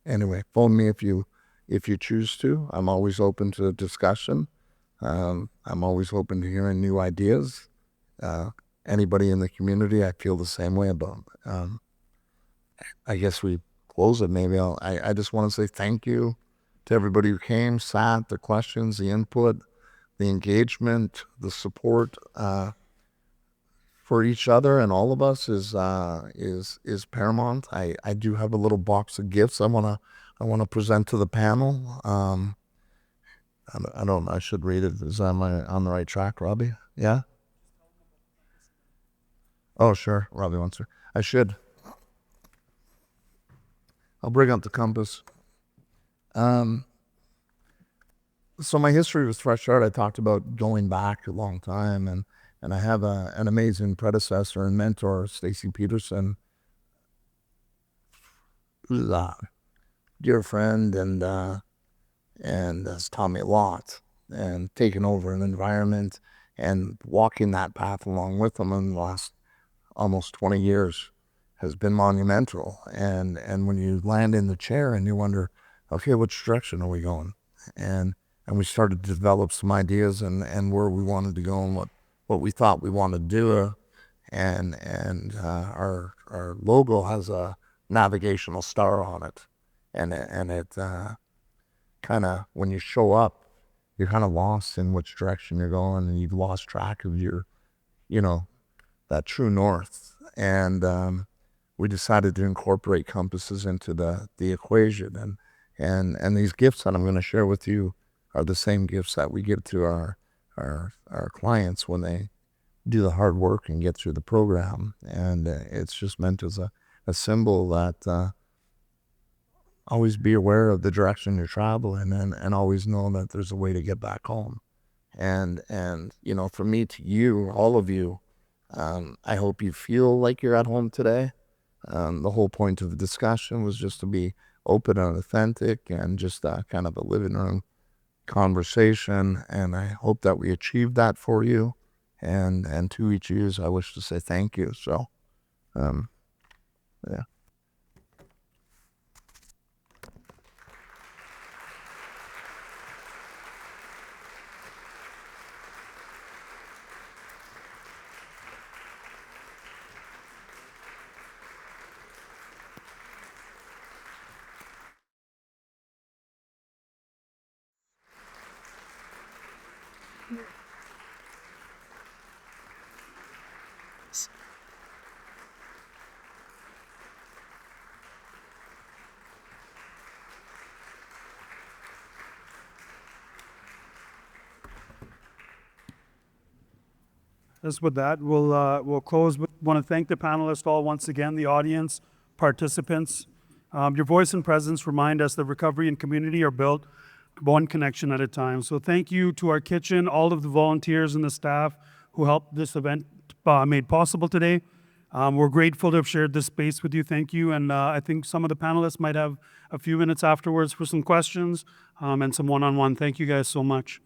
S7: anyway, phone me if you choose to. I'm always open to discussion. I'm always open to hearing new ideas. Anybody in the community, I feel the same way about. I guess we close it. Maybe I just want to say thank you to everybody who came, sat, the questions, the input, the engagement, the support for each other and all of us is paramount. I do have a little box of gifts I wanna present to the panel. I should read it. Is am I on the right track, Robbie? Yeah? Oh, sure. Robbie wants to. I should. I'll bring up the compass. So my history with Fresh Start, I talked about going back a long time, and I have an amazing predecessor and mentor, Stacy Peterson, who's a dear friend and has taught me a lot, and taken over an environment and walking that path along with them in the last almost 20 years has been monumental. And when you land in the chair and you wonder, okay, which direction are we going? And we started to develop some ideas and where we wanted to go and what we thought we wanted to do. And our logo has a navigational star on it. And it kind of, when you show up, you're kind of lost in which direction you're going, and you've lost track of your, that true north. And we decided to incorporate compasses into the equation. And these gifts that I'm going to share with you are the same gifts that we give to our clients when they do the hard work and get through the program. And it's just meant as a symbol that always be aware of the direction you're traveling, and always know that there's a way to get back home. And from me to you, all of you, I hope you feel like you're at home today. The whole point of the discussion was just to be open and authentic, and just kind of a living room conversation. And I hope that we achieved that for you. And to each of you, I wish to say thank you. So, yeah.
S1: Just with that, we'll close. Want to thank the panelists all once again, the audience, participants. Your voice and presence remind us that recovery and community are built one connection at a time. So thank you to our kitchen, all of the volunteers and the staff who helped this event made possible today. We're grateful to have shared this space with you. Thank you. And I think some of the panelists might have a few minutes afterwards for some questions and some one-on-one. Thank you guys so much.